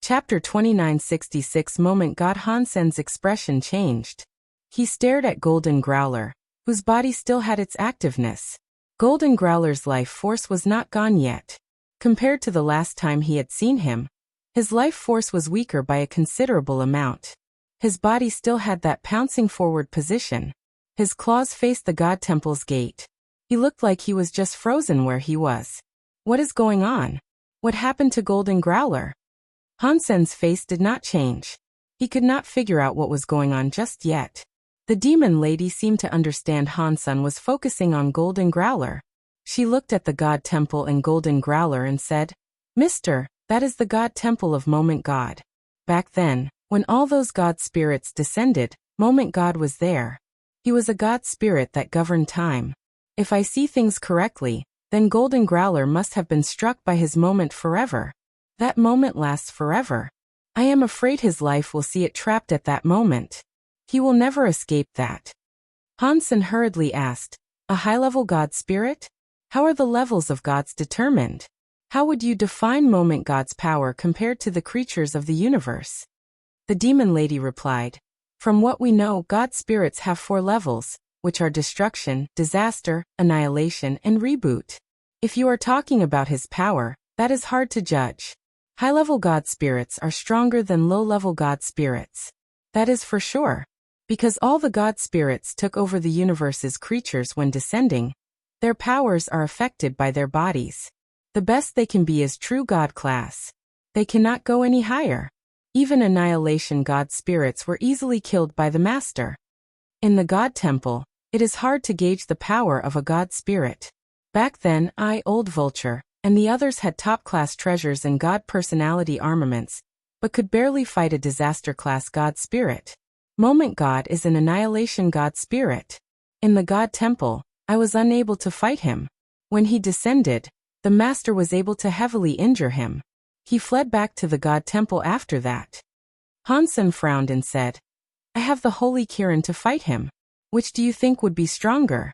Chapter 2966 Moment God. Hansen's expression changed. He stared at Golden Growler, whose body still had its activeness. Golden Growler's life force was not gone yet. Compared to the last time he had seen him, his life force was weaker by a considerable amount. His body still had that pouncing forward position. His claws faced the God Temple's gate. He looked like he was just frozen where he was. What is going on? What happened to Golden Growler? Hansen's face did not change. He could not figure out what was going on just yet. The demon lady seemed to understand Hansen was focusing on Golden Growler. She looked at the God Temple and Golden Growler and said, "Mister, that is the God Temple of Moment God. Back then, when all those God spirits descended, Moment God was there. He was a God spirit that governed time. If I see things correctly, then Golden Growler must have been struck by his moment forever. That moment lasts forever. I am afraid his life will see it trapped at that moment. He will never escape that." Hansen hurriedly asked, "A high-level God spirit? How are the levels of gods determined? How would you define Moment God's power compared to the creatures of the universe?" The demon lady replied, "From what we know, God spirits have 4 levels, which are destruction, disaster, annihilation, and reboot. If you are talking about his power, that is hard to judge. High-level God spirits are stronger than low-level God spirits. That is for sure. Because all the God spirits took over the universe's creatures when descending, their powers are affected by their bodies. The best they can be is true God class. They cannot go any higher. Even annihilation God spirits were easily killed by the Master. In the God Temple, it is hard to gauge the power of a God spirit. Back then, Old Vulture, and the others had top-class treasures and God personality armaments, but could barely fight a disaster-class God spirit. Moment God is an annihilation God spirit. In the God Temple, I was unable to fight him. When he descended, the Master was able to heavily injure him. He fled back to the God Temple after that." Hansen frowned and said, "I have the Holy Kirin to fight him. Which do you think would be stronger?"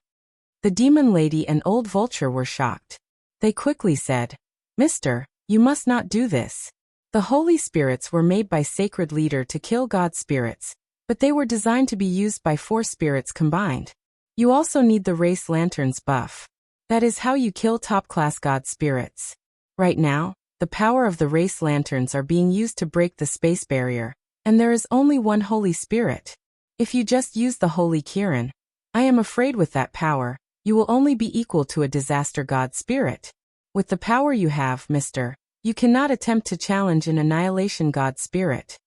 The demon lady and Old Vulture were shocked. They quickly said, "Mister, you must not do this. The Holy Spirits were made by Sacred Leader to kill God spirits, but they were designed to be used by 4 spirits combined. You also need the Race Lanterns buff. That is how you kill top-class God spirits. Right now, the power of the Race Lanterns are being used to break the space barrier, and there is only one Holy Spirit. If you just use the Holy Kirin, I am afraid with that power, you will only be equal to a disaster God spirit. With the power you have, mister, you cannot attempt to challenge an annihilation God spirit."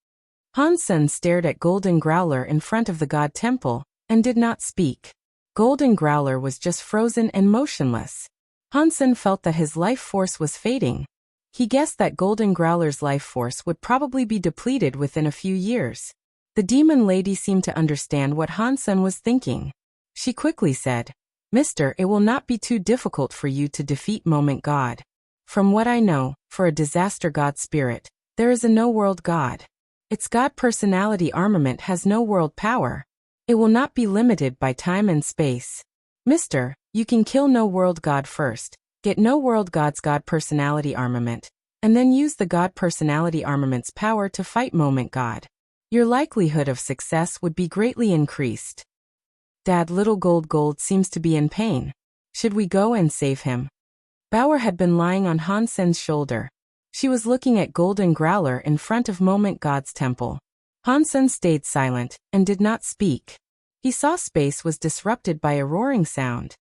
Hansen stared at Golden Growler in front of the God Temple, and did not speak. Golden Growler was just frozen and motionless. Hansen felt that his life force was fading. He guessed that Golden Growler's life force would probably be depleted within a few years. The demon lady seemed to understand what Hansen was thinking. She quickly said, "Mister, it will not be too difficult for you to defeat Moment God. From what I know, for a disaster God spirit, there is a no-world God. Its God personality armament has no world power. It will not be limited by time and space. Mister, you can kill no-world God first, get no-world God's God personality armament, and then use the God personality armament's power to fight Moment God. Your likelihood of success would be greatly increased." "Dad, little Gold seems to be in pain. Should we go and save him?" Bauer had been lying on Hansen's shoulder. She was looking at Golden Growler in front of Moment God's temple. Hansen stayed silent, and did not speak. He saw space was disrupted by a roaring sound.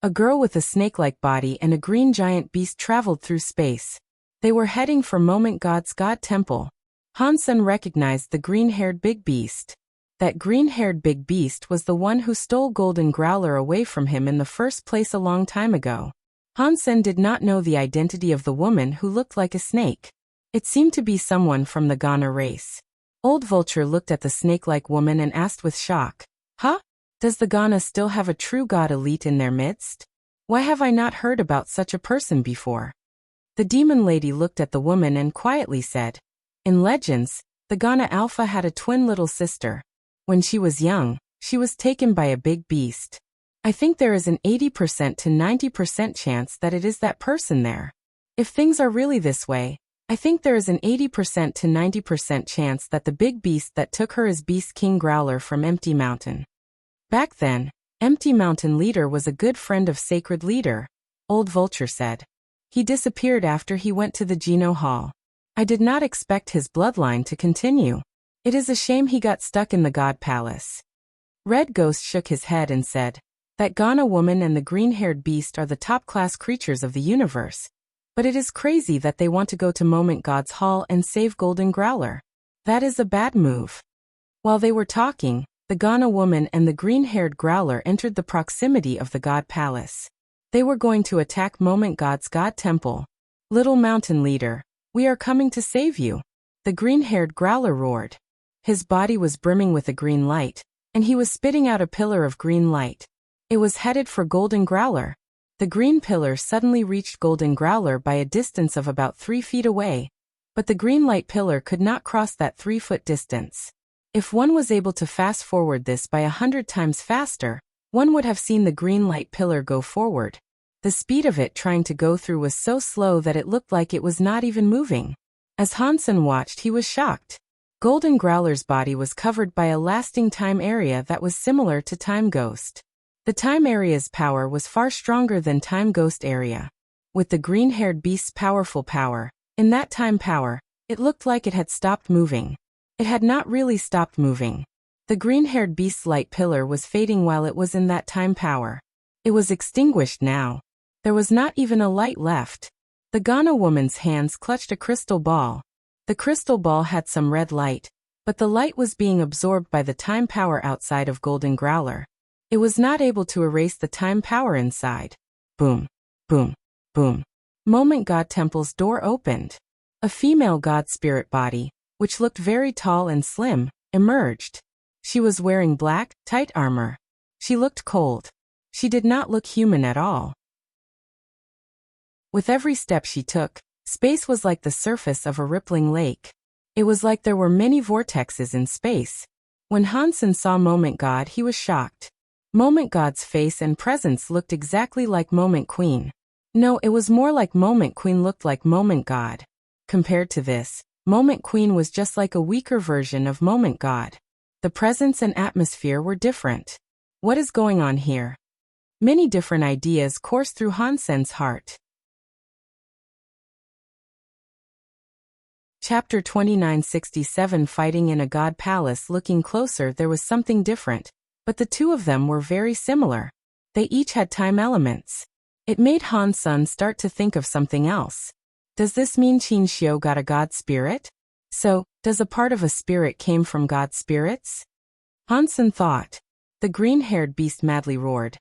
A girl with a snake-like body and a green giant beast traveled through space. They were heading for Moment God's God Temple. Hansen recognized the green-haired big beast. That green-haired big beast was the one who stole Golden Growler away from him in the first place a long time ago. Hansen did not know the identity of the woman who looked like a snake. It seemed to be someone from the Ghana race. Old Vulture looked at the snake-like woman and asked with shock, "Huh? Does the Ghana still have a true god elite in their midst? Why have I not heard about such a person before?" The demon lady looked at the woman and quietly said, "In legends, the Ghana Alpha had a twin little sister. When she was young, she was taken by a big beast. I think there is an 80% to 90% chance that it is that person there. If things are really this way, I think there is an 80% to 90% chance that the big beast that took her is Beast King Growler from Empty Mountain. Back then, Empty Mountain Leader was a good friend of Sacred Leader, Old Vulture said. He disappeared after he went to the Geno Hall. I did not expect his bloodline to continue. It is a shame he got stuck in the God Palace. Red Ghost shook his head and said, that Ghana woman and the green-haired beast are the top-class creatures of the universe. But it is crazy that they want to go to Moment God's Hall and save Golden Growler. That is a bad move. While they were talking, the Ghana woman and the green-haired Growler entered the proximity of the God Palace. They were going to attack Moment God's God Temple. Little Mountain Leader, we are coming to save you. The green-haired Growler roared. His body was brimming with a green light, and he was spitting out a pillar of green light. It was headed for Golden Growler. The green pillar suddenly reached Golden Growler by a distance of about 3 feet away, but the green light pillar could not cross that 3-foot distance. If one was able to fast forward this by 100 times faster, one would have seen the green light pillar go forward. The speed of it trying to go through was so slow that it looked like it was not even moving. As Hansen watched, he was shocked. Golden Growler's body was covered by a lasting time area that was similar to Time Ghost. The time area's power was far stronger than Time Ghost area. With the green-haired beast's powerful power, in that time power, it looked like it had stopped moving. It had not really stopped moving. The green-haired beast's light pillar was fading while it was in that time power. It was extinguished now. There was not even a light left. The Ghana woman's hands clutched a crystal ball. The crystal ball had some red light, but the light was being absorbed by the time power outside of Golden Growler. It was not able to erase the time power inside. Boom, boom, boom. Moment God Temple's door opened. A female god spirit body, which looked very tall and slim, emerged. She was wearing black, tight armor. She looked cold. She did not look human at all. With every step she took, space was like the surface of a rippling lake. It was like there were many vortexes in space. When Hansen saw Moment God, he was shocked. Moment God's face and presence looked exactly like Moment Queen. No, it was more like Moment Queen looked like Moment God. Compared to this, Moment Queen was just like a weaker version of Moment God. The presence and atmosphere were different. What is going on here? Many different ideas coursed through Hansen's heart. Chapter 2967 Fighting in a God Palace. Looking closer, there was something different, but the two of them were very similar. They each had time elements. It made Hansen start to think of something else. Does this mean Qin Xiu got a god spirit? So, does a part of a spirit came from god spirits? Hansen thought. The green-haired beast madly roared.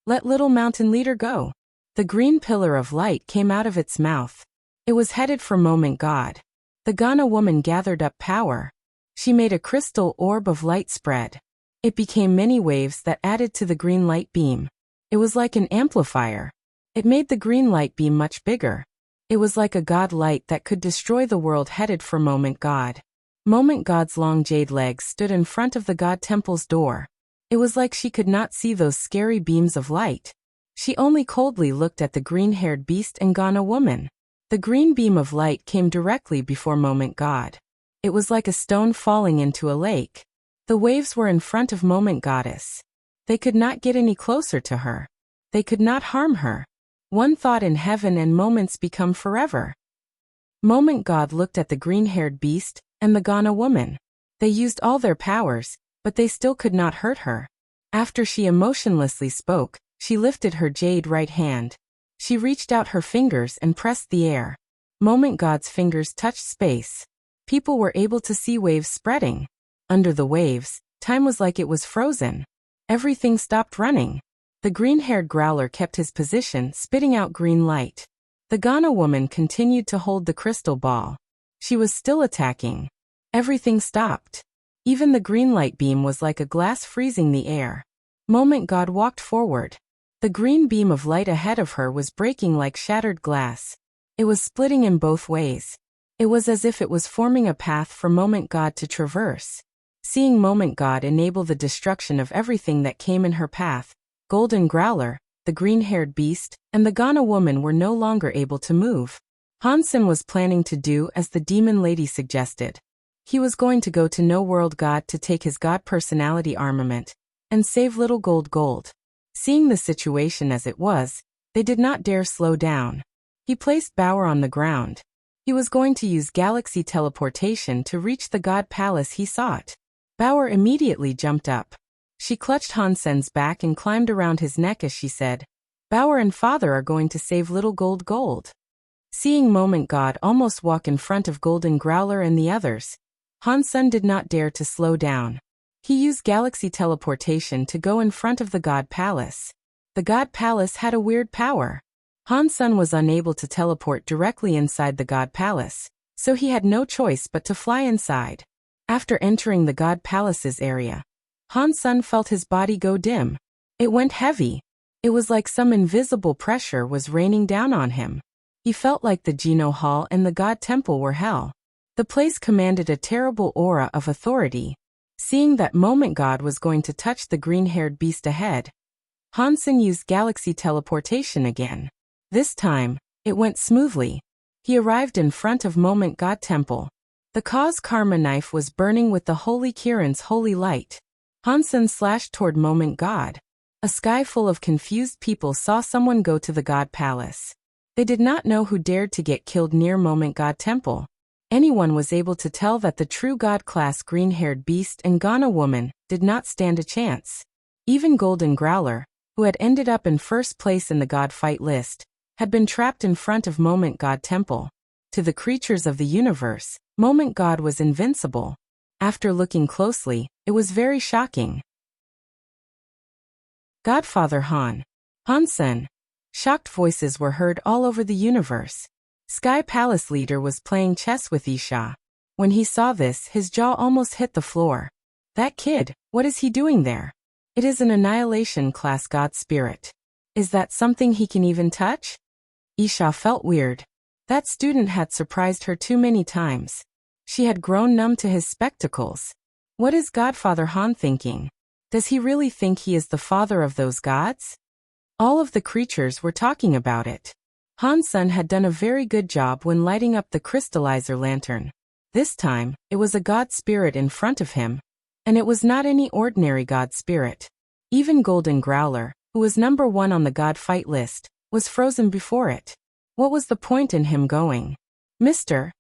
Let Little Mountain Leader go. The green pillar of light came out of its mouth. It was headed for Moment God. The Ghana woman gathered up power. She made a crystal orb of light spread. It became many waves that added to the green light beam. It was like an amplifier. It made the green light beam much bigger. It was like a god light that could destroy the world, headed for Moment God. Moment God's long jade legs stood in front of the God Temple's door. It was like she could not see those scary beams of light. She only coldly looked at the green-haired beast and Ghana woman. The green beam of light came directly before Moment God. It was like a stone falling into a lake. The waves were in front of Moment Goddess. They could not get any closer to her. They could not harm her. One thought in heaven and moments become forever. Moment God looked at the green-haired beast and the Ghana woman. They used all their powers, but they still could not hurt her. After she emotionlessly spoke, she lifted her jade right hand. She reached out her fingers and pressed the air. Moment God's fingers touched space. People were able to see waves spreading. Under the waves, time was like it was frozen. Everything stopped running. The green-haired Growler kept his position, spitting out green light. The Ghana woman continued to hold the crystal ball. She was still attacking. Everything stopped. Even the green light beam was like a glass freezing the air. Moment God walked forward. The green beam of light ahead of her was breaking like shattered glass. It was splitting in both ways. It was as if it was forming a path for Moment God to traverse. Seeing Moment God enable the destruction of everything that came in her path, Golden Growler, the green-haired beast, and the Ghana woman were no longer able to move. Hansen was planning to do as the demon lady suggested. He was going to go to No World God to take his god personality armament and save little gold. Seeing the situation as it was, they did not dare slow down. He placed Bauer on the ground. He was going to use galaxy teleportation to reach the god palace he sought. Bauer immediately jumped up. She clutched Hansen's back and climbed around his neck as she said, "Bauer and father are going to save little gold." Seeing Moment God almost walk in front of Golden Growler and the others, Hansen did not dare to slow down. He used galaxy teleportation to go in front of the god palace. The god palace had a weird power. Hansen was unable to teleport directly inside the god palace, so he had no choice but to fly inside. After entering the god palace's area, Hansen felt his body go dim. It went heavy. It was like some invisible pressure was raining down on him. He felt like the Geno Hall and the god temple were hell. The place commanded a terrible aura of authority. Seeing that Moment God was going to touch the green-haired beast ahead, Hansen used galaxy teleportation again. This time, it went smoothly. He arrived in front of Moment God Temple. The Cause Karma knife was burning with the Holy Kirin's holy light. Hansen slashed toward Moment God. A sky full of confused people saw someone go to the God Palace. They did not know who dared to get killed near Moment God Temple. Anyone was able to tell that the true God-class green-haired beast and Ghana woman did not stand a chance. Even Golden Growler, who had ended up in first place in the God fight list, had been trapped in front of Moment God Temple. To the creatures of the universe, Moment God was invincible. After looking closely, it was very shocking. Godfather Hansen. Shocked voices were heard all over the universe. Sky Palace leader was playing chess with Isha. When he saw this, his jaw almost hit the floor. That kid, what is he doing there? It is an annihilation class god spirit. Is that something he can even touch? Isha felt weird. That student had surprised her too many times. She had grown numb to his spectacles. What is Godfather Han thinking? Does he really think he is the father of those gods? All of the creatures were talking about it. Hansen had done a very good job when lighting up the crystallizer lantern. This time, it was a god spirit in front of him. And it was not any ordinary god spirit. Even Golden Growler, who was number 1 on the god fight list, was frozen before it. What was the point in him going? Mr.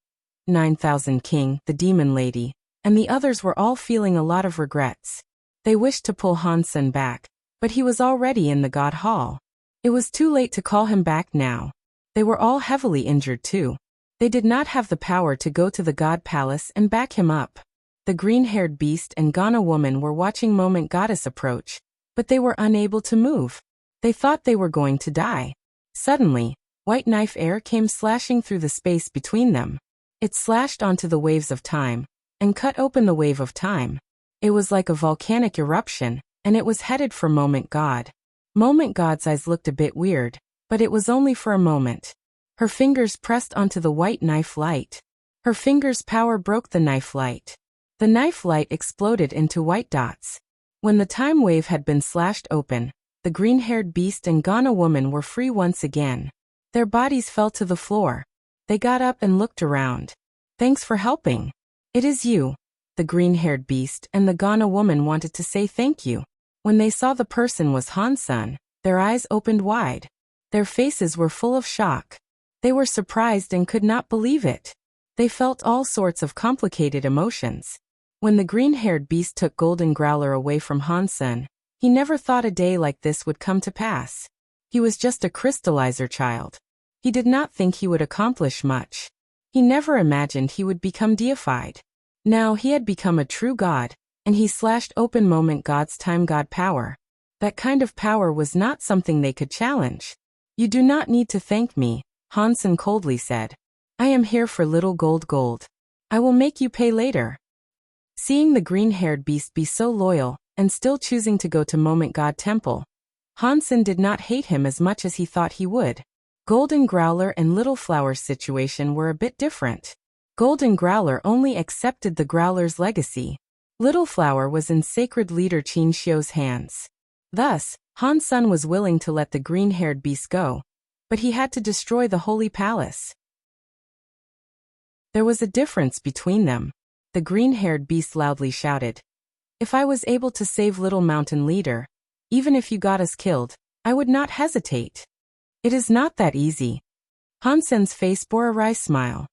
9000 King, the demon lady, and the others were all feeling a lot of regrets. They wished to pull Hansen back, but he was already in the god hall. It was too late to call him back now. They were all heavily injured too. They did not have the power to go to the god palace and back him up. The green-haired beast and Ghana woman were watching Moment Goddess approach, but they were unable to move. They thought they were going to die. Suddenly, white knife air came slashing through the space between them. It slashed onto the waves of time, and cut open the wave of time. It was like a volcanic eruption, and it was headed for Moment God. Moment God's eyes looked a bit weird, but it was only for a moment. Her fingers pressed onto the white knife light. Her fingers' power broke the knife light. The knife light exploded into white dots. When the time wave had been slashed open, the green-haired beast and Ghana woman were free once again. Their bodies fell to the floor. They got up and looked around. Thanks for helping. It is you. The green-haired beast and the Ghana woman wanted to say thank you. When they saw the person was Hansen, their eyes opened wide. Their faces were full of shock. They were surprised and could not believe it. They felt all sorts of complicated emotions. When the green-haired beast took Golden Growler away from Hansen, he never thought a day like this would come to pass. He was just a crystallizer child. He did not think he would accomplish much. He never imagined he would become deified. Now he had become a true god, and he slashed open Moment God's time god power. That kind of power was not something they could challenge. You do not need to thank me, Hansen coldly said. I am here for little gold. I will make you pay later. Seeing the green-haired beast be so loyal, and still choosing to go to Moment God Temple, Hansen did not hate him as much as he thought he would. Golden Growler and Little Flower's situation were a bit different. Golden Growler only accepted the Growler's legacy. Little Flower was in sacred leader Qin Xiu's hands. Thus, Hansen was willing to let the green-haired beast go, but he had to destroy the holy palace. There was a difference between them. The green-haired beast loudly shouted, "If I was able to save Little Mountain Leader, even if you got us killed, I would not hesitate." "It is not that easy." Hansen's face bore a wry smile.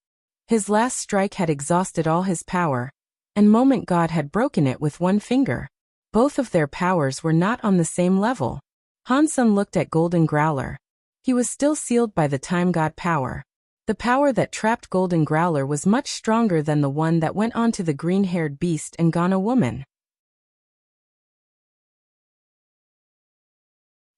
His last strike had exhausted all his power, and Moment God had broken it with one finger. Both of their powers were not on the same level. Hansen looked at Golden Growler. He was still sealed by the Time God power. The power that trapped Golden Growler was much stronger than the one that went on to the green-haired beast and Ghana woman.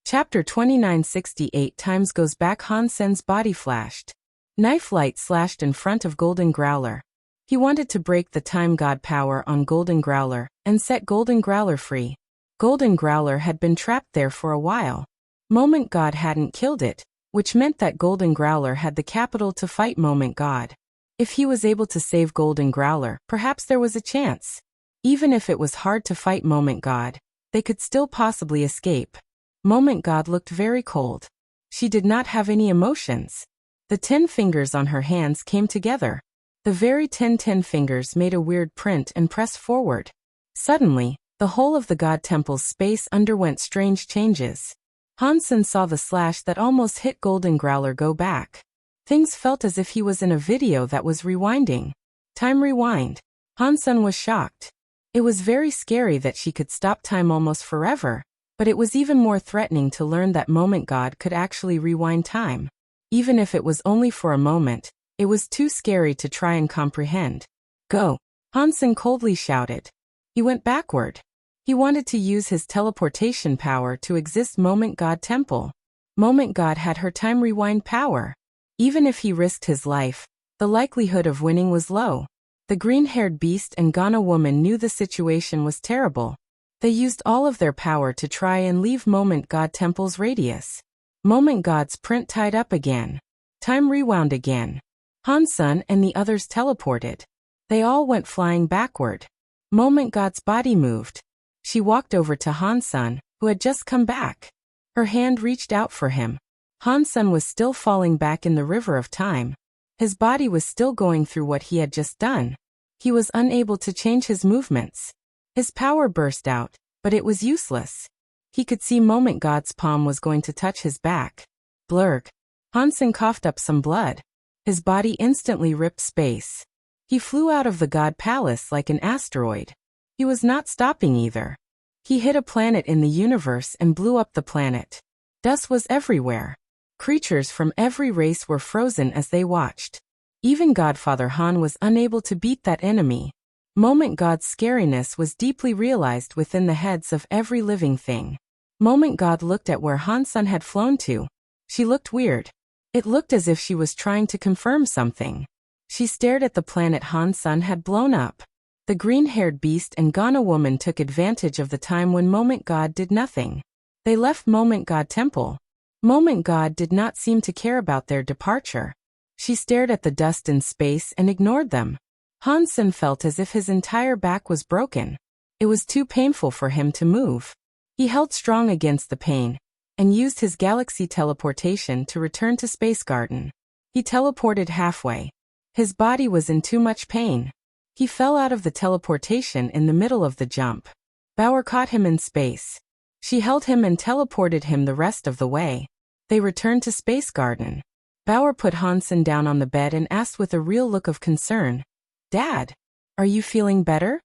Chapter 2968 Times goes back. Hansen's body flashed. Knife light slashed in front of Golden Growler. He wanted to break the Time God power on Golden Growler and set Golden Growler free. Golden Growler had been trapped there for a while. Moment God hadn't killed it, which meant that Golden Growler had the capital to fight Moment God. If he was able to save Golden Growler, perhaps there was a chance. Even if it was hard to fight Moment God, they could still possibly escape. Moment God looked very cold. She did not have any emotions. The 10 fingers on her hands came together. The very 10 fingers made a weird print and pressed forward. Suddenly, the whole of the God Temple's space underwent strange changes. Hansen saw the slash that almost hit Golden Growler go back. Things felt as if he was in a video that was rewinding. Time rewind. Hansen was shocked. It was very scary that she could stop time almost forever, but it was even more threatening to learn that Moment God could actually rewind time. Even if it was only for a moment, it was too scary to try and comprehend. "Go!" Hansen coldly shouted. He went backward. He wanted to use his teleportation power to exist Moment God Temple. Moment God had her time rewind power. Even if he risked his life, the likelihood of winning was low. The green-haired beast and Ghana woman knew the situation was terrible. They used all of their power to try and leave Moment God Temple's radius. Moment God's print tied up again. Time rewound again. Hansen and the others teleported. They all went flying backward. Moment God's body moved. She walked over to Hansen, who had just come back. Her hand reached out for him. Hansen was still falling back in the river of time. His body was still going through what he had just done. He was unable to change his movements. His power burst out, but it was useless. He could see Moment God's palm was going to touch his back. Blurg. Hansen coughed up some blood. His body instantly ripped space. He flew out of the God Palace like an asteroid. He was not stopping either. He hit a planet in the universe and blew up the planet. Dust was everywhere. Creatures from every race were frozen as they watched. Even Godfather Han was unable to beat that enemy. Moment God's scariness was deeply realized within the heads of every living thing. Moment God looked at where Hansen had flown to. She looked weird. It looked as if she was trying to confirm something. She stared at the planet Hansen had blown up. The green-haired beast and Ghana woman took advantage of the time when Moment God did nothing. They left Moment God Temple. Moment God did not seem to care about their departure. She stared at the dust in space and ignored them. Hansen felt as if his entire back was broken. It was too painful for him to move. He held strong against the pain and used his galaxy teleportation to return to Space Garden. He teleported halfway. His body was in too much pain. He fell out of the teleportation in the middle of the jump. Bauer caught him in space. She held him and teleported him the rest of the way. They returned to Space Garden. Bauer put Hansen down on the bed and asked with a real look of concern, "Dad, are you feeling better?"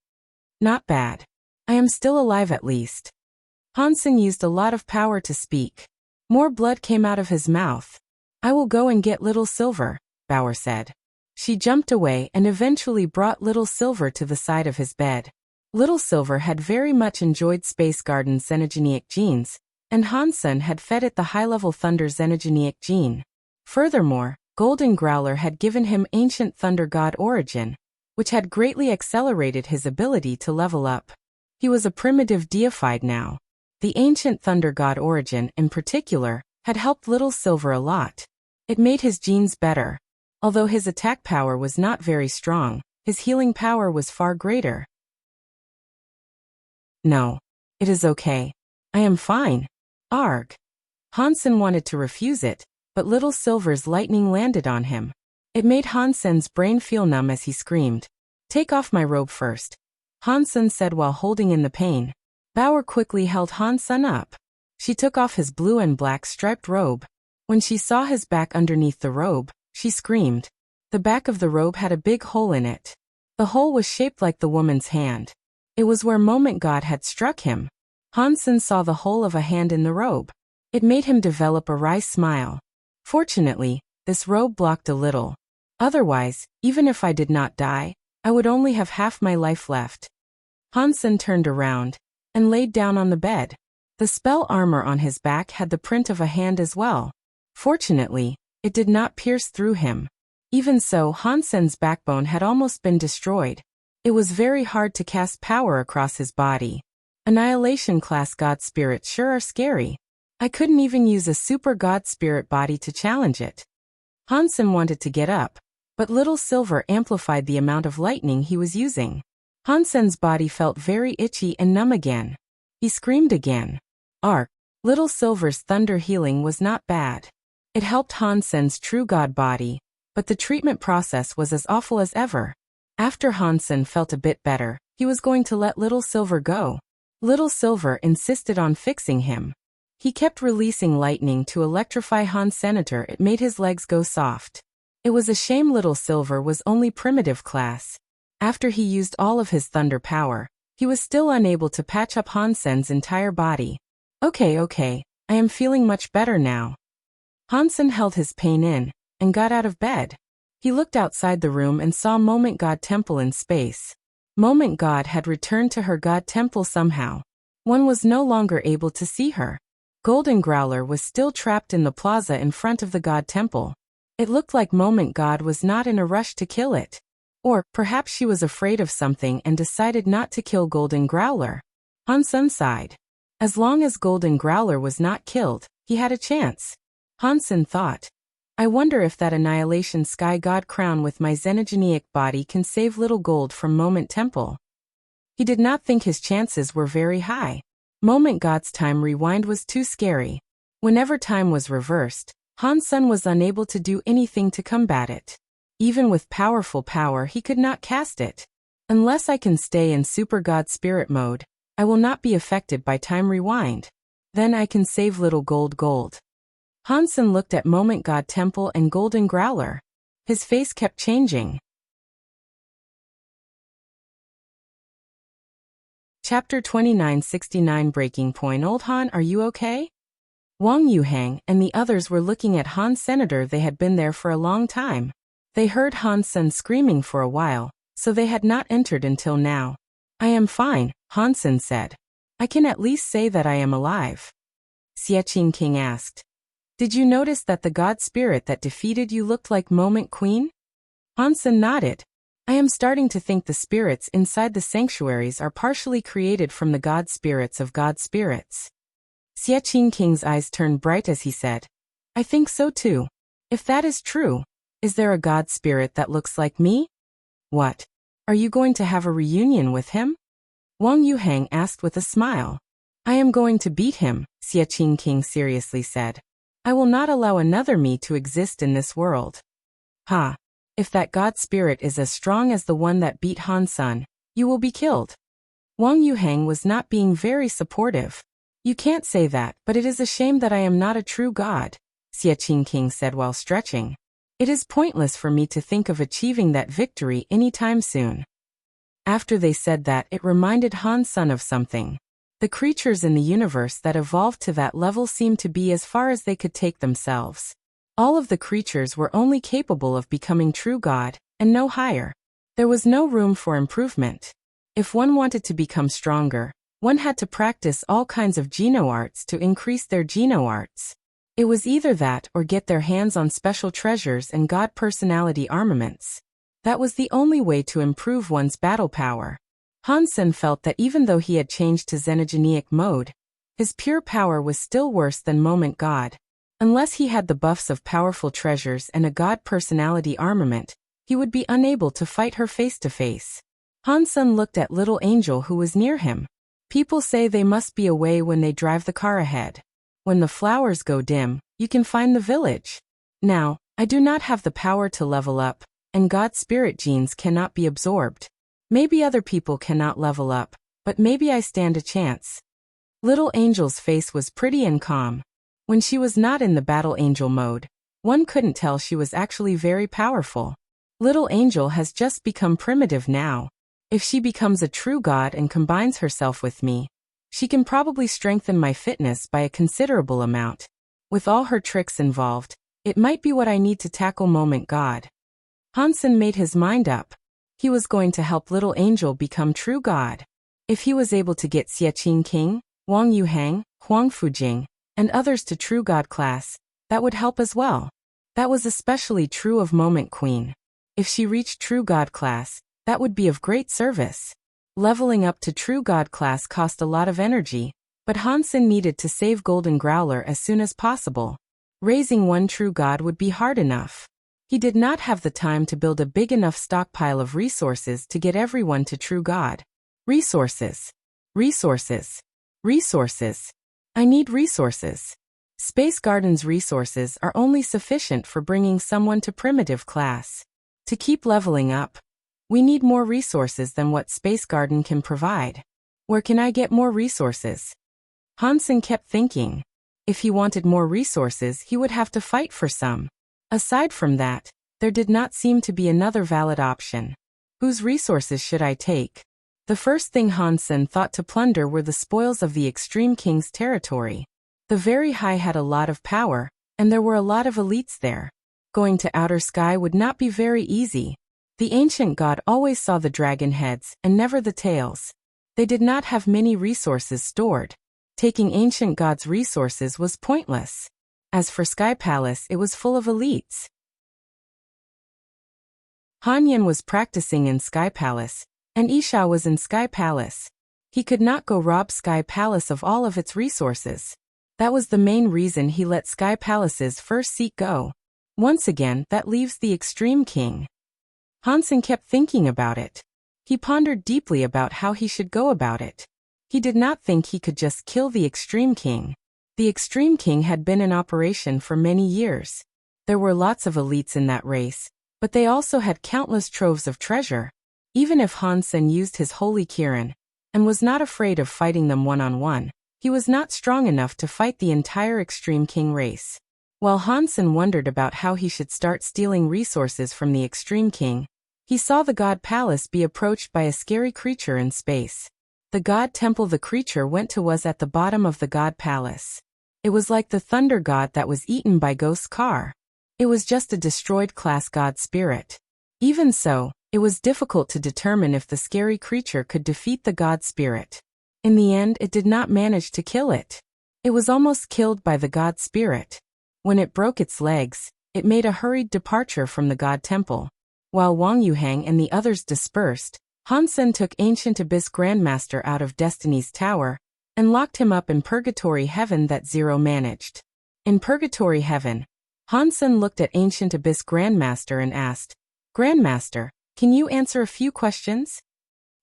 "Not bad. I am still alive at least." Hansen used a lot of power to speak. More blood came out of his mouth. "I will go and get Little Silver," Bauer said. She jumped away and eventually brought Little Silver to the side of his bed. Little Silver had very much enjoyed Space Garden's xenogenic genes, and Hansen had fed it the high-level Thunder xenogenic gene. Furthermore, Golden Growler had given him Ancient Thunder God Origin, which had greatly accelerated his ability to level up. He was a primitive deified now. The Ancient Thunder God Origin, in particular, had helped Little Silver a lot. It made his genes better. Although his attack power was not very strong, his healing power was far greater. "No. It is okay. I am fine." Arg. Hansen wanted to refuse it, but Little Silver's lightning landed on him. It made Hansen's brain feel numb as he screamed. "Take off my robe first," Hansen said while holding in the pain. Bauer quickly held Hansen up. She took off his blue and black striped robe. When she saw his back underneath the robe, she screamed. The back of the robe had a big hole in it. The hole was shaped like the woman's hand. It was where Moment God had struck him. Hansen saw the hole of a hand in the robe. It made him develop a wry smile. Fortunately, this robe blocked a little. Otherwise, even if I did not die, I would only have half my life left. Hansen turned around and laid down on the bed. The spell armor on his back had the print of a hand as well. Fortunately, it did not pierce through him. Even so, Hansen's backbone had almost been destroyed. It was very hard to cast power across his body. Annihilation class God spirits sure are scary. I couldn't even use a super God spirit body to challenge it. Hansen wanted to get up, but Little Silver amplified the amount of lightning he was using. Hansen's body felt very itchy and numb again. He screamed again. Ark! Little Silver's thunder healing was not bad. It helped Hansen's true God body, but the treatment process was as awful as ever. After Hansen felt a bit better, he was going to let Little Silver go. Little Silver insisted on fixing him. He kept releasing lightning to electrify Hansen. It made his legs go soft. It was a shame Little Silver was only primitive class. After he used all of his thunder power, he was still unable to patch up Hansen's entire body. Okay, I am feeling much better now. Hansen held his pain in and got out of bed. He looked outside the room and saw Moment God Temple in space. Moment God had returned to her God Temple somehow. One was no longer able to see her. Golden Growler was still trapped in the plaza in front of the God Temple. It looked like Moment God was not in a rush to kill it. Or perhaps she was afraid of something and decided not to kill Golden Growler. Hansen sighed. As long as Golden Growler was not killed, he had a chance. Hansen thought. I wonder if that Annihilation Sky God crown with my xenogenic body can save Little Gold from Moment Temple. He did not think his chances were very high. Moment God's time rewind was too scary. Whenever time was reversed, Hansen was unable to do anything to combat it. Even with powerful power, he could not cast it. Unless I can stay in Super God Spirit mode, I will not be affected by time rewind. Then I can save Little Gold. Hansen looked at Moment God Temple and Golden Growler. His face kept changing. Chapter 2969 Breaking Point. Old Han, are you okay? Wang Yuhang and the others were looking at Hansen. They had been there for a long time. They heard Hansen screaming for a while, so they had not entered until now. I am fine, Hansen said. I can at least say that I am alive. Xiaqing King asked. Did you notice that the God spirit that defeated you looked like Moment Queen? Hansen nodded. I am starting to think the spirits inside the sanctuaries are partially created from the God spirits of God spirits. Xiaqing King's eyes turned bright as he said, I think so too. If that is true, is there a God spirit that looks like me? What? Are you going to have a reunion with him? Wang Yuhang asked with a smile. I am going to beat him, Xiaqing King seriously said. I will not allow another me to exist in this world. Ha! If that God spirit is as strong as the one that beat Hansen, you will be killed. Wang Yuhang was not being very supportive. You can't say that, but it is a shame that I am not a true God, Xiaqing King said while stretching. It is pointless for me to think of achieving that victory anytime soon. After they said that, it reminded Hansen of something. The creatures in the universe that evolved to that level seemed to be as far as they could take themselves. All of the creatures were only capable of becoming true God, and no higher. There was no room for improvement. If one wanted to become stronger, one had to practice all kinds of geno-arts to increase their geno-arts. It was either that or get their hands on special treasures and God personality armaments. That was the only way to improve one's battle power. Hansen felt that even though he had changed to xenogenic mode, his pure power was still worse than Moment God. Unless he had the buffs of powerful treasures and a God personality armament, he would be unable to fight her face to face. Hansen looked at Little Angel who was near him. People say they must be away when they drive the car ahead. When the flowers go dim, you can find the village. Now, I do not have the power to level up, and God's spirit genes cannot be absorbed. Maybe other people cannot level up, but maybe I stand a chance. Little Angel's face was pretty and calm. When she was not in the battle angel mode, one couldn't tell she was actually very powerful. Little Angel has just become primitive now. If she becomes a true god and combines herself with me, she can probably strengthen my fitness by a considerable amount. With all her tricks involved, it might be what I need to tackle Moment God. Hansen made his mind up. He was going to help Little Angel become true god. If he was able to get Xie King, Wang Yuhang, Huang Fujing, and others to true god class, that would help as well. That was especially true of Moment Queen. If she reached true god class, that would be of great service. Leveling up to true god class cost a lot of energy, but Hansen needed to save Golden Growler as soon as possible. Raising one true god would be hard enough. He did not have the time to build a big enough stockpile of resources to get everyone to true god. Resources. Resources. Resources. I need resources. Space Garden's resources are only sufficient for bringing someone to primitive class. To keep leveling up, we need more resources than what Space Garden can provide. Where can I get more resources? Hansen kept thinking. If he wanted more resources, he would have to fight for some. Aside from that, there did not seem to be another valid option. Whose resources should I take? The first thing Hansen thought to plunder were the spoils of the Extreme King's territory. The Very High had a lot of power, and there were a lot of elites there. Going to Outer Sky would not be very easy. The ancient god always saw the dragon heads and never the tails. They did not have many resources stored. Taking ancient god's resources was pointless. As for Sky Palace, it was full of elites. Hanyan was practicing in Sky Palace, and Isha was in Sky Palace. He could not go rob Sky Palace of all of its resources. That was the main reason he let Sky Palace's first seat go. Once again, that leaves the Extreme King. Hansen kept thinking about it. He pondered deeply about how he should go about it. He did not think he could just kill the Extreme King. The Extreme King had been in operation for many years. There were lots of elites in that race, but they also had countless troves of treasure. Even if Hansen used his Holy Kirin, and was not afraid of fighting them one-on-one, he was not strong enough to fight the entire Extreme King race. While Hansen wondered about how he should start stealing resources from the Extreme King, he saw the God Palace be approached by a scary creature in space. The God Temple the creature went to was at the bottom of the God Palace. It was like the Thunder God that was eaten by Ghost's car. It was just a destroyed class God spirit. Even so, it was difficult to determine if the scary creature could defeat the God spirit. In the end, it did not manage to kill it. It was almost killed by the God spirit. When it broke its legs, it made a hurried departure from the God Temple. While Wang Yuhang and the others dispersed, Hansen took Ancient Abyss Grandmaster out of Destiny's Tower and locked him up in Purgatory Heaven that Zero managed. In Purgatory Heaven, Hansen looked at Ancient Abyss Grandmaster and asked, "Grandmaster, can you answer a few questions?"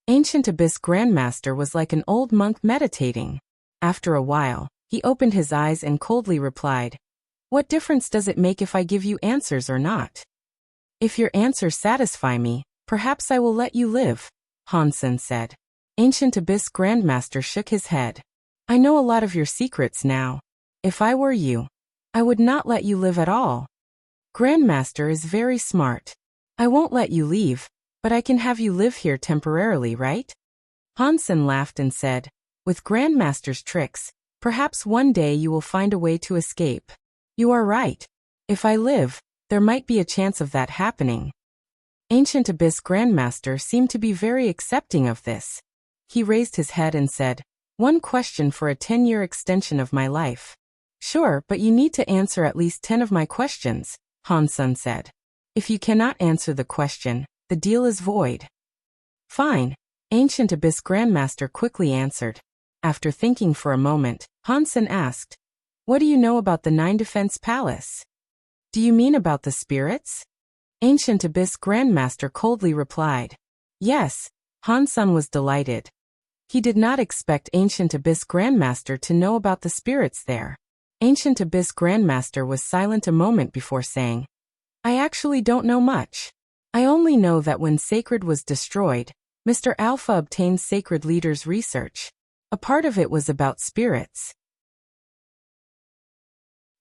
Ancient Abyss Grandmaster was like an old monk meditating. After a while, he opened his eyes and coldly replied, "What difference does it make if I give you answers or not? If your answers satisfy me, perhaps I will let you live," Hansen said. Ancient Abyss Grandmaster shook his head. "I know a lot of your secrets now. If I were you, I would not let you live at all. Grandmaster is very smart. I won't let you leave, but I can have you live here temporarily, right?" Hansen laughed and said, "With Grandmaster's tricks, perhaps one day you will find a way to escape." "You are right. If I live, there might be a chance of that happening." Ancient Abyss Grandmaster seemed to be very accepting of this. He raised his head and said, "One question for a 10-year extension of my life." "Sure, but you need to answer at least 10 of my questions," Hansen said. "If you cannot answer the question, the deal is void." "Fine," Ancient Abyss Grandmaster quickly answered. After thinking for a moment, Hansen asked, "What do you know about the Nine Defense Palace?" "Do you mean about the spirits?" Ancient Abyss Grandmaster coldly replied. "Yes." Hansen was delighted. He did not expect Ancient Abyss Grandmaster to know about the spirits there. Ancient Abyss Grandmaster was silent a moment before saying, I actually don't know much. I only know that when Sacred was destroyed, Mr. Alpha obtained Sacred Leader's research. A part of it was about spirits.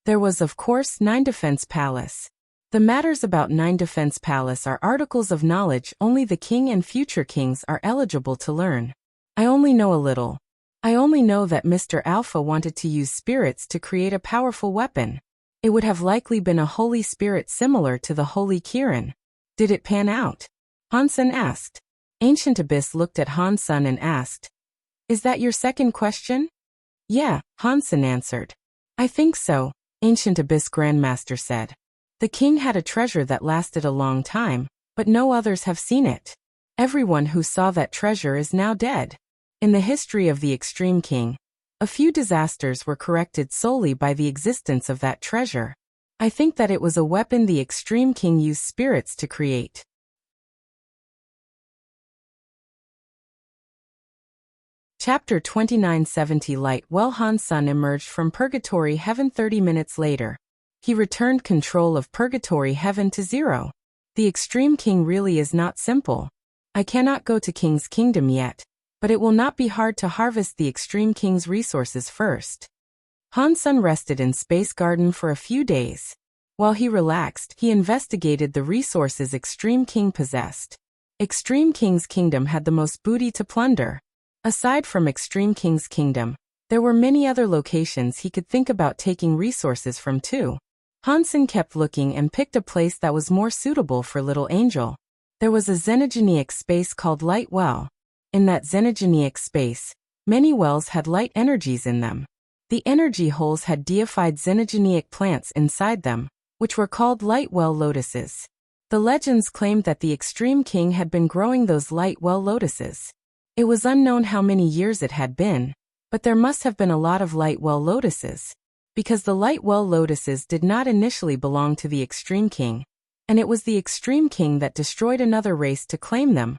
There was, of course, Nine Defense Palace. The matters about Nine Defense Palace are articles of knowledge only the king and future kings are eligible to learn. I only know a little. I only know that Mr. Alpha wanted to use spirits to create a powerful weapon. It would have likely been a holy spirit similar to the Holy Kirin. Did it pan out? Hansen asked. Ancient Abyss looked at Hansen and asked, "Is that your second question?" "Yeah," Hansen answered. "I think so," Ancient Abyss Grandmaster said. "The king had a treasure that lasted a long time, but no others have seen it. Everyone who saw that treasure is now dead. In the history of the Extreme King, a few disasters were corrected solely by the existence of that treasure. I think that it was a weapon the Extreme King used spirits to create." Chapter 2970 Light Well Hansen emerged from Purgatory Heaven 30 minutes later. He returned control of Purgatory Heaven to 0. The Extreme King really is not simple. I cannot go to King's Kingdom yet, but it will not be hard to harvest the Extreme King's resources first. Hansen rested in Space Garden for a few days. While he relaxed, he investigated the resources Extreme King possessed. Extreme King's kingdom had the most booty to plunder. Aside from Extreme King's kingdom, there were many other locations he could think about taking resources from too. Hansen kept looking and picked a place that was more suitable for Little Angel. There was a xenogenic space called Light Well. In that xenogenic space, many wells had light energies in them. The energy holes had deified xenogenic plants inside them, which were called light well lotuses. The legends claimed that the Extreme King had been growing those light well lotuses. It was unknown how many years it had been, but there must have been a lot of light well lotuses, because the light well lotuses did not initially belong to the Extreme King, and it was the Extreme King that destroyed another race to claim them.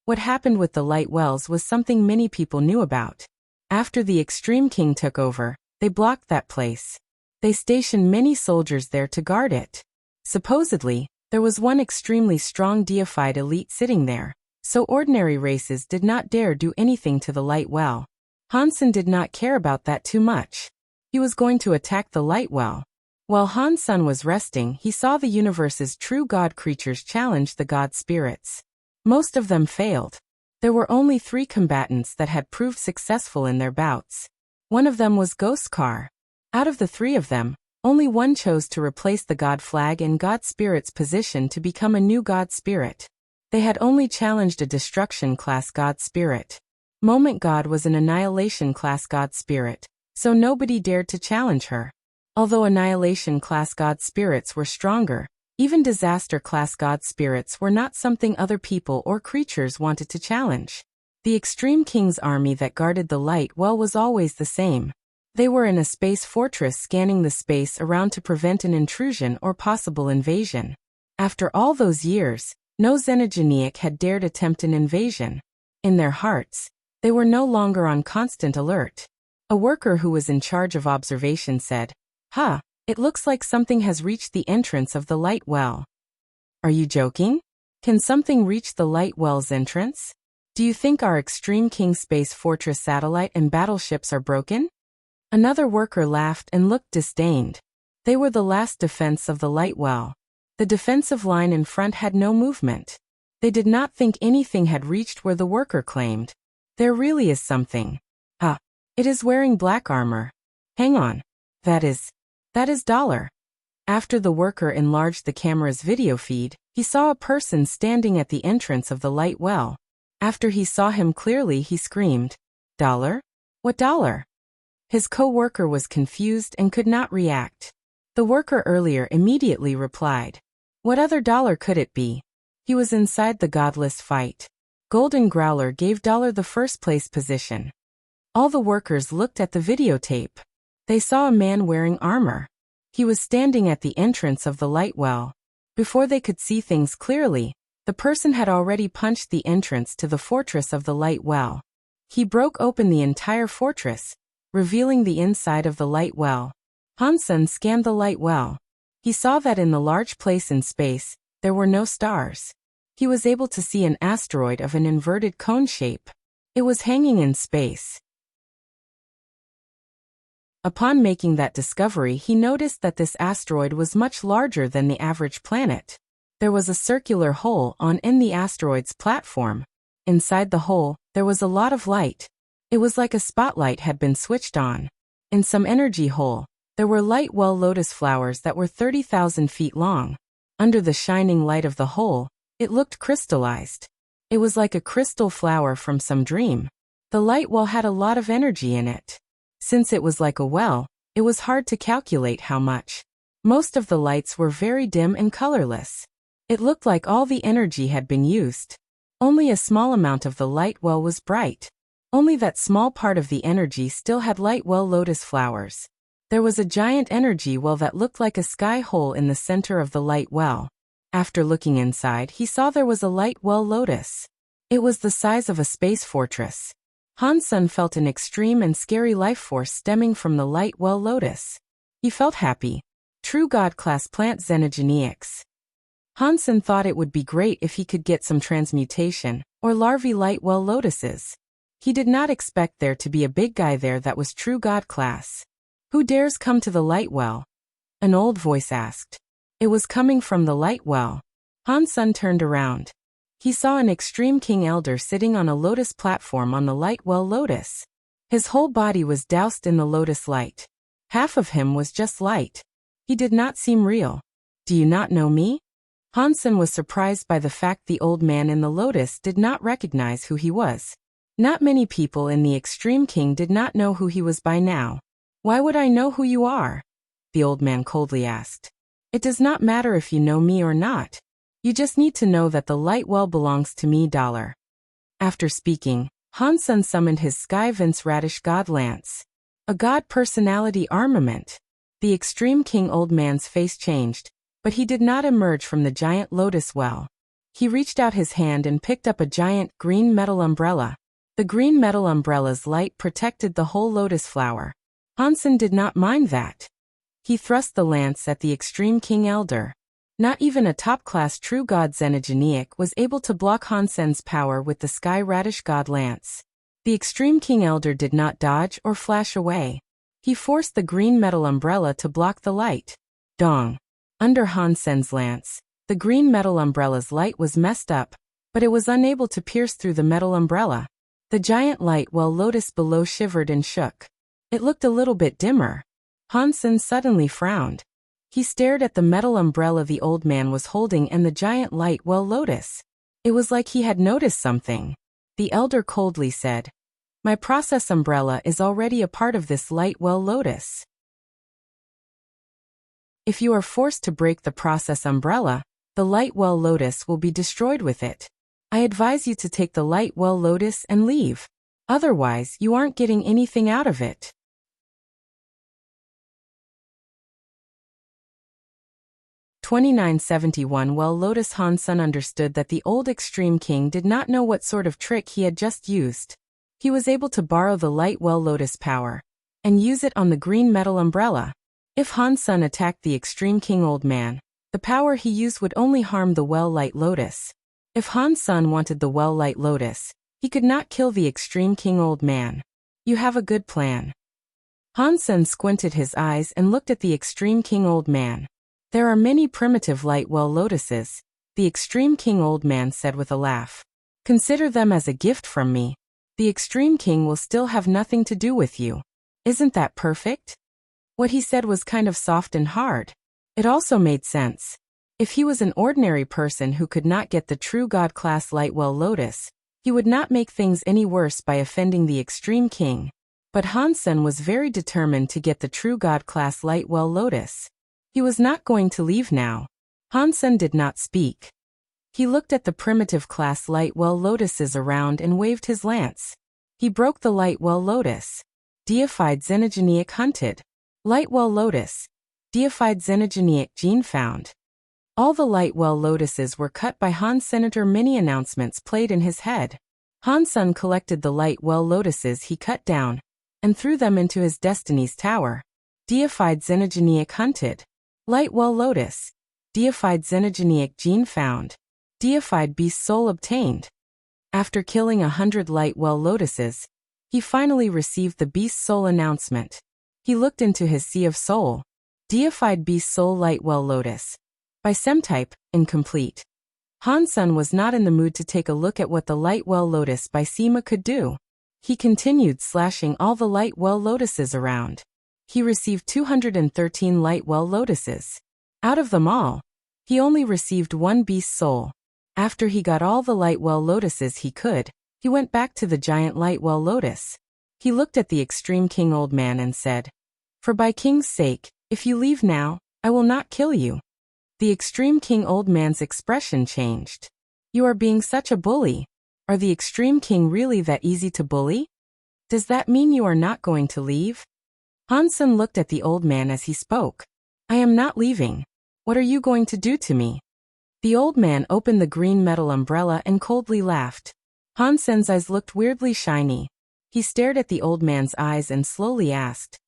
What happened with the light wells was something many people knew about. After the Extreme King took over, they blocked that place. They stationed many soldiers there to guard it. Supposedly, there was one extremely strong deified elite sitting there, so ordinary races did not dare do anything to the light well. Hansen did not care about that too much. He was going to attack the light well. While Hansen was resting, he saw the universe's true god creatures challenge the god spirits. Most of them failed. There were only 3 combatants that had proved successful in their bouts. One of them was Ghostcar. Out of the 3 of them, only one chose to replace the god flag in god spirit's position to become a new god spirit. They had only challenged a destruction class god spirit. Moment God was an annihilation class god spirit, so nobody dared to challenge her. Although annihilation class god spirits were stronger, even disaster class god spirits were not something other people or creatures wanted to challenge. The Extreme King's army that guarded the light well was always the same. They were in a space fortress scanning the space around to prevent an intrusion or possible invasion. After all those years, no xenogenic had dared attempt an invasion. In their hearts, they were no longer on constant alert. A worker who was in charge of observation said, It looks like something has reached the entrance of the light well." "Are you joking? Can something reach the light well's entrance? Do you think our Extreme King Space Fortress satellite and battleships are broken?" Another worker laughed and looked disdained. They were the last defense of the light well. The defensive line in front had no movement. They did not think anything had reached where the worker claimed. "There really is something. It is wearing black armor. Hang on. That is Dollar." After the worker enlarged the camera's video feed, he saw a person standing at the entrance of the light well. After he saw him clearly, he screamed, "Dollar? What Dollar?" His co-worker was confused and could not react. The worker earlier immediately replied, "What other Dollar could it be?" He was inside the godless fight. Golden Growler gave Dollar the first place position. All the workers looked at the videotape. They saw a man wearing armor. He was standing at the entrance of the light well. Before they could see things clearly, the person had already punched the entrance to the fortress of the light well. He broke open the entire fortress, revealing the inside of the light well. Hansen scanned the light well. He saw that in the large place in space, there were no stars. He was able to see an asteroid of an inverted cone shape. It was hanging in space. Upon making that discovery, he noticed that this asteroid was much larger than the average planet. There was a circular hole in the asteroid's platform. Inside the hole, there was a lot of light. It was like a spotlight had been switched on. In some energy hole, there were light well lotus flowers that were 30,000 feet long. Under the shining light of the hole, it looked crystallized. It was like a crystal flower from some dream. The light well had a lot of energy in it. Since it was like a well, it was hard to calculate how much. Most of the lights were very dim and colorless. It looked like all the energy had been used. Only a small amount of the light well was bright. Only that small part of the energy still had light well lotus flowers. There was a giant energy well that looked like a sky hole in the center of the light well. After looking inside, he saw there was a light well lotus. It was the size of a space fortress. Hansen felt an extreme and scary life force stemming from the light well lotus. He felt happy. True God-class plant xenogeneics. Hansen thought it would be great if he could get some transmutation, or larvae light well lotuses. He did not expect there to be a big guy there that was true God-class. Who dares come to the light well? An old voice asked. It was coming from the light well. Hansen turned around. He saw an extreme king elder sitting on a lotus platform on the light well lotus. His whole body was doused in the lotus light. Half of him was just light. He did not seem real. Do you not know me? Hansen was surprised by the fact the old man in the lotus did not recognize who he was. Not many people in the extreme king did not know who he was by now. Why would I know who you are? The old man coldly asked. It does not matter if you know me or not. You just need to know that the light well belongs to me. After speaking, Hansen summoned his Sky Vince Radish God Lance. A god personality armament. The extreme king old man's face changed, but he did not emerge from the giant lotus well. He reached out his hand and picked up a giant green metal umbrella. The green metal umbrella's light protected the whole lotus flower. Hansen did not mind that. He thrust the lance at the extreme king elder. Not even a top-class true god xenogeneic was able to block Hansen's power with the Sky Radish God Lance. The extreme king elder did not dodge or flash away. He forced the green metal umbrella to block the light. Dong. Under Hansen's lance, the green metal umbrella's light was messed up, but it was unable to pierce through the metal umbrella. The giant light well lotus below shivered and shook. It looked a little bit dimmer. Hansen suddenly frowned. He stared at the metal umbrella the old man was holding and the giant light well lotus. It was like he had noticed something. The elder coldly said, "My process umbrella is already a part of this light well lotus. If you are forced to break the process umbrella, the light well lotus will be destroyed with it. I advise you to take the light well lotus and leave. Otherwise, you aren't getting anything out of it." 2971 Well Lotus Hansen understood that the old extreme king did not know what sort of trick he had just used. He was able to borrow the light well lotus power and use it on the green metal umbrella. If Hansen attacked the extreme king old man, the power he used would only harm the well light lotus. If Hansen wanted the well light lotus, he could not kill the extreme king old man. You have a good plan. Hansen squinted his eyes and looked at the extreme king old man. There are many primitive light well lotuses, the extreme king old man said with a laugh. Consider them as a gift from me. The extreme king will still have nothing to do with you. Isn't that perfect? What he said was kind of soft and hard. It also made sense. If he was an ordinary person who could not get the true God-class light well lotus, he would not make things any worse by offending the extreme king. But Hansen was very determined to get the true God-class light well lotus. He was not going to leave now. Hansen did not speak. He looked at the primitive class light well lotuses around and waved his lance. He broke the light well lotus. Deified xenogeneic hunted. Light well lotus. Deified xenogeneic gene found. All the light well lotuses were cut by Hansen. Many announcements played in his head. Hansen collected the light well lotuses he cut down and threw them into his destiny's tower. Deified xenogeneic hunted. Light well lotus. Deified xenogenic gene found. Deified beast soul obtained. After killing 100 light well lotuses, he finally received the beast soul announcement. He looked into his sea of soul. Deified beast soul light well lotus. By Semtype, incomplete. Han Sen was not in the mood to take a look at what the light well lotus by Sima could do. He continued slashing all the light well lotuses around. He received 213 light well lotuses. Out of them all, he only received one beast soul. After he got all the light well lotuses he could, he went back to the giant light well lotus. He looked at the extreme king old man and said, "For by king's sake, if you leave now, I will not kill you." The extreme king old man's expression changed. "You are being such a bully. Are the extreme king really that easy to bully? Does that mean you are not going to leave?" Han Sen looked at the old man as he spoke. "I am not leaving. What are you going to do to me?" The old man opened the green metal umbrella and coldly laughed. Han Sen's eyes looked weirdly shiny. He stared at the old man's eyes and slowly asked,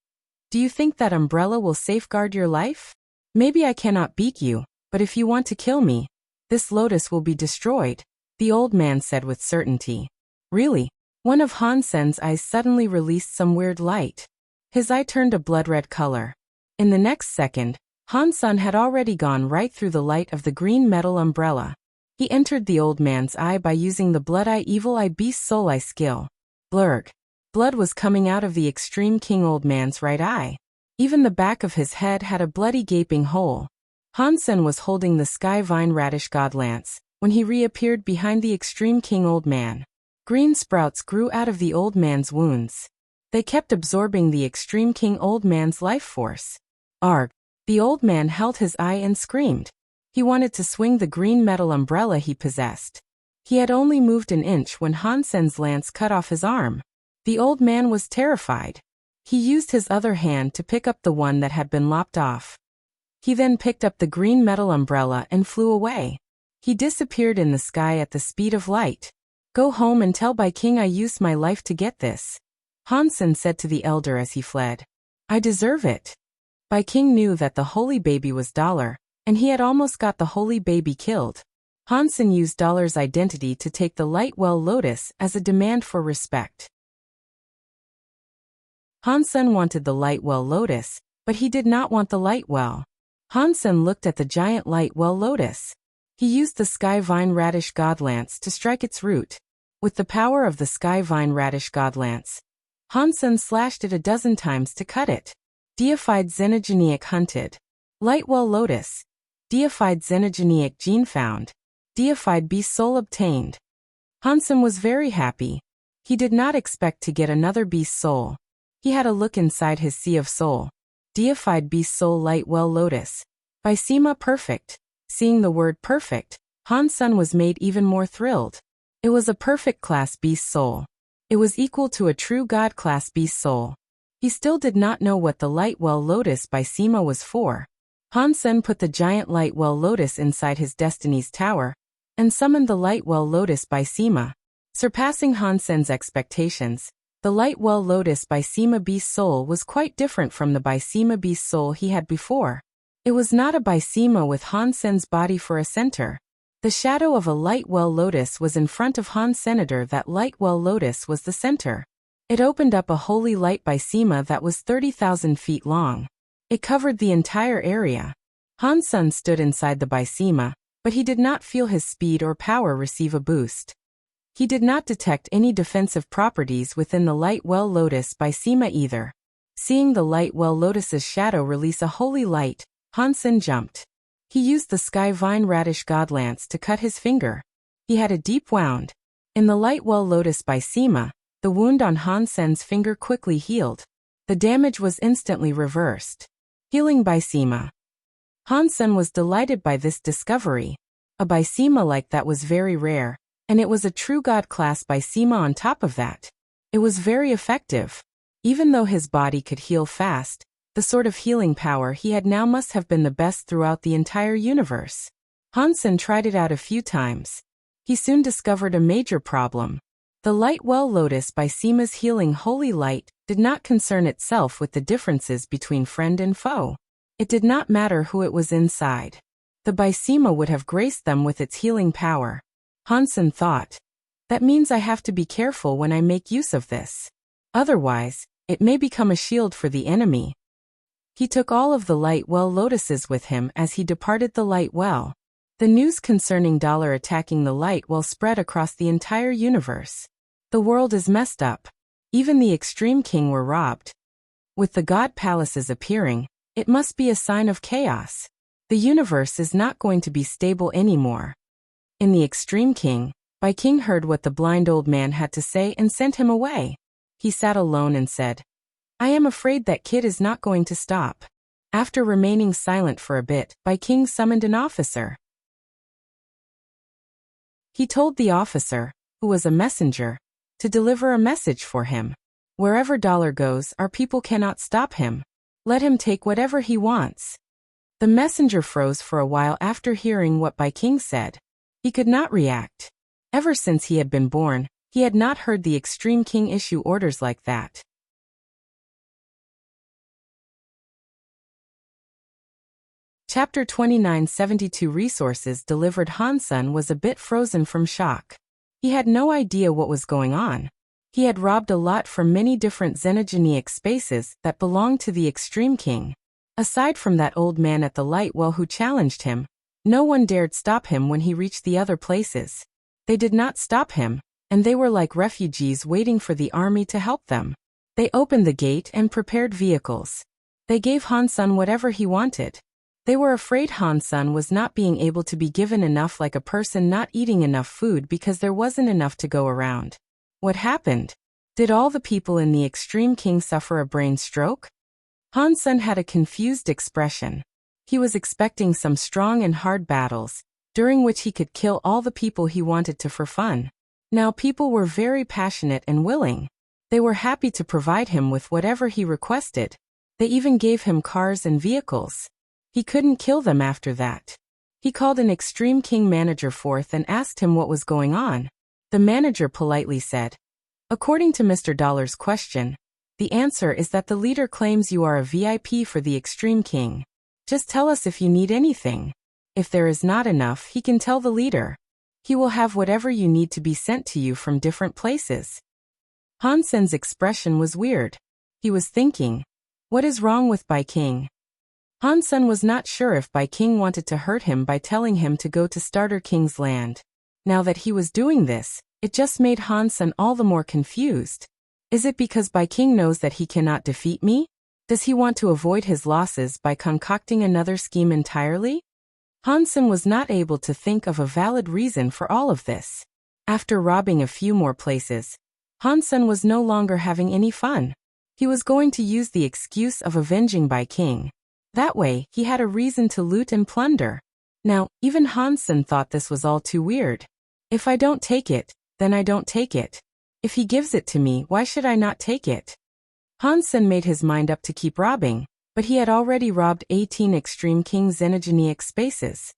"Do you think that umbrella will safeguard your life? Maybe I cannot beat you, but if you want to kill me, this lotus will be destroyed," the old man said with certainty. "Really?" One of Han Sen's eyes suddenly released some weird light. His eye turned a blood-red color. In the next second, Han Sen had already gone right through the light of the green metal umbrella. He entered the old man's eye by using the Blood Eye Evil Eye Beast Soul Eye skill. Blurg. Blood was coming out of the extreme king old man's right eye. Even the back of his head had a bloody gaping hole. Han Sen was holding the Sky Vine Radish God Lance when he reappeared behind the extreme king old man. Green sprouts grew out of the old man's wounds. They kept absorbing the extreme king old man's life force. Arg! The old man held his eye and screamed. He wanted to swing the green metal umbrella he possessed. He had only moved an inch when Han Sen's lance cut off his arm. The old man was terrified. He used his other hand to pick up the one that had been lopped off. He then picked up the green metal umbrella and flew away. He disappeared in the sky at the speed of light. "Go home and tell Bai King I used my life to get this," Han Sen said to the elder as he fled. "I deserve it." Bai King knew that the holy baby was Dollar, and he had almost got the holy baby killed. Han Sen used Dollar's identity to take the light well lotus as a demand for respect. Han Sen wanted the light well lotus, but he did not want the light well. Han Sen looked at the giant light well lotus. He used the Sky Vine Radish God Lance to strike its root. With the power of the Sky Vine Radish God Lance, Han Sen slashed it a dozen times to cut it. Deified xenogenic hunted. Light well lotus. Deified xenogenic gene found. Deified beast soul obtained. Han Sen was very happy. He did not expect to get another beast soul. He had a look inside his sea of soul. Deified beast soul light well lotus. By Sima perfect. Seeing the word perfect, Han Sen was made even more thrilled. It was a perfect class beast soul. It was equal to a true god class beast soul. He still did not know what the light well lotus by Sima was for. Han Sen put the giant light well lotus inside his destiny's tower, and summoned the light well lotus by Sima. Surpassing Han Sen's expectations, the light well lotus by Sima beast soul was quite different from the by Sima beast soul he had before. It was not a by Sima with Han Sen's body for a center. The shadow of a light well lotus was in front of Han Senator. That light well lotus was the center. It opened up a holy light by Sima that was 30,000 feet long. It covered the entire area. Han Sen stood inside the by Sima, but he did not feel his speed or power receive a boost. He did not detect any defensive properties within the light well lotus by Sima either. Seeing the light well lotus's shadow release a holy light, Han Sen jumped. He used the Sky Vine Radish God Lance to cut his finger. He had a deep wound. In the light well lotus by Sima, the wound on Han Sen's finger quickly healed. The damage was instantly reversed. Healing by Sima. Han Sen was delighted by this discovery. A by Sima like that was very rare, and it was a true god class by Sima on top of that. It was very effective. Even though his body could heal fast, the sort of healing power he had now must have been the best throughout the entire universe. Han Sen tried it out a few times. He soon discovered a major problem. The light well lotus by Sima's healing holy light did not concern itself with the differences between friend and foe. It did not matter who it was inside. The Bysema would have graced them with its healing power. Hansen thought, that means I have to be careful when I make use of this. Otherwise, it may become a shield for the enemy. He took all of the light well lotuses with him as he departed the light well. The news concerning Dollar attacking the light well spread across the entire universe. The world is messed up. Even the Extreme King were robbed. With the God Palaces appearing, it must be a sign of chaos. The universe is not going to be stable anymore. In the Extreme King, King heard what the blind old man had to say and sent him away. He sat alone and said, I am afraid that kid is not going to stop. After remaining silent for a bit, King summoned an officer. He told the officer, who was a messenger, to deliver a message for him. Wherever Dollar goes, our people cannot stop him. Let him take whatever he wants. The messenger froze for a while after hearing what King said. He could not react. Ever since he had been born, he had not heard the Extreme King issue orders like that. Chapter 2972 Resources delivered. Hansen was a bit frozen from shock. He had no idea what was going on. He had robbed a lot from many different xenogenic spaces that belonged to the Extreme King. Aside from that old man at the light well who challenged him, no one dared stop him when he reached the other places. They did not stop him, and they were like refugees waiting for the army to help them. They opened the gate and prepared vehicles. They gave Hansen whatever he wanted. They were afraid Hansen was not being able to be given enough, like a person not eating enough food because there wasn't enough to go around. What happened? Did all the people in the Extreme King suffer a brain stroke? Hansen had a confused expression. He was expecting some strong and hard battles, during which he could kill all the people he wanted to for fun. Now people were very passionate and willing. They were happy to provide him with whatever he requested. They even gave him cars and vehicles. He couldn't kill them after that. He called an Extreme King manager forth and asked him what was going on. The manager politely said, according to Mr. Dollar's question, the answer is that the leader claims you are a VIP for the Extreme King. Just tell us if you need anything. If there is not enough, he can tell the leader. He will have whatever you need to be sent to you from different places. Hansen's expression was weird. He was thinking, what is wrong with King? Hansen was not sure if King wanted to hurt him by telling him to go to Starter King's land. Now that he was doing this, it just made Hansen all the more confused. Is it because King knows that he cannot defeat me? Does he want to avoid his losses by concocting another scheme entirely? Hansen was not able to think of a valid reason for all of this. After robbing a few more places, Hansen was no longer having any fun. He was going to use the excuse of avenging King. That way, he had a reason to loot and plunder. Now, even Hansen thought this was all too weird. If I don't take it, then I don't take it. If he gives it to me, why should I not take it? Hansen made his mind up to keep robbing, but he had already robbed 18 Extreme King xenogenic spaces.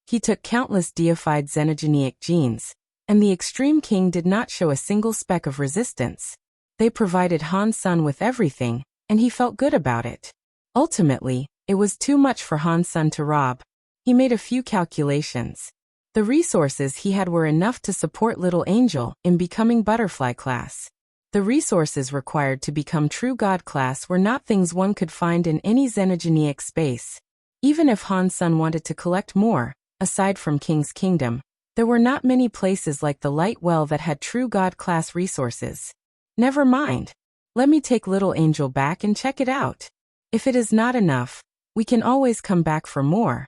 He took countless deified xenogenic genes, and the Extreme King did not show a single speck of resistance. They provided Hansen with everything, and he felt good about it. Ultimately, it was too much for Hansen to rob. He made a few calculations. The resources he had were enough to support Little Angel in becoming Butterfly class. The resources required to become True God class were not things one could find in any xenogenic space. Even if Hansen wanted to collect more, aside from King's Kingdom, there were not many places like the Light Well that had True God class resources. Never mind. Let me take Little Angel back and check it out. If it is not enough, we can always come back for more.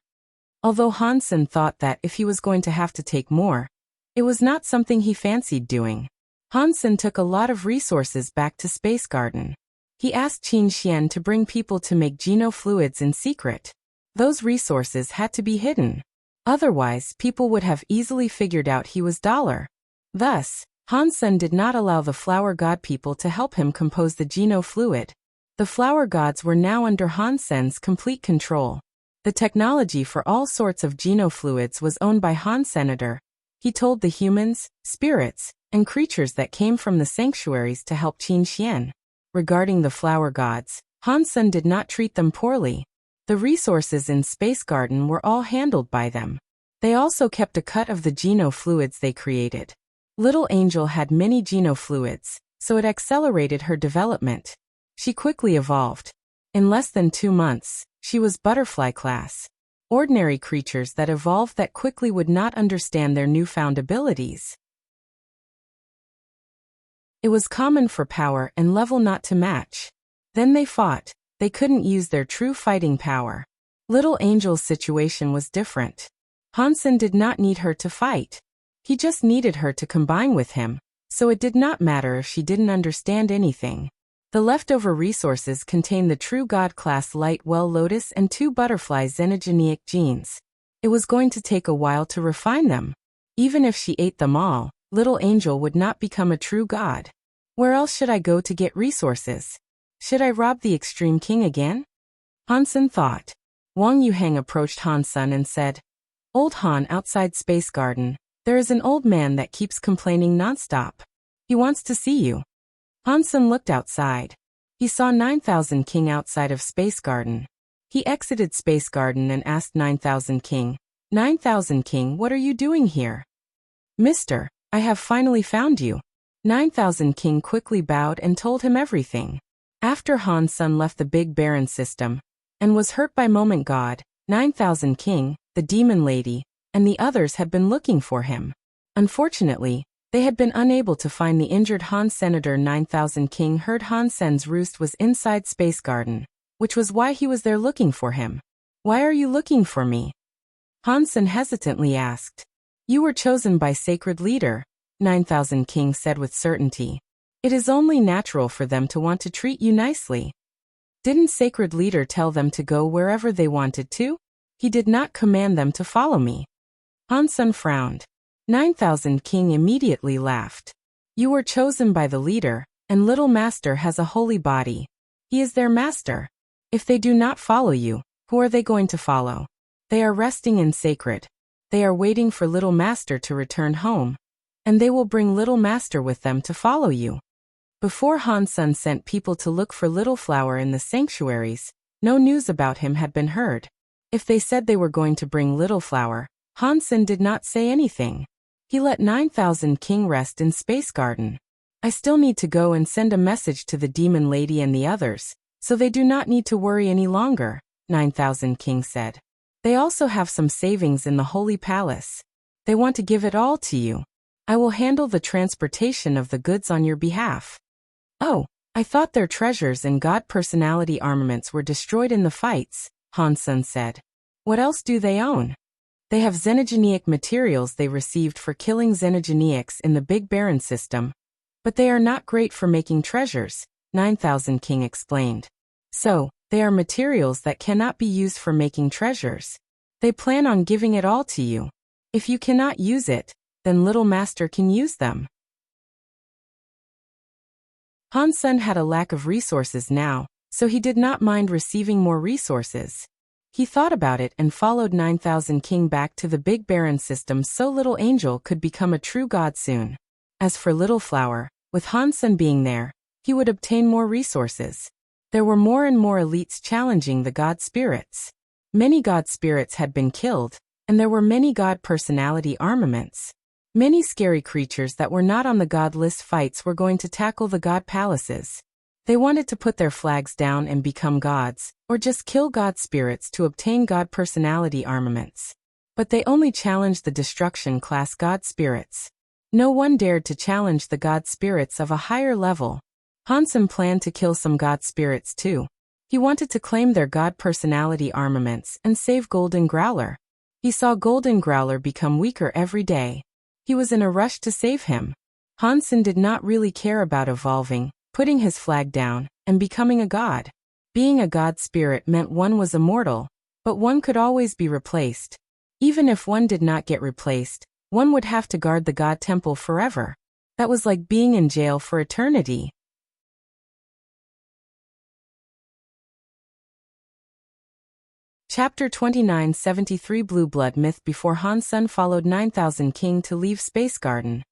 Although Hansen thought that if he was going to have to take more, it was not something he fancied doing. Hansen took a lot of resources back to Space Garden. He asked Qin Xian to bring people to make genofluids in secret. Those resources had to be hidden. Otherwise, people would have easily figured out he was Dollar. Thus, Hansen did not allow the flower god people to help him compose the genofluid. The flower gods were now under Hansen's complete control. The technology for all sorts of genofluids was owned by Hansenator. He told the humans, spirits, and creatures that came from the sanctuaries to help Qin Xian. Regarding the flower gods, Hansen did not treat them poorly. The resources in Space Garden were all handled by them. They also kept a cut of the genofluids they created. Little Angel had many genofluids, so it accelerated her development. She quickly evolved. In less than 2 months, she was butterfly class. Ordinary creatures that evolved that quickly would not understand their newfound abilities. It was common for power and level not to match. Then they fought. They couldn't use their true fighting power. Little Angel's situation was different. Hansen did not need her to fight. He just needed her to combine with him, so it did not matter if she didn't understand anything. The leftover resources contained the true God-class Light Well Lotus and 2 butterfly xenogenic genes. It was going to take a while to refine them. Even if she ate them all, Little Angel would not become a true god. Where else should I go to get resources? Should I rob the Extreme King again? Hansen thought. Wang Yuhang approached Hansen and said, Old Han outside Space Garden, there is an old man that keeps complaining nonstop. He wants to see you. Hansen looked outside. He saw 9000 King outside of Space Garden. He exited Space Garden and asked 9000 King, 9000 King, what are you doing here? Mister, I have finally found you. 9000 King quickly bowed and told him everything. After Hansen left the Big Baron system and was hurt by Moment God, 9000 King, the Demon Lady, and the others had been looking for him. Unfortunately, they had been unable to find the injured Han Senator. 9000 King heard Hansen's roost was inside Space Garden, which was why he was there looking for him. Why are you looking for me? Hansen hesitantly asked. You were chosen by Sacred Leader, 9000 King said with certainty. It is only natural for them to want to treat you nicely. Didn't Sacred Leader tell them to go wherever they wanted to? He did not command them to follow me. Hansen frowned. 9000 King immediately laughed. You were chosen by the leader, and Little Master has a holy body. He is their master. If they do not follow you, who are they going to follow? They are resting in sacred. They are waiting for Little Master to return home, and they will bring Little Master with them to follow you. Before Hansen sent people to look for Little Flower in the sanctuaries, no news about him had been heard. If they said they were going to bring Little Flower, Hansen did not say anything. He let 9000 King rest in Space Garden. I still need to go and send a message to the Demon Lady and the others, so they do not need to worry any longer, 9000 King said. They also have some savings in the Holy Palace. They want to give it all to you. I will handle the transportation of the goods on your behalf. Oh, I thought their treasures and God personality armaments were destroyed in the fights, Hansen said. What else do they own? They have xenogenic materials they received for killing xenogenics in the Big Baron system, but they are not great for making treasures, 9000 King explained. So, they are materials that cannot be used for making treasures. They plan on giving it all to you. If you cannot use it, then Little Master can use them. Hansen had a lack of resources now, so he did not mind receiving more resources. He thought about it and followed 9000 King back to the Big Baron system so Little Angel could become a true god soon. As for Little Flower, with Hansen being there, he would obtain more resources. There were more and more elites challenging the god spirits. Many god spirits had been killed, and there were many god personality armaments. Many scary creatures that were not on the god list fights were going to tackle the god palaces. They wanted to put their flags down and become gods, or just kill god spirits to obtain god personality armaments. But they only challenged the destruction class god spirits. No one dared to challenge the god spirits of a higher level. Hansen planned to kill some god spirits too. He wanted to claim their god personality armaments and save Golden Growler. He saw Golden Growler become weaker every day. He was in a rush to save him. Hansen did not really care about evolving, putting his flag down, and becoming a god. Being a god spirit meant one was immortal, but one could always be replaced. Even if one did not get replaced, one would have to guard the god temple forever. That was like being in jail for eternity. Chapter 29 73 Blue Blood Myth. Before Hansen followed 9000 King to leave Space Garden,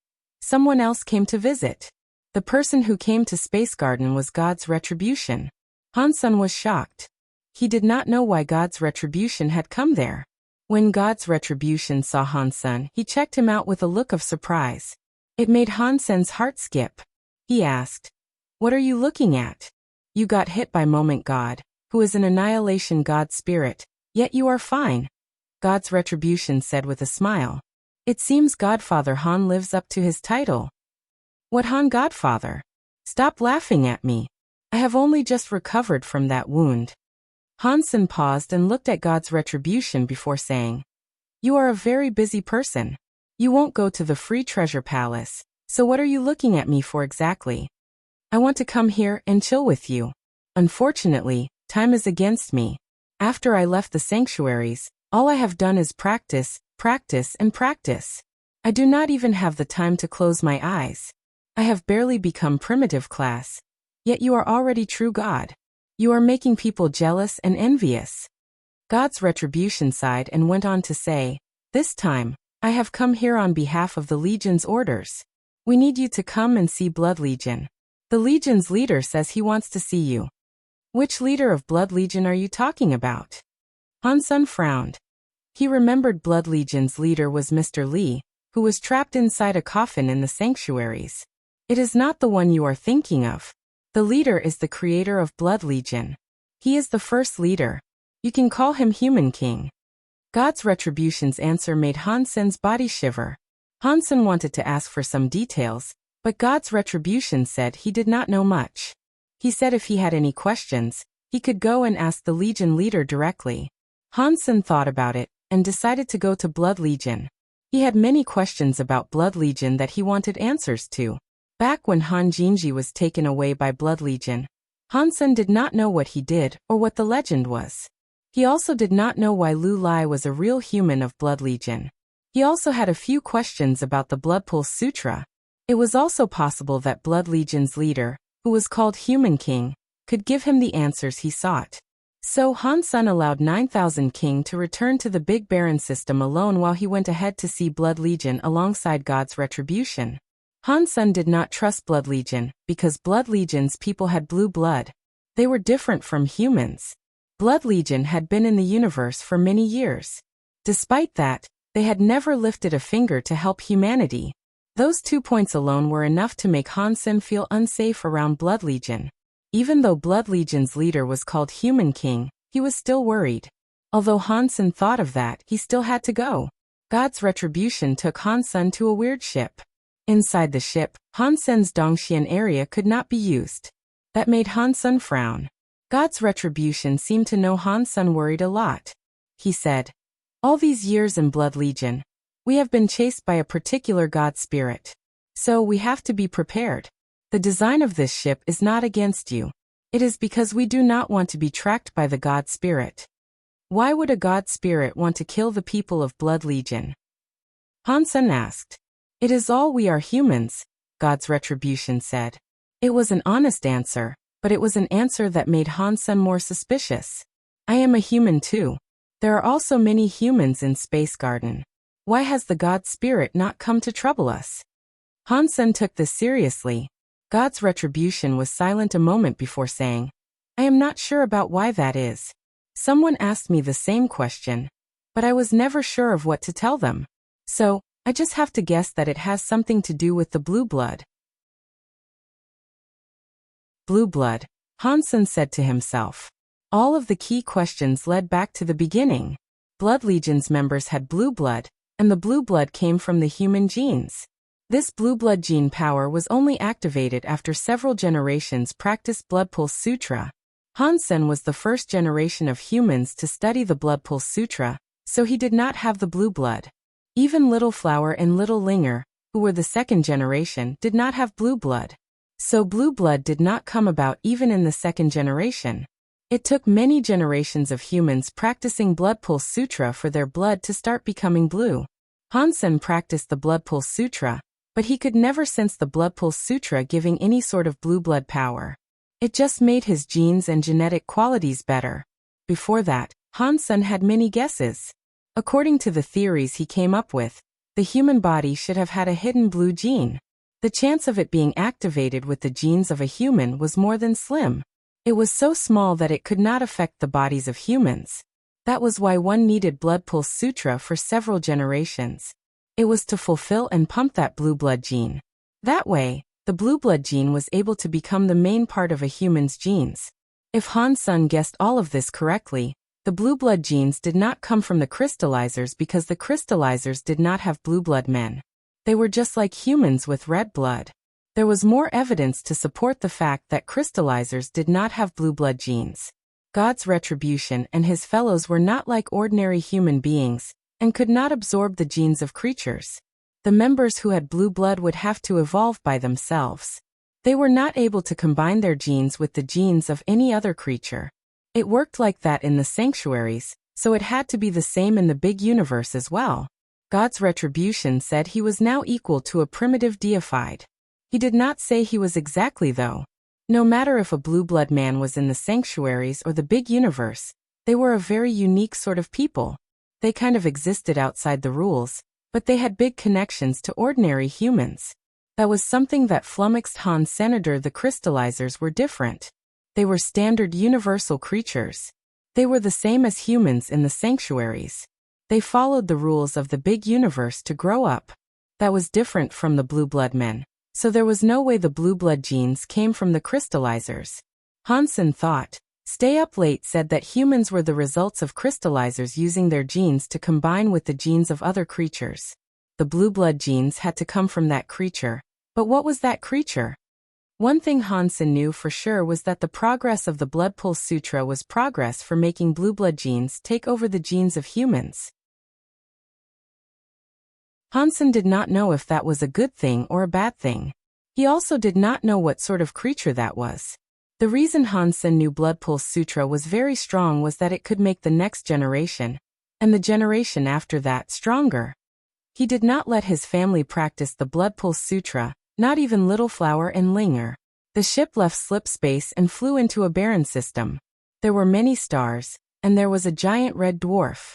someone else came to visit. The person who came to Space Garden was God's retribution. Hansen was shocked. He did not know why God's retribution had come there. When God's retribution saw Hansen, he checked him out with a look of surprise. It made Hansen's heart skip. He asked, "What are you looking at? You got hit by Moment God, who is an annihilation God spirit, yet you are fine." God's retribution said with a smile. "It seems Godfather Han lives up to his title." "What Han Godfather? Stop laughing at me. I have only just recovered from that wound." Hansen paused and looked at God's retribution before saying, "You are a very busy person. You won't go to the Free Treasure Palace, so what are you looking at me for exactly?" "I want to come here and chill with you. Unfortunately, time is against me. After I left the sanctuaries, all I have done is practice, practice, and practice. I do not even have the time to close my eyes. I have barely become primitive class. Yet you are already true God. You are making people jealous and envious." God's retribution sighed and went on to say, "This time, I have come here on behalf of the Legion's orders. We need you to come and see Blood Legion. The Legion's leader says he wants to see you." "Which leader of Blood Legion are you talking about?" Hansen frowned. He remembered Blood Legion's leader was Mr. Lee, who was trapped inside a coffin in the sanctuaries. "It is not the one you are thinking of. The leader is the creator of Blood Legion. He is the first leader. You can call him Human King." God's retribution's answer made Hansen's body shiver. Hansen wanted to ask for some details, but God's retribution said he did not know much. He said if he had any questions, he could go and ask the Legion leader directly. Hansen thought about it and decided to go to Blood Legion. He had many questions about Blood Legion that he wanted answers to. Back when Han Jinji was taken away by Blood Legion, Hansen did not know what he did or what the legend was. He also did not know why Lu Lai was a real human of Blood Legion. He also had a few questions about the Blood Pulse Sutra. It was also possible that Blood Legion's leader, who was called Human King, could give him the answers he sought. So Hansen allowed 9,000 King to return to the Big Baron system alone while he went ahead to see Blood Legion alongside God's retribution. Hansen did not trust Blood Legion because Blood Legion's people had blue blood. They were different from humans. Blood Legion had been in the universe for many years. Despite that, they had never lifted a finger to help humanity. Those 2 points alone were enough to make Hansen feel unsafe around Blood Legion. Even though Blood Legion's leader was called Human King, he was still worried. Although Hansen thought of that, he still had to go. God's retribution took Hansen to a weird ship. Inside the ship, Hansen's Dongxian area could not be used. That made Hansen frown. God's retribution seemed to know Hansen worried a lot. He said, "All these years in Blood Legion, we have been chased by a particular God spirit. So we have to be prepared. The design of this ship is not against you. It is because we do not want to be tracked by the God spirit." "Why would a God spirit want to kill the people of Blood Legion?" Hansen asked. "It is all we are humans," God's retribution said. It was an honest answer, but it was an answer that made Hansen more suspicious. "I am a human too. There are also many humans in Space Garden. Why has the God spirit not come to trouble us?" Hansen took this seriously. God's retribution was silent a moment before saying, "I am not sure about why that is. Someone asked me the same question, but I was never sure of what to tell them. So, I just have to guess that it has something to do with the blue blood." Blue blood, Hansen said to himself. All of the key questions led back to the beginning. Blood Legion's members had blue blood, and the blue blood came from the human genes. This blue blood gene power was only activated after several generations practiced Blood Pulse Sutra. Hansen was the first generation of humans to study the Blood Pulse Sutra, so he did not have the blue blood. Even Little Flower and Little Linger, who were the second generation, did not have blue blood. So blue blood did not come about even in the second generation. It took many generations of humans practicing Blood Pulse Sutra for their blood to start becoming blue. Hansen practiced the Blood Pulse Sutra, but he could never sense the Blood Pulse Sutra giving any sort of blue blood power. It just made his genes and genetic qualities better. Before that, Hansen had many guesses. According to the theories he came up with, the human body should have had a hidden blue gene. The chance of it being activated with the genes of a human was more than slim. It was so small that it could not affect the bodies of humans. That was why one needed blood pulse sutra for several generations. It was to fulfill and pump that blue blood gene. That way, the blue blood gene was able to become the main part of a human's genes. If Han Sen guessed all of this correctly, the blue blood genes did not come from the crystallizers because the crystallizers did not have blue blood men. They were just like humans with red blood. There was more evidence to support the fact that crystallizers did not have blue blood genes. God's retribution and his fellows were not like ordinary human beings, and could not absorb the genes of creatures. The members who had blue blood would have to evolve by themselves. They were not able to combine their genes with the genes of any other creature. It worked like that in the sanctuaries, so it had to be the same in the big universe as well. God's retribution said he was now equal to a primitive deified. He did not say he was exactly though. No matter if a blue blood man was in the sanctuaries or the big universe, they were a very unique sort of people. They kind of existed outside the rules, but they had big connections to ordinary humans. That was something that flummoxed Han Senator. The crystallizers were different. They were standard universal creatures. They were the same as humans in the sanctuaries. They followed the rules of the big universe to grow up. That was different from the blue blood men, so there was no way the blue blood genes came from the crystallizers. Han Sen thought. Stay Up Late said that humans were the results of crystallizers using their genes to combine with the genes of other creatures. The blue blood genes had to come from that creature. But what was that creature? One thing Han Sen knew for sure was that the progress of the Blood Pulse Sutra was progress for making blue blood genes take over the genes of humans. Han Sen did not know if that was a good thing or a bad thing. He also did not know what sort of creature that was. The reason Han Sen knew Blood Pulse Sutra was very strong was that it could make the next generation, and the generation after that, stronger. He did not let his family practice the Blood Pulse Sutra, not even Little Flower and Linger. The ship left slip space and flew into a barren system. There were many stars, and there was a giant red dwarf.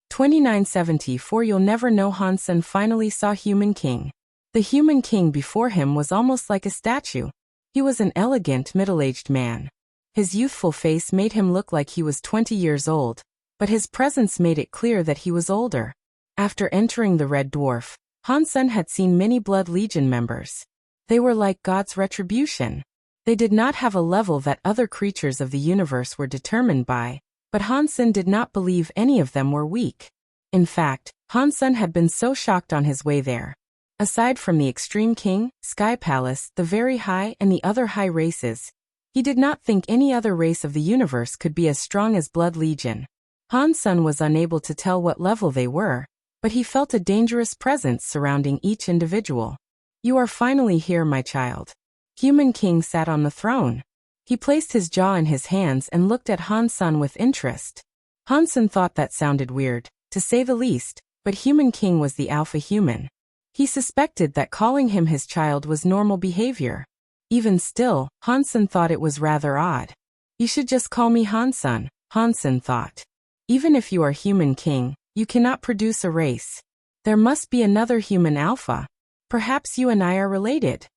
2974. You'll never know. Han Sen finally saw Human King. The Human King before him was almost like a statue. He was an elegant, middle-aged man. His youthful face made him look like he was 20 years old, but his presence made it clear that he was older. After entering the Red Dwarf, Han Sen had seen many Blood Legion members. They were like God's retribution. They did not have a level that other creatures of the universe were determined by, but Han Sen did not believe any of them were weak. In fact, Han Sen had been so shocked on his way there. Aside from the Extreme King, Sky Palace, the Very High, and the other high races, he did not think any other race of the universe could be as strong as Blood Legion. Han Sen was unable to tell what level they were, but he felt a dangerous presence surrounding each individual. You are finally here, my child. Human King sat on the throne. He placed his jaw in his hands and looked at Han Sen with interest. Han Sen thought that sounded weird, to say the least, but Human King was the alpha human. He suspected that calling him his child was normal behavior. Even still, Han Sen thought it was rather odd. You should just call me Han Sen, Han Sen thought. Even if you are Human King, you cannot produce a race. There must be another human alpha. Perhaps you and I are related.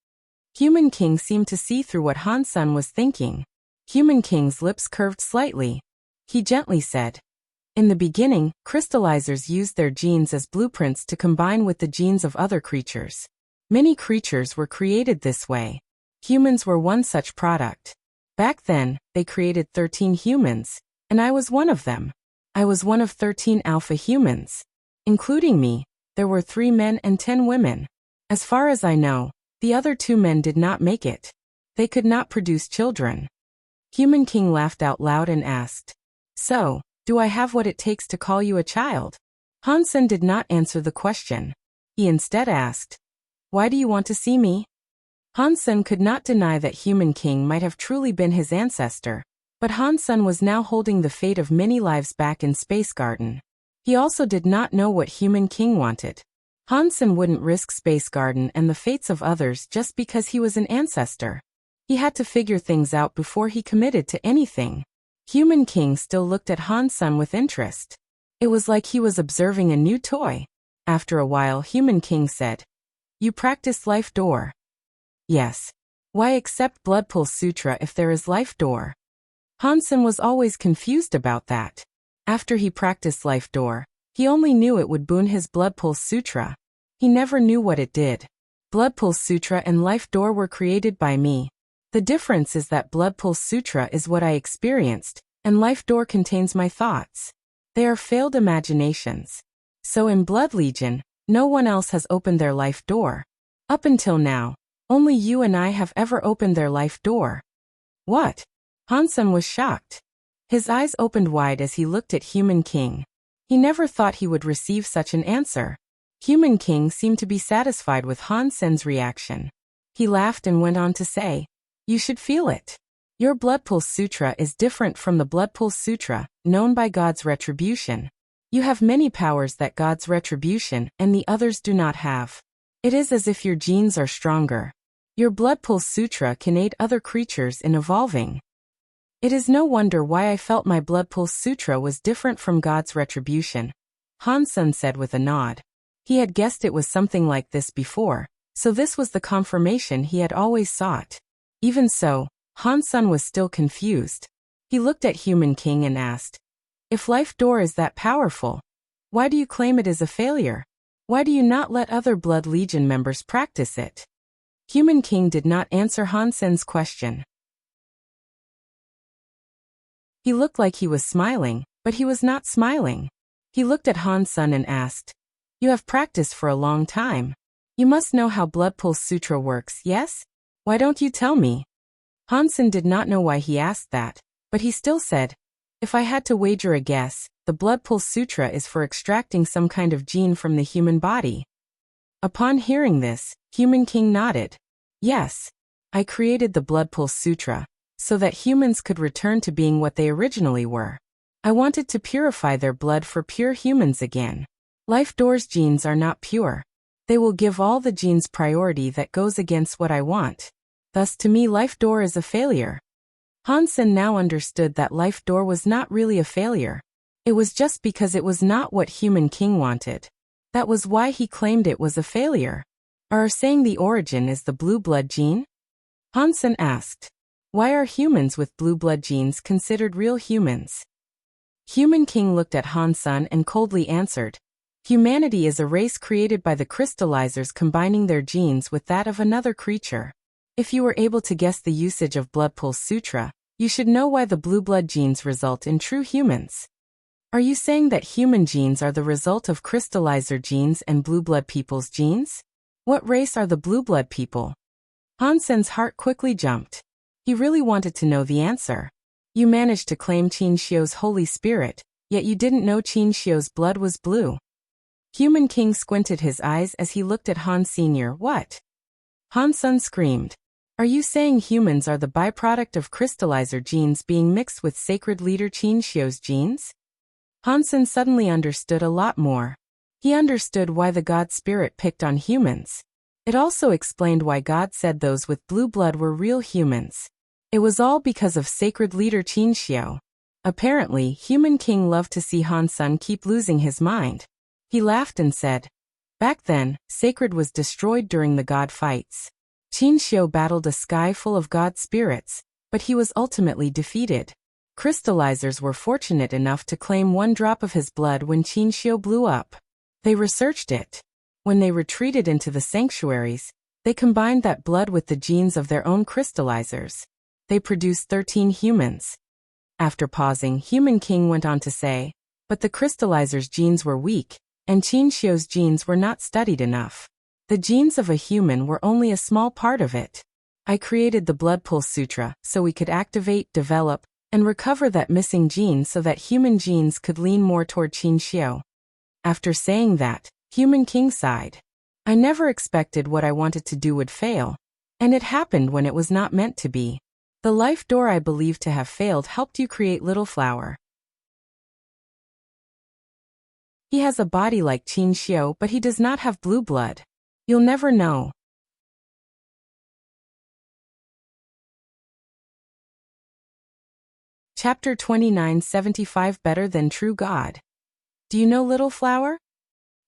Human King seemed to see through what Han Sen was thinking. Human King's lips curved slightly. He gently said, in the beginning, crystallizers used their genes as blueprints to combine with the genes of other creatures. Many creatures were created this way. Humans were one such product. Back then, they created 13 humans, and I was one of them. I was one of 13 alpha humans. Including me, there were 3 men and 10 women. As far as I know, the other 2 men did not make it. They could not produce children. Human King laughed out loud and asked, so, do I have what it takes to call you a child? Han Sen did not answer the question. He instead asked, why do you want to see me? Han Sen could not deny that Human King might have truly been his ancestor, but Han Sen was now holding the fate of many lives back in Space Garden. He also did not know what Human King wanted. Han Sen wouldn't risk Space Garden and the fates of others just because he was an ancestor. He had to figure things out before he committed to anything. Human King still looked at Han Sen with interest. It was like he was observing a new toy. After a while, Human King said, You practice life door. Yes. Why accept Blood Pulse Sutra if there is life door? Hansen was always confused about that. After he practiced life door, he only knew it would boon his Blood Pulse Sutra. He never knew what it did. Blood Pulse Sutra and life door were created by me. The difference is that Blood Pulse Sutra is what I experienced, and life door contains my thoughts. They are failed imaginations. So in Blood Legion, no one else has opened their life door. Up until now, only you and I have ever opened their life door. What? Hansen was shocked. His eyes opened wide as he looked at Human King. He never thought he would receive such an answer. Human King seemed to be satisfied with Hansen's reaction. He laughed and went on to say, "You should feel it. Your Blood Pulse Sutra is different from the Blood Pulse Sutra, known by God's retribution. You have many powers that God's retribution and the others do not have. It is as if your genes are stronger. Your Blood Pulse Sutra can aid other creatures in evolving. It is no wonder why I felt my Blood Pulse Sutra was different from God's retribution," Hansen said with a nod. He had guessed it was something like this before, so this was the confirmation he had always sought. Even so, Hansen was still confused. He looked at Human King and asked, "If life door is that powerful, why do you claim it is a failure? Why do you not let other Blood Legion members practice it?" Human King did not answer Hansen's question. He looked like he was smiling, but he was not smiling. He looked at Hansen and asked, "You have practiced for a long time. You must know how Blood Pulse Sutra works, yes? Why don't you tell me?" Hansen did not know why he asked that, but he still said, "If I had to wager a guess, the Blood Pulse Sutra is for extracting some kind of gene from the human body." Upon hearing this, Human King nodded. "Yes. I created the Blood Pulse Sutra, so that humans could return to being what they originally were. I wanted to purify their blood for pure humans again. Life Door's genes are not pure. They will give all the genes priority that goes against what I want. Thus to me Life Door is a failure." Hansen now understood that Life Door was not really a failure. It was just because it was not what Human King wanted. That was why he claimed it was a failure. "Are saying the origin is the blue blood gene?" Hansen asked. "Why are humans with blue blood genes considered real humans?" Human King looked at Hansen and coldly answered, "Humanity is a race created by the crystallizers combining their genes with that of another creature. If you were able to guess the usage of Blood Pulse Sutra, you should know why the blue blood genes result in true humans. Are you saying that human genes are the result of crystallizer genes and blue blood people's genes? What race are the blue blood people?" Hansen's heart quickly jumped. He really wanted to know the answer. "You managed to claim Qin Shio's Holy Spirit, yet you didn't know Qin Shio's blood was blue." Human King squinted his eyes as he looked at Han Sr. "What?" Hansen screamed. "Are you saying humans are the byproduct of crystallizer genes being mixed with sacred leader Qin Shio's genes?" Hansen suddenly understood a lot more. He understood why the God Spirit picked on humans. It also explained why God said those with blue blood were real humans. It was all because of sacred leader Qin Shio. Apparently, Human King loved to see Hansen keep losing his mind. He laughed and said, "Back then, sacred was destroyed during the God fights. Qin Shio battled a sky full of God spirits, but he was ultimately defeated. Crystallizers were fortunate enough to claim one drop of his blood when Qin Shio blew up. They researched it. When they retreated into the sanctuaries, they combined that blood with the genes of their own crystallizers. They produced 13 humans." After pausing, Human King went on to say, "But the crystallizers' genes were weak, and Qin Shio's genes were not studied enough. The genes of a human were only a small part of it. I created the Blood Pulse Sutra so we could activate, develop, and recover that missing gene so that human genes could lean more toward Qin Shio." After saying that, Human King sighed. "I never expected what I wanted to do would fail, and it happened when it was not meant to be. The life door I believed to have failed helped you create Little Flower. He has a body like Qin Shio, but he does not have blue blood. You'll never know." Chapter 2975 Better Than True God. "Do you know Little Flower?"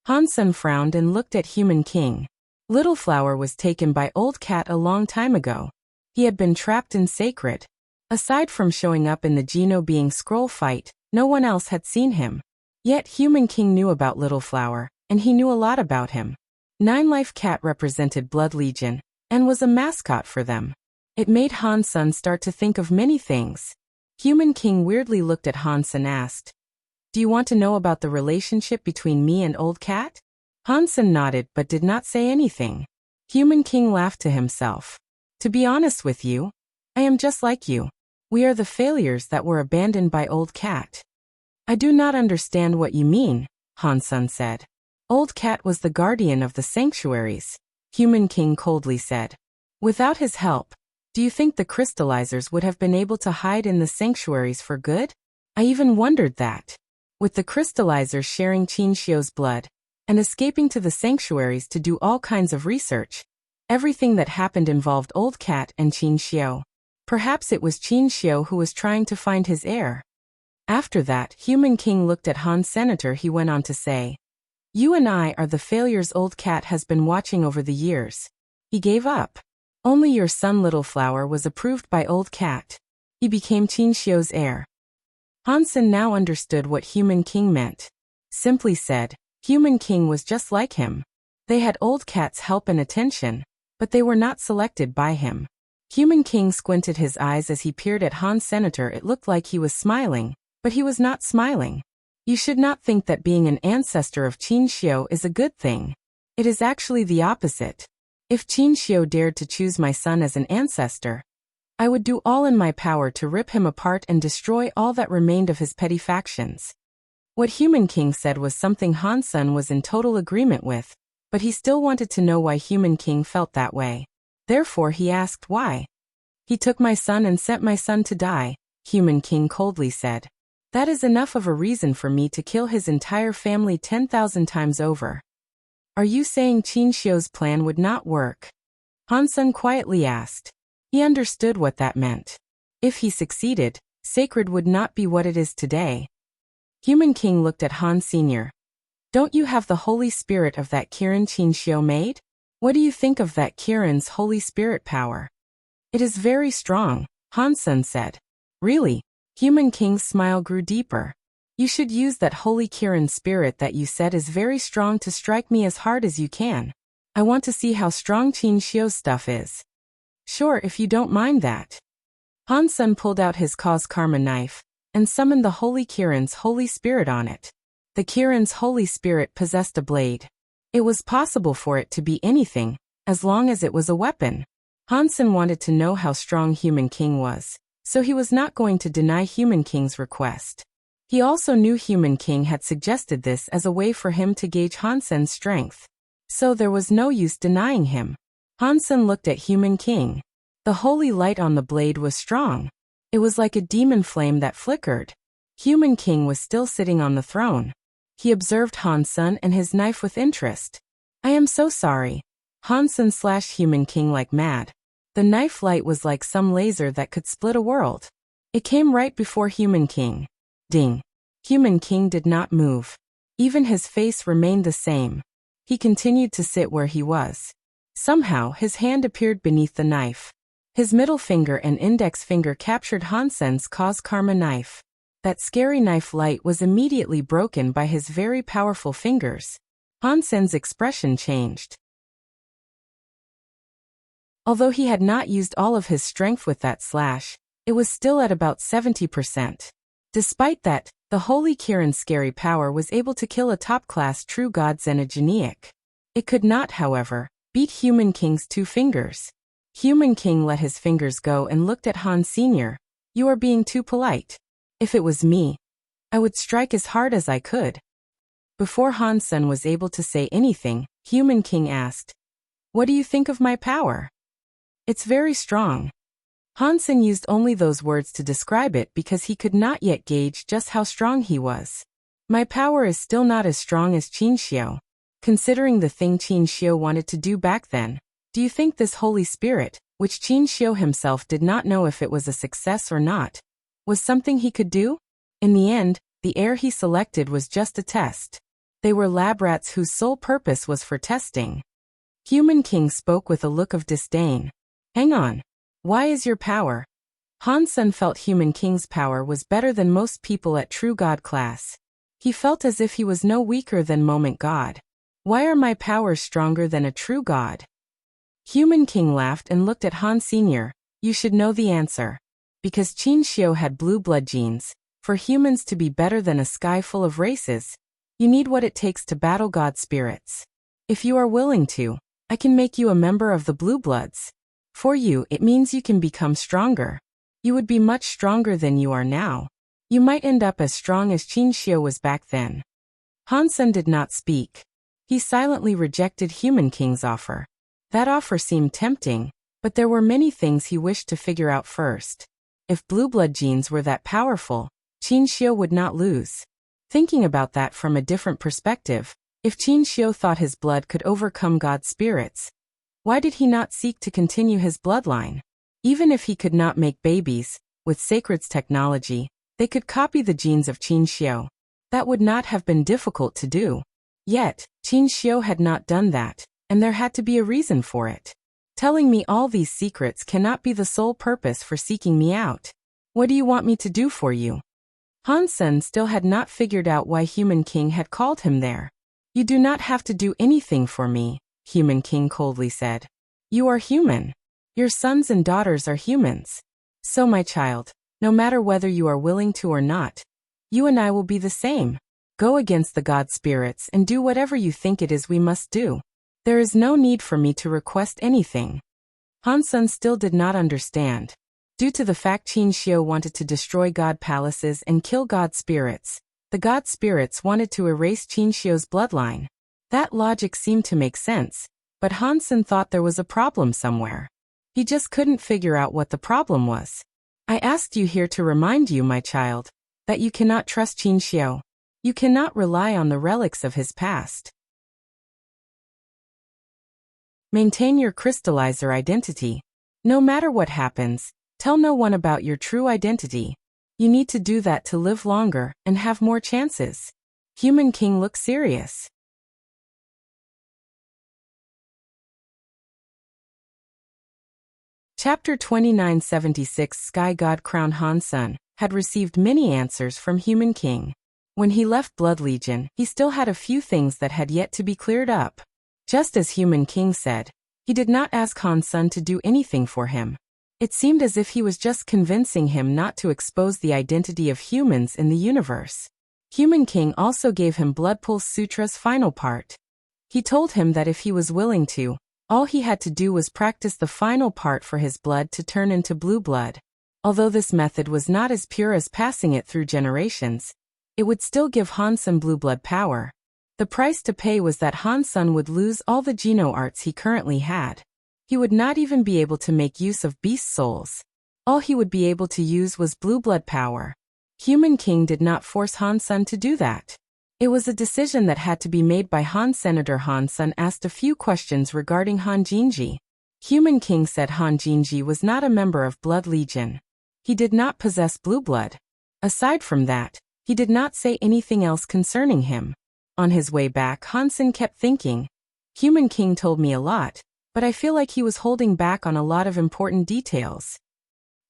Hansen frowned and looked at Human King. Little Flower was taken by Old Cat a long time ago. He had been trapped in Sacred. Aside from showing up in the Geno being scroll fight, no one else had seen him. Yet Human King knew about Little Flower, and he knew a lot about him. Nine Life Cat represented Blood Legion, and was a mascot for them. It made Hansen start to think of many things. Human King weirdly looked at Hans and asked, "Do you want to know about the relationship between me and Old Cat?" Hansen nodded but did not say anything. Human King laughed to himself. "To be honest with you, I am just like you. We are the failures that were abandoned by Old Cat." "I do not understand what you mean," Hansen said. "Old Cat was the guardian of the sanctuaries," Human King coldly said. "Without his help, do you think the crystallizers would have been able to hide in the sanctuaries for good? I even wondered that. With the crystallizers sharing Qin Xiu's blood, and escaping to the sanctuaries to do all kinds of research, everything that happened involved Old Cat and Qin Xiu. Perhaps it was Qin Xiu who was trying to find his heir." After that, Human King looked at Han Senator. He went on to say, "You and I are the failures Old Cat has been watching over the years. He gave up. Only your son Little Flower was approved by Old Cat. He became Qin Xiu's heir." Hansen now understood what Human King meant. Simply said, Human King was just like him. They had Old Cat's help and attention, but they were not selected by him. Human King squinted his eyes as he peered at Han Senator. It looked like he was smiling, but he was not smiling. You should not think that being an ancestor of Qin Xiu is a good thing. It is actually the opposite. If Qin Xiu dared to choose my son as an ancestor, I would do all in my power to rip him apart and destroy all that remained of his petty factions. What Human King said was something Hansen was in total agreement with, but he still wanted to know why Human King felt that way. Therefore he asked why. "He took my son and sent my son to die," Human King coldly said. "That is enough of a reason for me to kill his entire family 10,000 times over." "Are you saying Qin Xiu's plan would not work?" Hansen quietly asked. He understood what that meant. If he succeeded, Sacred would not be what it is today. Human King looked at Han Sr. "Don't you have the Holy Spirit of that Kirin Qin Xiu made? What do you think of that Kirin's Holy Spirit power?" "It is very strong," Hansen said. "Really?" Human King's smile grew deeper. "You should use that Holy Kirin spirit that you said is very strong to strike me as hard as you can. I want to see how strong Qin Xiu's stuff is." "Sure, if you don't mind that." Hansen pulled out his cause karma knife and summoned the Holy Kirin's Holy Spirit on it. The Kirin's Holy Spirit possessed a blade. It was possible for it to be anything, as long as it was a weapon. Hansen wanted to know how strong Human King was, so he was not going to deny Human King's request. He also knew Human King had suggested this as a way for him to gauge Hansen's strength. So there was no use denying him. Hansen looked at Human King. The holy light on the blade was strong. It was like a demon flame that flickered. Human King was still sitting on the throne. He observed Hansen and his knife with interest. "I am so sorry." Hansen slashed Human King like mad. The knife light was like some laser that could split a world. It came right before Human King. Ding. Human King did not move. Even his face remained the same. He continued to sit where he was. Somehow his hand appeared beneath the knife. His middle finger and index finger captured Hansen's cause karma knife. That scary knife light was immediately broken by his very powerful fingers. Hansen's expression changed. Although he had not used all of his strength with that slash, it was still at about 70%. Despite that, the Holy Kirin's scary power was able to kill a top-class true god Xenogeniac. It could not, however, beat Human King's 2 fingers. Human King let his fingers go and looked at Han Sr. "You are being too polite. If it was me, I would strike as hard as I could." Before Hansen was able to say anything, Human King asked, "What do you think of my power?" "It's very strong." Hansen used only those words to describe it because he could not yet gauge just how strong he was. "My power is still not as strong as Qin Xiu. Considering the thing Qin Xiu wanted to do back then, do you think this Holy Spirit, which Qin Xiu himself did not know if it was a success or not, was something he could do? In the end, the heir he selected was just a test. They were lab rats whose sole purpose was for testing. Human King spoke with a look of disdain. Hang on. Why is your power? Han Sen felt Human King's power was better than most people at True God class. He felt as if he was no weaker than Moment God. Why are my powers stronger than a true God? Human King laughed and looked at Han Sr. You should know the answer. Because Qin Xiu had blue blood genes, for humans to be better than a sky full of races, you need what it takes to battle God spirits. If you are willing to, I can make you a member of the Blue Bloods. For you, it means you can become stronger. You would be much stronger than you are now. You might end up as strong as Qin Xiu was back then. Han Sen did not speak. He silently rejected Human King's offer. That offer seemed tempting, but there were many things he wished to figure out first. If blue blood genes were that powerful, Qin Xiu would not lose. Thinking about that from a different perspective, if Qin Xiu thought his blood could overcome God's spirits, why did he not seek to continue his bloodline? Even if he could not make babies, with Sacred's technology, they could copy the genes of Qin Xiu. That would not have been difficult to do. Yet, Qin Xiu had not done that, and there had to be a reason for it. Telling me all these secrets cannot be the sole purpose for seeking me out. What do you want me to do for you? Han Sen still had not figured out why Human King had called him there. You do not have to do anything for me, Human King coldly said. You are human. Your sons and daughters are humans. So my child, no matter whether you are willing to or not, you and I will be the same. Go against the God spirits and do whatever you think it is we must do. There is no need for me to request anything. Han Sen still did not understand. Due to the fact Qin Xiu wanted to destroy God palaces and kill God spirits, the God spirits wanted to erase Qin Xiu's bloodline. That logic seemed to make sense, but Han Sen thought there was a problem somewhere. He just couldn't figure out what the problem was. I asked you here to remind you, my child, that you cannot trust Qin Xiu. You cannot rely on the relics of his past. Maintain your crystallizer identity. No matter what happens, tell no one about your true identity. You need to do that to live longer and have more chances. Human King looked serious. Chapter 2976 Sky God Crown Han Sen had received many answers from Human King. When he left Blood Legion, he still had a few things that had yet to be cleared up. Just as Human King said, he did not ask Han Sen to do anything for him. It seemed as if he was just convincing him not to expose the identity of humans in the universe. Human King also gave him Blood Pulse Sutra's final part. He told him that if he was willing to, all he had to do was practice the final part for his blood to turn into blue blood. Although this method was not as pure as passing it through generations, it would still give Han Sen blue blood power. The price to pay was that Han Sen would lose all the Geno arts he currently had. He would not even be able to make use of beast souls. All he would be able to use was blue blood power. Human King did not force Han Sen to do that. It was a decision that had to be made by Han. Senator Han Sen asked a few questions regarding Han Jinji. Human King said Han Jinji was not a member of Blood Legion. He did not possess blue blood. Aside from that, he did not say anything else concerning him. On his way back, Han Sen kept thinking, Human King told me a lot, but I feel like he was holding back on a lot of important details.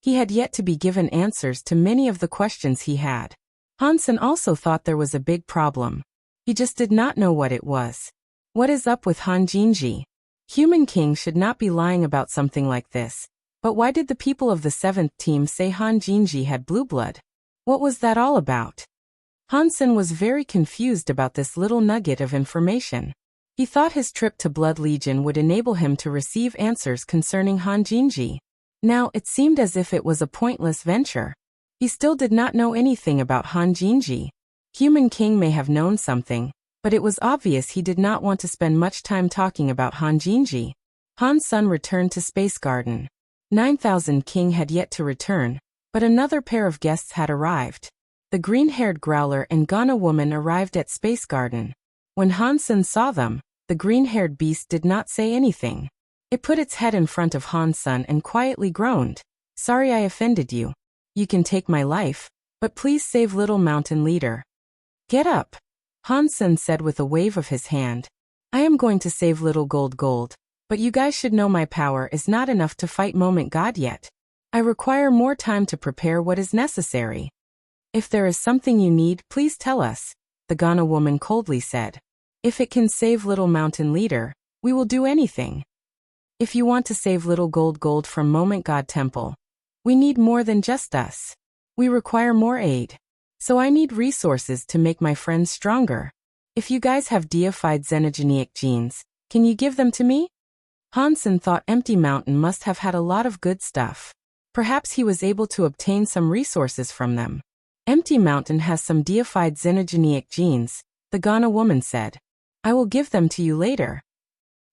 He had yet to be given answers to many of the questions he had. Han Sen also thought there was a big problem. He just did not know what it was. What is up with Han Jinji? Human King should not be lying about something like this. But why did the people of the 7th team say Han Jinji had blue blood? What was that all about? Han Sen was very confused about this little nugget of information. He thought his trip to Blood Legion would enable him to receive answers concerning Han Jinji. Now it seemed as if it was a pointless venture. He still did not know anything about Han Jinji. Human King may have known something, but it was obvious he did not want to spend much time talking about Han Jinji. Han Sen returned to Space Garden. 9000 King had yet to return, but another pair of guests had arrived. The green-haired Growler and Ghana woman arrived at Space Garden. When Han Sen saw them, the green-haired beast did not say anything. It put its head in front of Han Sen and quietly groaned. Sorry I offended you. You can take my life, but please save Little Mountain Leader. Get up, Han Sen said with a wave of his hand. I am going to save Little Gold. But you guys should know my power is not enough to fight Moment God yet. I require more time to prepare what is necessary. If there is something you need, please tell us, the Ghana woman coldly said. If it can save Little Mountain Leader, we will do anything. If you want to save Little Gold from Moment God Temple, we need more than just us. We require more aid. So I need resources to make my friends stronger. If you guys have deified xenogeneic genes, can you give them to me? Hansen thought Empty Mountain must have had a lot of good stuff. Perhaps he was able to obtain some resources from them. Empty Mountain has some deified xenogeneic genes, the Ghana woman said. I will give them to you later.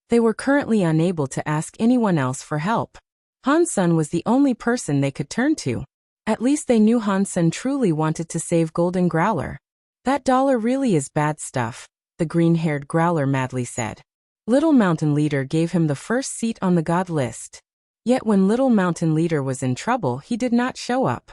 They were currently unable to ask anyone else for help. Hansen was the only person they could turn to. At least they knew Hansen truly wanted to save Golden Growler. That dollar really is bad stuff, the green-haired Growler madly said. Little Mountain Leader gave him the first seat on the God list. Yet when Little Mountain Leader was in trouble, he did not show up.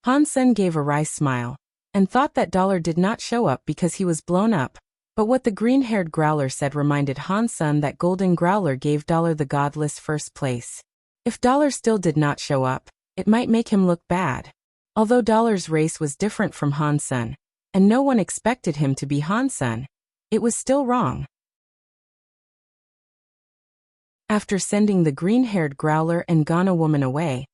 Hansen gave a wry smile, and thought that dollar did not show up because he was blown up. But what the green-haired Growler said reminded Hansen that Golden Growler gave dollar the God list first place. If dollar still did not show up, it might make him look bad. Although dollar's race was different from Hansen, and no one expected him to be Hansen, it was still wrong. After sending the green-haired Growler and Ghana woman away,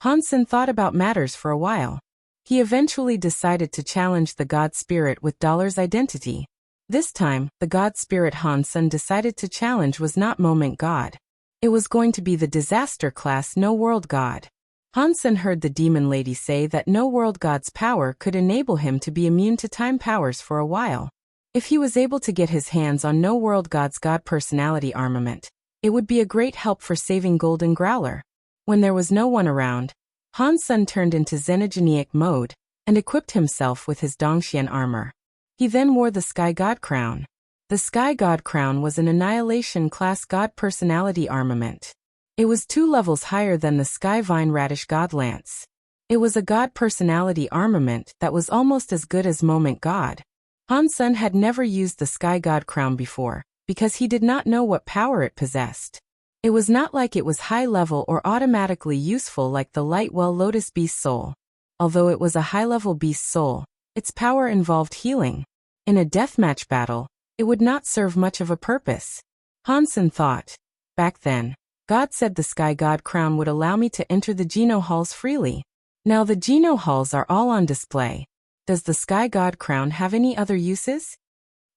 Hansen thought about matters for a while. He eventually decided to challenge the God Spirit with dollar's identity. This time, the God Spirit Hansen decided to challenge was not Moment God. It was going to be the Disaster Class No World God. Hansen heard the demon lady say that No World God's power could enable him to be immune to time powers for a while. If he was able to get his hands on No World God's God personality armament, it would be a great help for saving Golden Growler. When there was no one around, Hansen turned into xenogeneic mode and equipped himself with his Dongxian armor. He then wore the Sky God Crown. The Sky God Crown was an Annihilation class God personality armament. It was 2 levels higher than the Sky Vine Radish God Lance. It was a God personality armament that was almost as good as Moment God. Hansen had never used the Sky God Crown before, because he did not know what power it possessed. It was not like it was high-level or automatically useful like the Lightwell Lotus Beast Soul. Although it was a high-level beast soul, its power involved healing. In a deathmatch battle, it would not serve much of a purpose. Hansen thought. Back then, God said the Sky God Crown would allow me to enter the Geno Halls freely. Now the Geno Halls are all on display. Does the Sky God Crown have any other uses?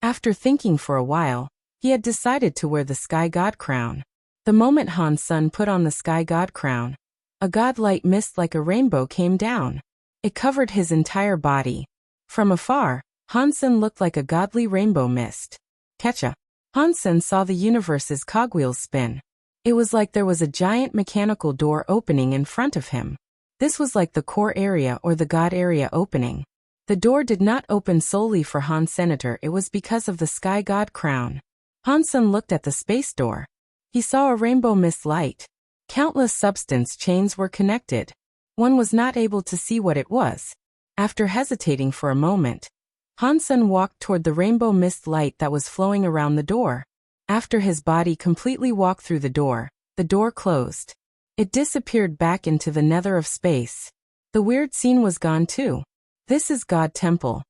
After thinking for a while, he had decided to wear the Sky God Crown. The moment Hansen put on the Sky God Crown, a godlight mist like a rainbow came down. It covered his entire body. From afar, Hansen looked like a godly rainbow mist. Ketcha. Hansen saw the universe's cogwheels spin. It was like there was a giant mechanical door opening in front of him. This was like the core area or the God area opening. The door did not open solely for Hansenator, it was because of the Sky God Crown. Hansen looked at the space door. He saw a rainbow mist light. Countless substance chains were connected. One was not able to see what it was. After hesitating for a moment, Hansen walked toward the rainbow mist light that was flowing around the door. After his body completely walked through the door closed. It disappeared back into the nether of space. The weird scene was gone too. This is God Temple.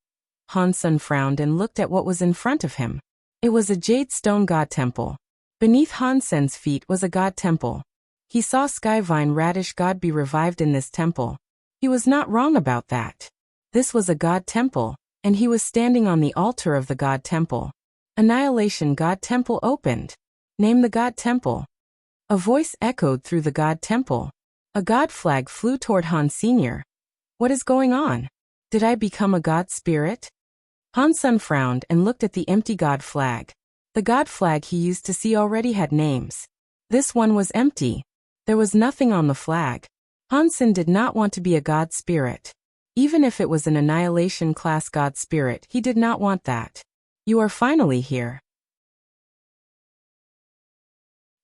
Hansen frowned and looked at what was in front of him. It was a jade stone God Temple. Beneath Hansen's feet was a God Temple. He saw Skyvine Radish God be revived in this temple. He was not wrong about that. This was a God Temple, and he was standing on the altar of the God Temple. Annihilation God Temple opened. Name the God Temple. A voice echoed through the God Temple. A God flag flew toward Han Sr. What is going on? Did I become a God spirit? Hansen frowned and looked at the empty God flag. The God flag he used to see already had names. This one was empty. There was nothing on the flag. Hansen did not want to be a God spirit. Even if it was an annihilation class God spirit, he did not want that. You are finally here.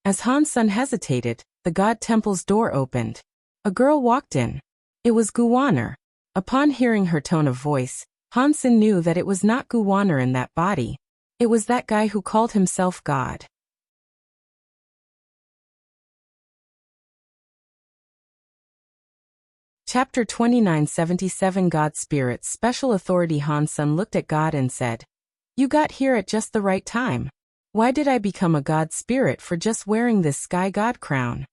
As Hansen hesitated, the God Temple's door opened. A girl walked in. It was Guwaner. Upon hearing her tone of voice, Hansen knew that it was not Guwaner in that body. It was that guy who called himself God. Chapter 2977 God's Spirit's Special Authority. Hansen looked at God and said, "You got here at just the right time. Why did I become a God Spirit for just wearing this sky god crown?"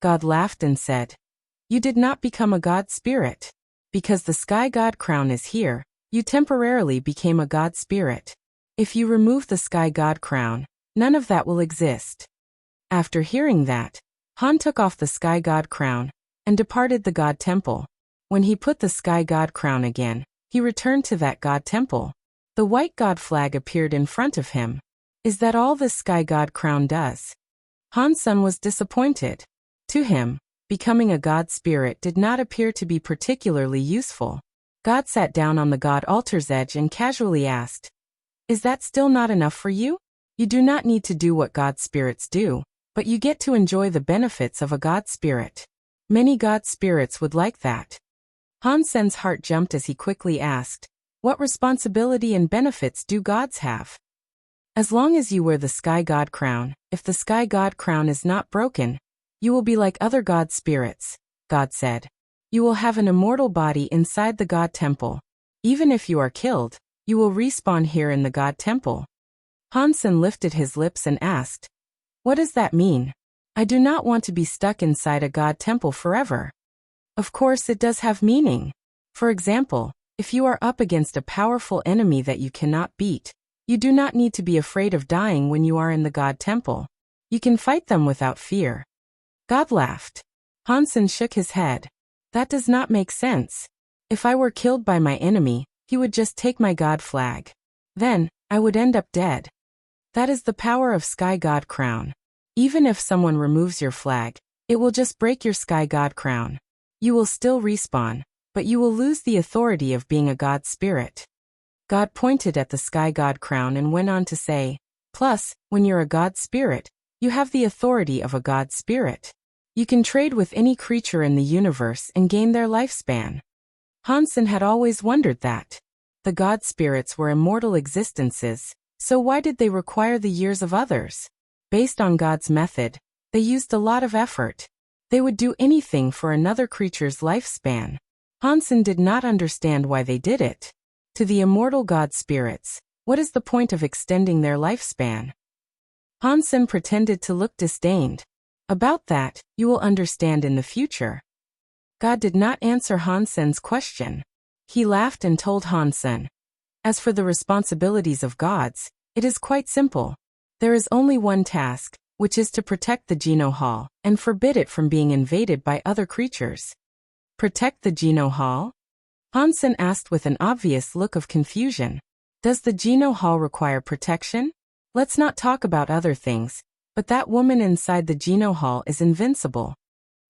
God laughed and said, "You did not become a God Spirit. Because the sky god crown is here, you temporarily became a God Spirit. If you remove the sky god crown, none of that will exist." After hearing that, Han took off the sky god crown and departed the god temple. When he put the sky god crown again, he returned to that god temple. The white god flag appeared in front of him. Is that all this sky god crown does? Hansen was disappointed. To him, becoming a god spirit did not appear to be particularly useful. God sat down on the god altar's edge and casually asked, "Is that still not enough for you? You do not need to do what god spirits do, but you get to enjoy the benefits of a god spirit. Many god spirits would like that." Hansen's heart jumped as he quickly asked, "What responsibility and benefits do gods have?" "As long as you wear the sky god crown, if the sky god crown is not broken, you will be like other god spirits," God said. "You will have an immortal body inside the god temple. Even if you are killed, you will respawn here in the god temple." Hansen lifted his lips and asked, "What does that mean? I do not want to be stuck inside a god temple forever." Of course it does have meaning. For example, if you are up against a powerful enemy that you cannot beat, you do not need to be afraid of dying when you are in the god temple. You can fight them without fear. God laughed. Hansen shook his head. "That does not make sense. If I were killed by my enemy, he would just take my god flag. Then, I would end up dead. That is the power of sky god crown. Even if someone removes your flag, it will just break your sky god crown. You will still respawn, but you will lose the authority of being a god spirit." God pointed at the sky god crown and went on to say, "Plus, when you're a god spirit, you have the authority of a god spirit. You can trade with any creature in the universe and gain their lifespan." Hansen had always wondered that. The god spirits were immortal existences, so why did they require the years of others? Based on God's method, they used a lot of effort. They would do anything for another creature's lifespan. Hansen did not understand why they did it. To the immortal god spirits, what is the point of extending their lifespan? Hansen pretended to look disdained. "About that, you will understand in the future." God did not answer Hansen's question. He laughed and told Hansen, "As for the responsibilities of gods, it is quite simple. There is only one task, which is to protect the Geno Hall, and forbid it from being invaded by other creatures." "Protect the Geno Hall?" Hansen asked with an obvious look of confusion. "Does the Geno Hall require protection? Let's not talk about other things, but that woman inside the Geno Hall is invincible."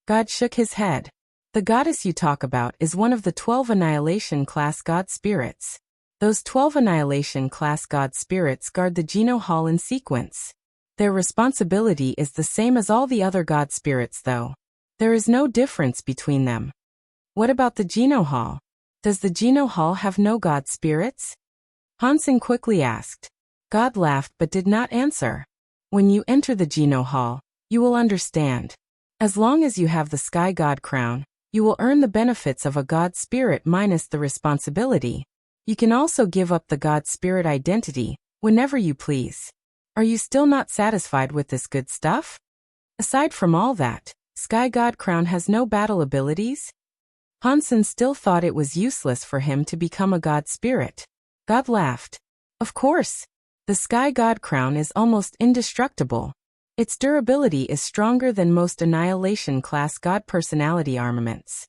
God shook his head. "The goddess you talk about is one of the 12 Annihilation class god spirits. Those 12 Annihilation class god spirits guard the Geno Hall in sequence. Their responsibility is the same as all the other god spirits though. There is no difference between them." "What about the Geno Hall? Does the Geno Hall have no god spirits?" Hansen quickly asked. God laughed but did not answer. "When you enter the Geno Hall, you will understand. As long as you have the sky god crown, you will earn the benefits of a god spirit minus the responsibility. You can also give up the god spirit identity whenever you please. Are you still not satisfied with this good stuff? Aside from all that, sky god crown has no battle abilities?" Hansen still thought it was useless for him to become a god spirit. God laughed. "Of course. The sky god crown is almost indestructible. Its durability is stronger than most Annihilation class god personality armaments.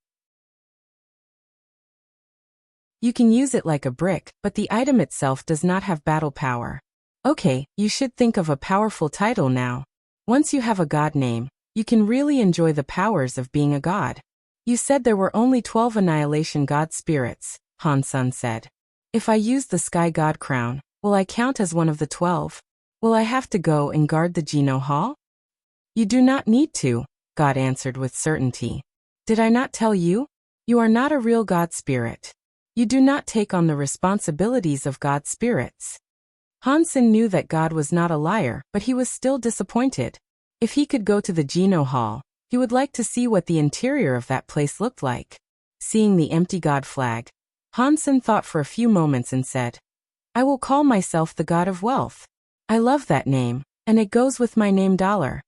You can use it like a brick, but the item itself does not have battle power. Okay, you should think of a powerful title now. Once you have a god name, you can really enjoy the powers of being a god." "You said there were only 12 Annihilation god spirits," Hansen said. "If I use the sky god crown, will I count as one of the 12? Will I have to go and guard the Geno Hall?" "You do not need to," God answered with certainty. "Did I not tell you? You are not a real god spirit. You do not take on the responsibilities of god spirits." Hansen knew that God was not a liar, but he was still disappointed. If he could go to the Geno Hall, he would like to see what the interior of that place looked like. Seeing the empty god flag, Hansen thought for a few moments and said, I will call myself the god of wealth. I love that name, and it goes with my name $.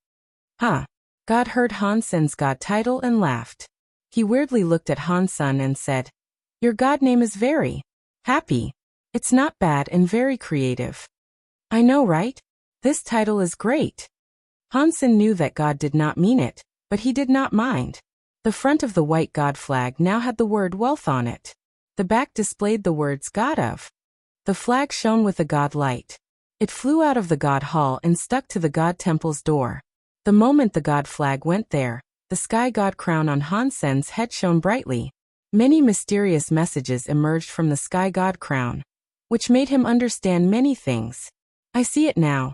Huh. God heard Hansen's god title and laughed. He weirdly looked at Hansen and said, Your god name is very happy. It's not bad and very creative. I know, right? This title is great. Hansen knew that God did not mean it, but he did not mind. The front of the white god flag now had the word wealth on it. The back displayed the words God of. The flag shone with a god light. It flew out of the god hall and stuck to the god temple's door. The moment the god flag went there, the sky god crown on Hansen's head shone brightly. Many mysterious messages emerged from the sky god crown, which made him understand many things. I see it now.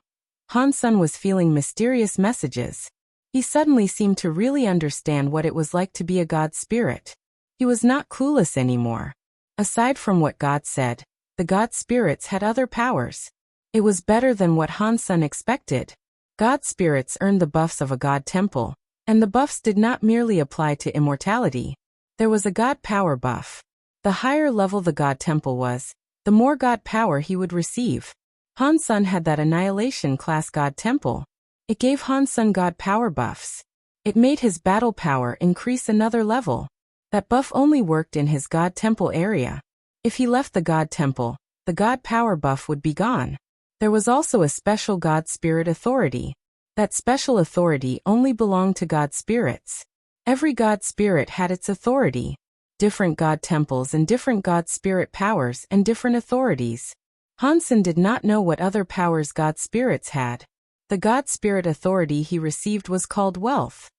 Hansen was feeling mysterious messages. He suddenly seemed to really understand what it was like to be a god spirit. He was not clueless anymore. Aside from what God said, the god spirits had other powers. It was better than what Hansen expected. God spirits earned the buffs of a god temple, and the buffs did not merely apply to immortality. There was a god power buff. The higher level the god temple was, the more god power he would receive. Hansen had that annihilation class god temple. It gave Hansen god power buffs. It made his battle power increase another level. That buff only worked in his god temple area. If he left the god temple, the god power buff would be gone. There was also a special god spirit authority. That special authority only belonged to god spirits. Every god spirit had its authority. Different god temples and different god spirit powers and different authorities. Hansen did not know what other powers god spirits had. The god spirit authority he received was called wealth.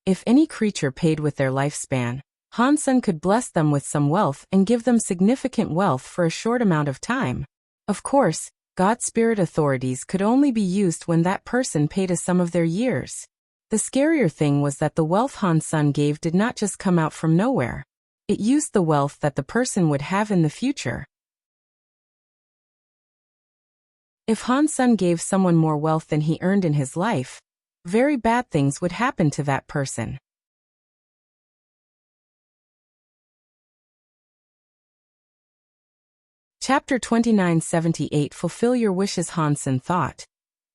If any creature paid with their lifespan, Hansen could bless them with some wealth and give them significant wealth for a short amount of time. Of course, god spirit authorities could only be used when that person paid a sum of their years. The scarier thing was that the wealth Hansen gave did not just come out from nowhere. It used the wealth that the person would have in the future. If Hansen gave someone more wealth than he earned in his life, very bad things would happen to that person. Chapter 2978 Fulfill Your Wishes. Hansen thought.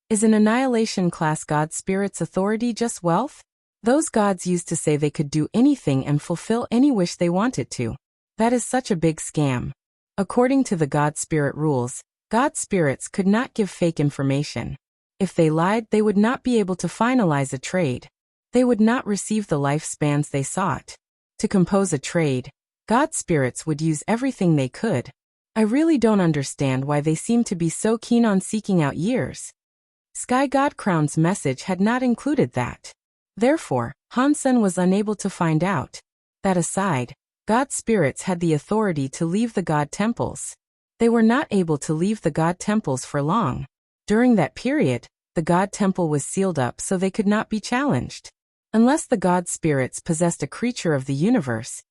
Is an annihilation class god spirit's authority just wealth? Those gods used to say they could do anything and fulfill any wish they wanted to. That is such a big scam. According to the god spirit rules, god spirits could not give fake information. If they lied, they would not be able to finalize a trade. They would not receive the lifespans they sought. To compose a trade, god spirits would use everything they could. I really don't understand why they seem to be so keen on seeking out years. Sky God Crown's message had not included that. Therefore, Hansen was unable to find out. That aside, god spirits had the authority to leave the god temples. They were not able to leave the god temples for long. During that period, the god temple was sealed up so they could not be challenged. Unless the god spirits possessed a creature of the universe,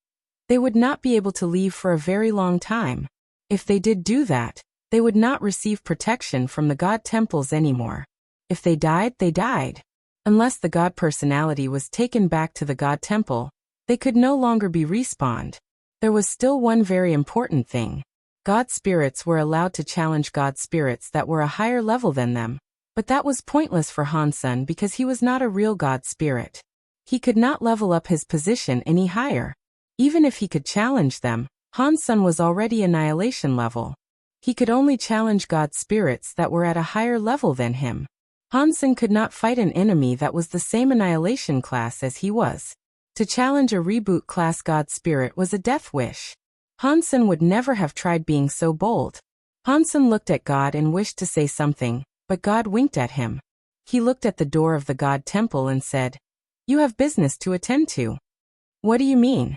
they would not be able to leave for a very long time. If they did do that, they would not receive protection from the god temples anymore. If they died, they died. Unless the god personality was taken back to the god temple, they could no longer be respawned. There was still one very important thing. God spirits were allowed to challenge god spirits that were a higher level than them, but that was pointless for Hansen because he was not a real god spirit. He could not level up his position any higher. Even if he could challenge them, Hansen was already annihilation level. He could only challenge god spirits that were at a higher level than him. Hansen could not fight an enemy that was the same annihilation class as he was. To challenge a reboot class god spirit was a death wish. Hansen would never have tried being so bold. Hansen looked at God and wished to say something, but God winked at him. He looked at the door of the god temple and said, "You have business to attend to." "What do you mean?"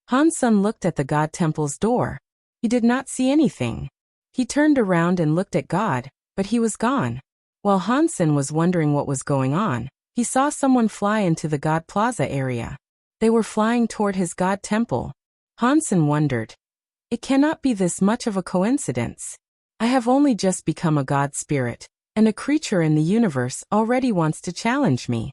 Hansen looked at the god temple's door. He did not see anything. He turned around and looked at God, but he was gone. While Hansen was wondering what was going on, he saw someone fly into the god plaza area. They were flying toward his god temple. Hansen wondered, "It cannot be this much of a coincidence. I have only just become a god spirit, and a creature in the universe already wants to challenge me."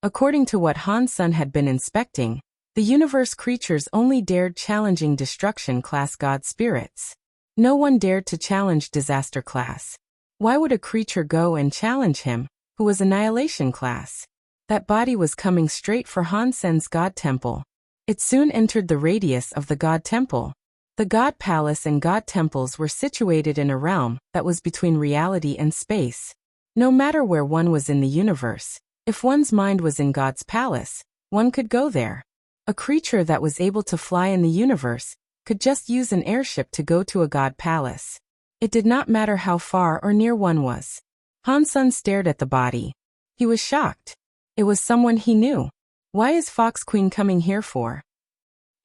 According to what Hansen had been inspecting, The universe creatures only dared challenging destruction class god spirits. No one dared to challenge disaster class. Why would a creature go and challenge him, who was annihilation class? That body was coming straight for Hansen's god temple. It soon entered the radius of the god temple. The god palace and god temples were situated in a realm that was between reality and space. No matter where one was in the universe, if one's mind was in God's palace, one could go there. A creature that was able to fly in the universe could just use an airship to go to a god palace. It did not matter how far or near one was. Hansen stared at the body. He was shocked. It was someone he knew. Why is Fox Queen coming here for?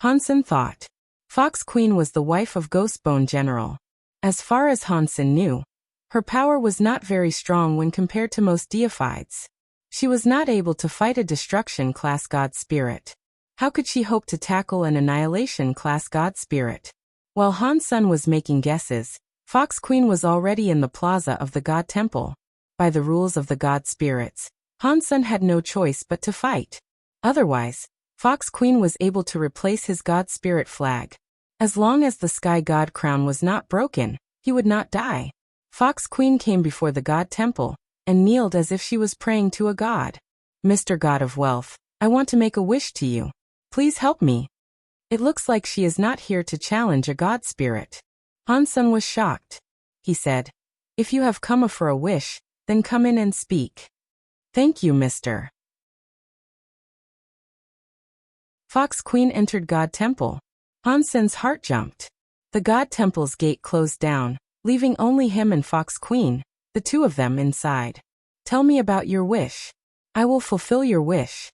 Hansen thought. Fox Queen was the wife of Ghostbone General. As far as Hansen knew, her power was not very strong when compared to most deifieds. She was not able to fight a destruction class god spirit. How could she hope to tackle an annihilation class god spirit? While Hansen was making guesses, Fox Queen was already in the plaza of the god temple. By the rules of the god spirits, Hansen had no choice but to fight. Otherwise, Fox Queen was able to replace his god spirit flag. As long as the sky god crown was not broken, he would not die. Fox Queen came before the god temple and kneeled as if she was praying to a god. Mr. God of Wealth, I want to make a wish to you. Please help me. It looks like she is not here to challenge a god spirit. Hansen was shocked. He said, If you have come for a wish, then come in and speak. Thank you, Mr. Fox Queen entered God Temple. Hansen's heart jumped. The God Temple's gate closed down, leaving only him and Fox Queen, the two of them inside. Tell me about your wish. I will fulfill your wish.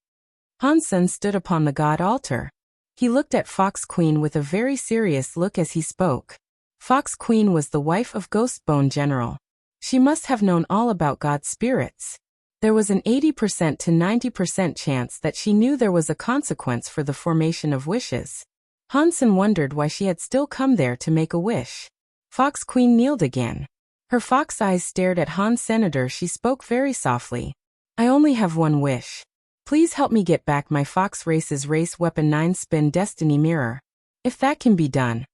Hansen stood upon the God altar. He looked at Fox Queen with a very serious look as he spoke. Fox Queen was the wife of Ghostbone General. She must have known all about God spirits. There was an 80% to 90% chance that she knew there was a consequence for the formation of wishes. Hansen wondered why she had still come there to make a wish. Fox Queen kneeled again. Her fox eyes stared at Han Senator. She spoke very softly. I only have one wish. Please help me get back my Fox Race's race weapon 9-spin destiny mirror. If that can be done,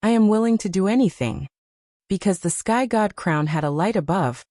I am willing to do anything. Because the sky god crown had a light above,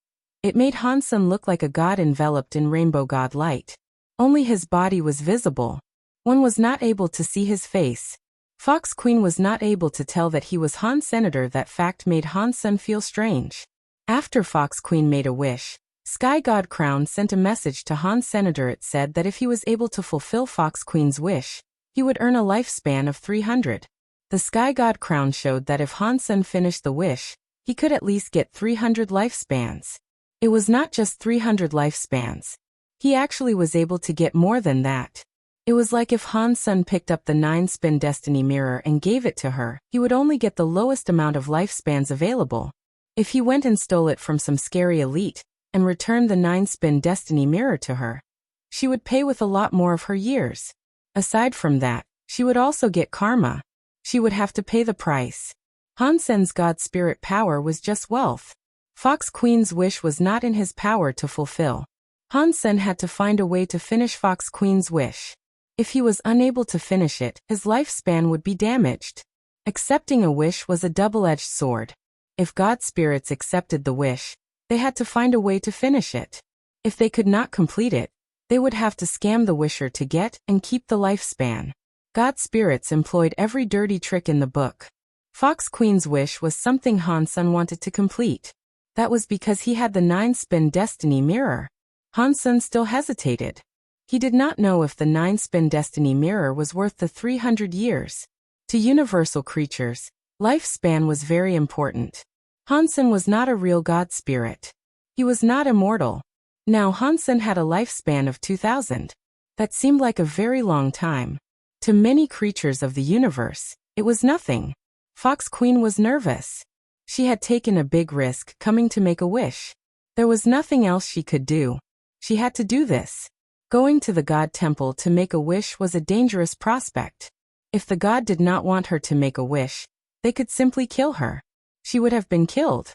it made Hansen look like a god enveloped in rainbow god light. Only his body was visible. One was not able to see his face. Fox Queen was not able to tell that he was Han Senator. That fact made Hansen feel strange. After Fox Queen made a wish, Sky God Crown sent a message to Han Senator. It said that if he was able to fulfill Fox Queen's wish, he would earn a lifespan of 300. The Sky God Crown showed that if Hansen finished the wish, he could at least get 300 lifespans. It was not just 300 lifespans. He actually was able to get more than that. It was like if Hansen picked up the 9-spin destiny mirror and gave it to her, he would only get the lowest amount of lifespans available. If he went and stole it from some scary elite and returned the 9-spin destiny mirror to her, she would pay with a lot more of her years. Aside from that, she would also get karma. She would have to pay the price. Hansen's god spirit power was just wealth. Fox Queen's wish was not in his power to fulfill. Hansen had to find a way to finish Fox Queen's wish. If he was unable to finish it, his lifespan would be damaged. Accepting a wish was a double-edged sword. If god spirits accepted the wish, they had to find a way to finish it. If they could not complete it, they would have to scam the wisher to get and keep the lifespan. God spirits employed every dirty trick in the book. Fox Queen's wish was something Hansen wanted to complete. That was because he had the 9-spin destiny mirror. Hansen still hesitated. He did not know if the 9-spin destiny mirror was worth the 300 years. To universal creatures, lifespan was very important. Hansen was not a real god spirit. He was not immortal. Now Hansen had a lifespan of 2000. That seemed like a very long time. To many creatures of the universe, it was nothing. Fox Queen was nervous. She had taken a big risk coming to make a wish. There was nothing else she could do. She had to do this. Going to the god temple to make a wish was a dangerous prospect. If the god did not want her to make a wish, they could simply kill her. She would have been killed.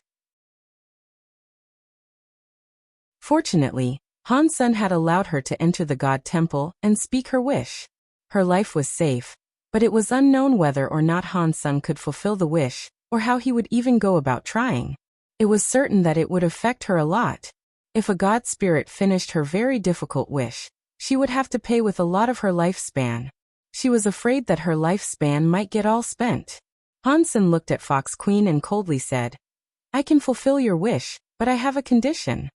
Fortunately, Hansen had allowed her to enter the god temple and speak her wish. Her life was safe, but it was unknown whether or not Han Sen could fulfill the wish, or how he would even go about trying. It was certain that it would affect her a lot. If a god spirit finished her very difficult wish, she would have to pay with a lot of her lifespan. She was afraid that her lifespan might get all spent. Han Sen looked at Fox Queen and coldly said, "I can fulfill your wish, but I have a condition."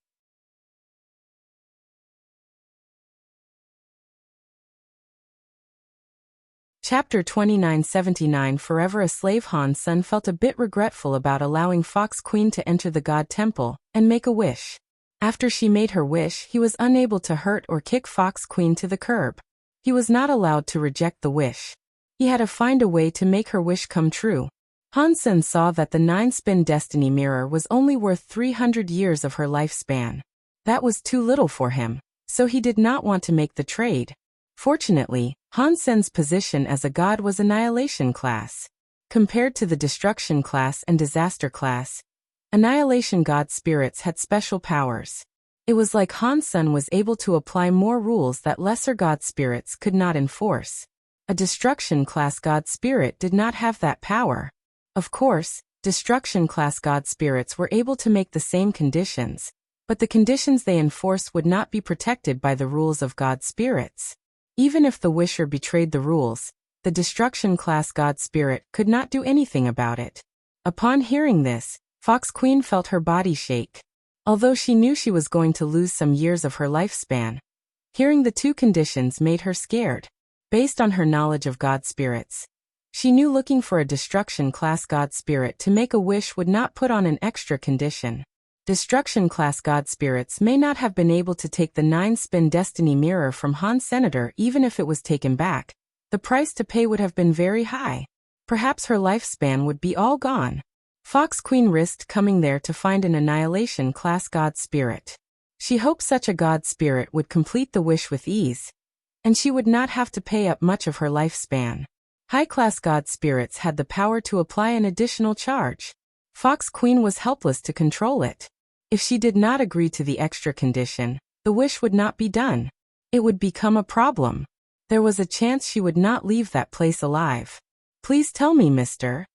Chapter 2979 Forever a slave. Han Sen felt a bit regretful about allowing Fox Queen to enter the god temple and make a wish. After she made her wish, he was unable to hurt or kick Fox Queen to the curb. He was not allowed to reject the wish. He had to find a way to make her wish come true. Han Sen saw that the 9-spin destiny mirror was only worth 300 years of her lifespan. That was too little for him, so he did not want to make the trade. Fortunately, Han Sen's position as a god was Annihilation class. Compared to the Destruction class and Disaster class, Annihilation god spirits had special powers. It was like Han Sen was able to apply more rules that lesser god spirits could not enforce. A Destruction class god spirit did not have that power. Of course, Destruction class god spirits were able to make the same conditions, but the conditions they enforced would not be protected by the rules of god spirits. Even if the wisher betrayed the rules, the Destruction class god spirit could not do anything about it. Upon hearing this, Fox Queen felt her body shake. Although she knew she was going to lose some years of her lifespan, hearing the two conditions made her scared. Based on her knowledge of god spirits, she knew looking for a Destruction class god spirit to make a wish would not put on an extra condition. Destruction class god spirits may not have been able to take the 9-spin destiny mirror from Han Senator even if it was taken back. The price to pay would have been very high. Perhaps her lifespan would be all gone. Fox Queen risked coming there to find an Annihilation class god spirit. She hoped such a god spirit would complete the wish with ease, and she would not have to pay up much of her lifespan. High-class god spirits had the power to apply an additional charge. Fox Queen was helpless to control it. If she did not agree to the extra condition, the wish would not be done. It would become a problem. There was a chance she would not leave that place alive. "Please tell me, mister."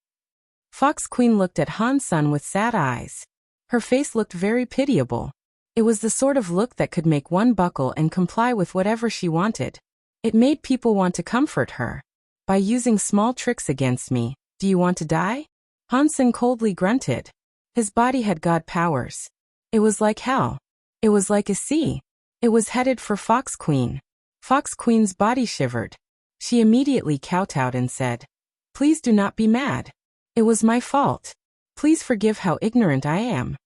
Fox Queen looked at Han Sen with sad eyes. Her face looked very pitiable. It was the sort of look that could make one buckle and comply with whatever she wanted. It made people want to comfort her. "By using small tricks against me, do you want to die?" Han Sen coldly grunted. His body had god powers. It was like hell. It was like a sea. It was headed for Fox Queen. Fox Queen's body shivered. She immediately kowtowed and said, "Please do not be mad. It was my fault. Please forgive how ignorant I am."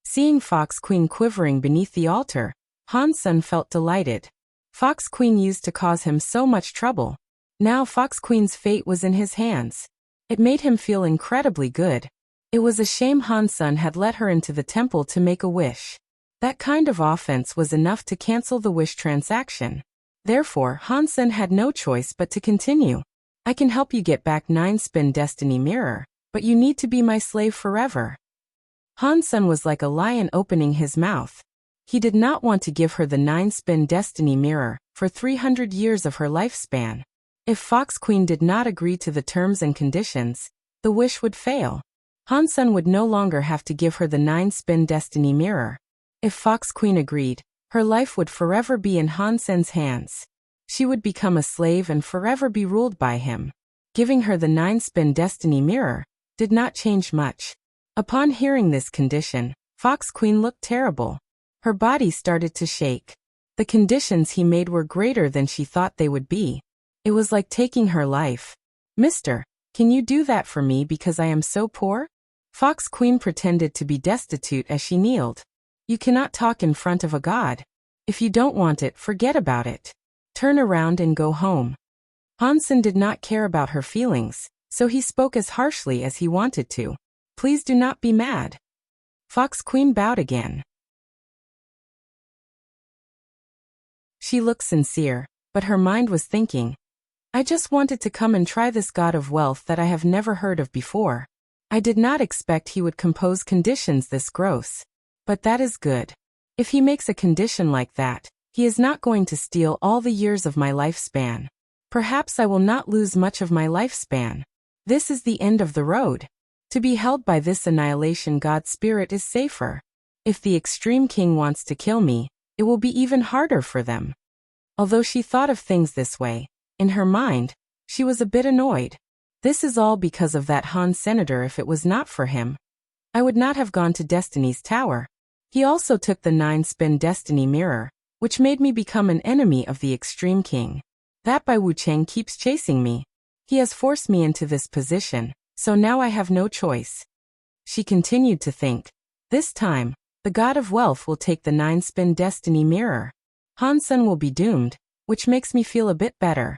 Seeing Fox Queen quivering beneath the altar, Han Sen felt delighted. Fox Queen used to cause him so much trouble. Now Fox Queen's fate was in his hands. It made him feel incredibly good. It was a shame Han Sen had let her into the temple to make a wish. That kind of offense was enough to cancel the wish transaction. Therefore, Han Sen had no choice but to continue. "I can help you get back 9-spin destiny mirror, but you need to be my slave forever." Han Sen was like a lion opening his mouth. He did not want to give her the 9-spin destiny mirror for 300 years of her lifespan. If Fox Queen did not agree to the terms and conditions, the wish would fail. Han Sen would no longer have to give her the 9-spin destiny mirror. If Fox Queen agreed, her life would forever be in Han Sen's hands. She would become a slave and forever be ruled by him. Giving her the 9-spin destiny mirror did not change much. Upon hearing this condition, Fox Queen looked terrible. Her body started to shake. The conditions he made were greater than she thought they would be. It was like taking her life. "Mister, can you do that for me because I am so poor?" Fox Queen pretended to be destitute as she kneeled. "You cannot talk in front of a god. If you don't want it, forget about it. Turn around and go home." Han Sen did not care about her feelings, so he spoke as harshly as he wanted to. "Please do not be mad." Fox Queen bowed again. She looked sincere, but her mind was thinking, "I just wanted to come and try this god of wealth that I have never heard of before. I did not expect he would compose conditions this gross. But that is good. If he makes a condition like that, he is not going to steal all the years of my lifespan. Perhaps I will not lose much of my lifespan. This is the end of the road. To be held by this annihilation god spirit is safer. If the extreme king wants to kill me, it will be even harder for them. Although she thought of things this way, in her mind, she was a bit annoyed. This is all because of that Han senator. If it was not for him, I would not have gone to Destiny's Tower. He also took the 9-spin Destiny Mirror, which made me become an enemy of the Extreme King. That Bai Wucheng keeps chasing me. He has forced me into this position, so now I have no choice. She continued to think. This time, the god of wealth will take the 9-spin Destiny Mirror. Han Sen will be doomed, which makes me feel a bit better.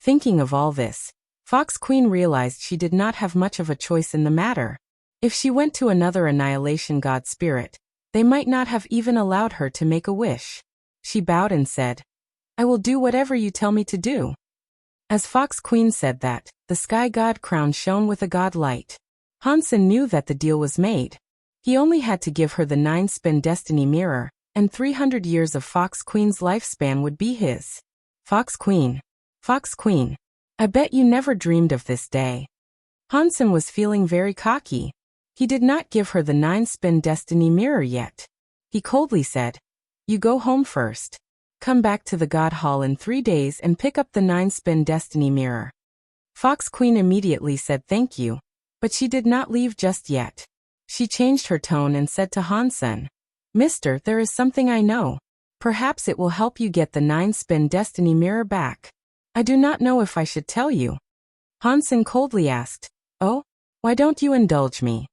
Thinking of all this, Fox Queen realized she did not have much of a choice in the matter. If she went to another annihilation god spirit, they might not have even allowed her to make a wish. She bowed and said, I will do whatever you tell me to do. As Fox Queen said that, the sky god crown shone with a god light. Han Sen knew that the deal was made. He only had to give her the 9-spin Destiny Mirror, and 300 years of Fox Queen's lifespan would be his. Fox Queen, I bet you never dreamed of this day. Han Sen was feeling very cocky. He did not give her the 9-spin Destiny Mirror yet. He coldly said, You go home first. Come back to the God Hall in 3 days and pick up the 9-spin Destiny Mirror. Fox Queen immediately said thank you, but she did not leave just yet. She changed her tone and said to Han Sen, Mister, there is something I know. Perhaps it will help you get the 9-spin Destiny Mirror back. I do not know if I should tell you. Han Sen coldly asked, Oh, why don't you indulge me?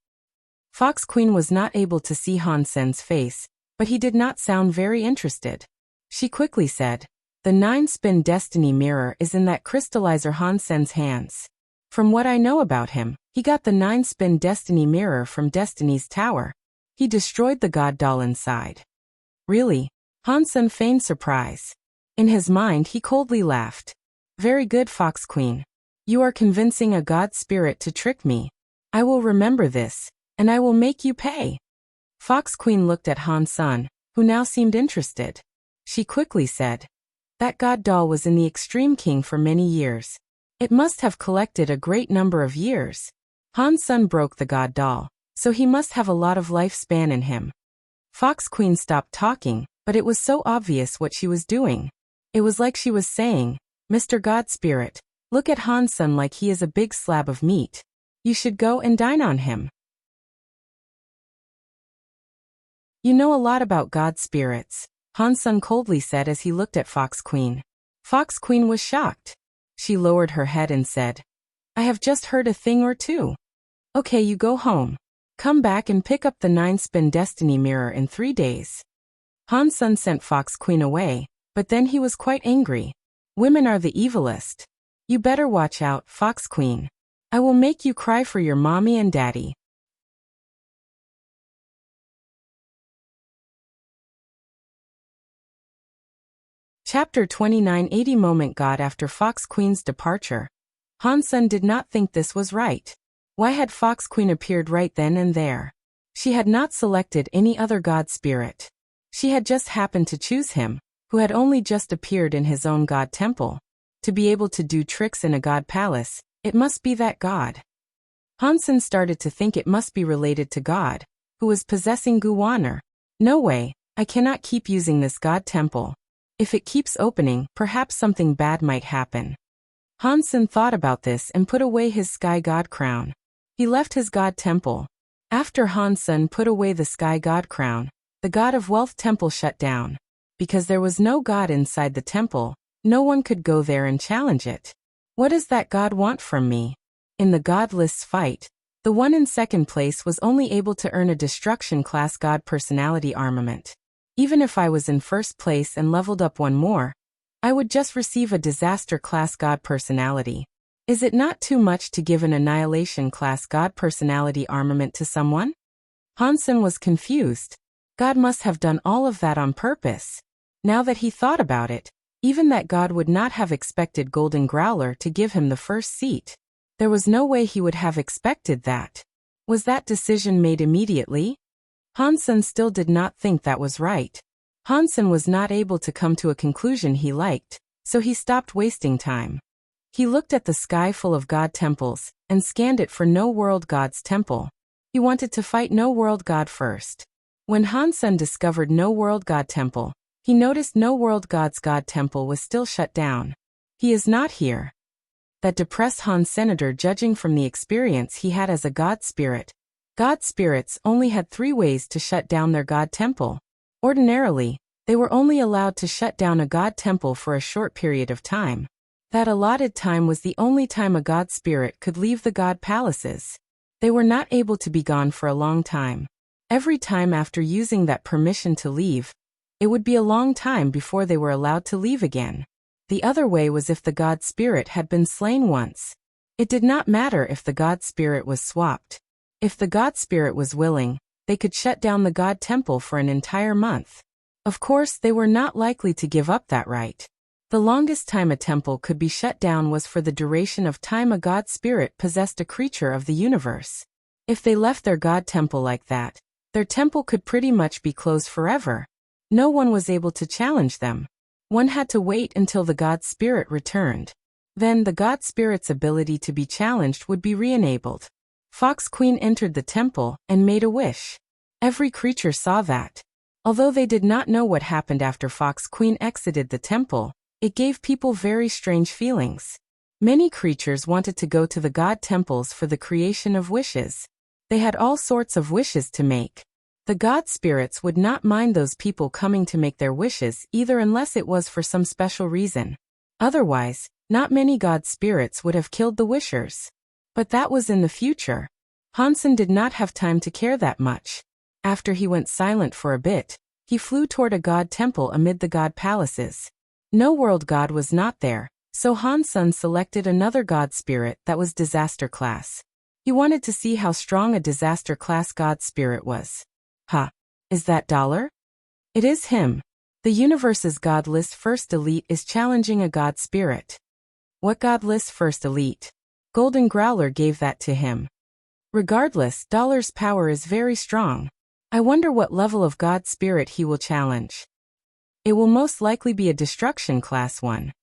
Fox Queen was not able to see Han Sen's face, but he did not sound very interested. She quickly said, The 9-spin Destiny Mirror is in that crystallizer Han Sen's hands. From what I know about him, he got the 9-spin Destiny Mirror from Destiny's Tower. He destroyed the god doll inside. Really? Han Sen feigned surprise. In his mind he coldly laughed. Very good, Fox Queen. You are convincing a god spirit to trick me. I will remember this, and I will make you pay. Fox Queen looked at Han Sen, who now seemed interested. She quickly said, That god doll was in the Extreme King for many years. It must have collected a great number of years. Han Sen broke the god doll, so he must have a lot of lifespan in him. Fox Queen stopped talking, but it was so obvious what she was doing. It was like she was saying, Mr. God Spirit, look at Han Sen like he is a big slab of meat. You should go and dine on him. You know a lot about god spirits, Han Sen coldly said as he looked at Fox Queen. Fox Queen was shocked. She lowered her head and said, I have just heard a thing or two. Okay, you go home. Come back and pick up the 9-spin Destiny Mirror in 3 days. Han Sen sent Fox Queen away, but then he was quite angry. Women are the evilest. You better watch out, Fox Queen. I will make you cry for your mommy and daddy. Chapter 29 80 Moment God After Fox Queen's departure. Han Sen did not think this was right. Why had Fox Queen appeared right then and there? She had not selected any other god spirit. She had just happened to choose him, who had only just appeared in his own god temple. To be able to do tricks in a god palace, it must be that god. Han Sen started to think it must be related to God, who was possessing Guwaner. No way, I cannot keep using this god temple. If it keeps opening, perhaps something bad might happen. Han Sen thought about this and put away his sky god crown. He left his god temple. After Han Sen put away the sky god crown, the god of wealth temple shut down. Because there was no god inside the temple, no one could go there and challenge it. What does that god want from me? In the god list's fight, the one in second place was only able to earn a destruction class god personality armament. Even if I was in first place and leveled up one more, I would just receive a disaster class god personality. Is it not too much to give an annihilation class god personality armament to someone? Han Sen was confused. God must have done all of that on purpose. Now that he thought about it, even that god would not have expected Golden Growler to give him the first seat. There was no way he would have expected that. Was that decision made immediately? Han Sen still did not think that was right. Han Sen was not able to come to a conclusion he liked, so he stopped wasting time. He looked at the sky full of god temples and scanned it for no world god's temple. He wanted to fight no world god first. When Hansen discovered no world god temple, he noticed no world god's god temple was still shut down. He is not here. That depressed Han Senator, judging from the experience he had as a god spirit. God spirits only had 3 ways to shut down their god temple. Ordinarily, they were only allowed to shut down a god temple for a short period of time. That allotted time was the only time a god spirit could leave the god palaces. They were not able to be gone for a long time. Every time after using that permission to leave, it would be a long time before they were allowed to leave again. The other way was if the god spirit had been slain once. It did not matter if the god spirit was swapped. If the god spirit was willing, they could shut down the god temple for an entire month. Of course, they were not likely to give up that right. The longest time a temple could be shut down was for the duration of time a god spirit possessed a creature of the universe. If they left their god temple like that, their temple could pretty much be closed forever. No one was able to challenge them. One had to wait until the god spirit returned. Then the god spirit's ability to be challenged would be re-enabled. Fox Queen entered the temple and made a wish. Every creature saw that. Although they did not know what happened after Fox Queen exited the temple, it gave people very strange feelings. Many creatures wanted to go to the god temples for the creation of wishes. They had all sorts of wishes to make. The god spirits would not mind those people coming to make their wishes either, unless it was for some special reason. Otherwise, not many god spirits would have killed the wishers. But that was in the future. Hansen did not have time to care that much. After he went silent for a bit, he flew toward a god temple amid the god palaces. No world god was not there, so Hansen selected another god spirit that was disaster class. He wanted to see how strong a disaster class god spirit was. Is that Dollar? It is him. The universe's god list first elite is challenging a god spirit. What god list first elite? Golden Growler gave that to him. Regardless, Dollar's power is very strong. I wonder what level of god spirit he will challenge. It will most likely be a destruction class one.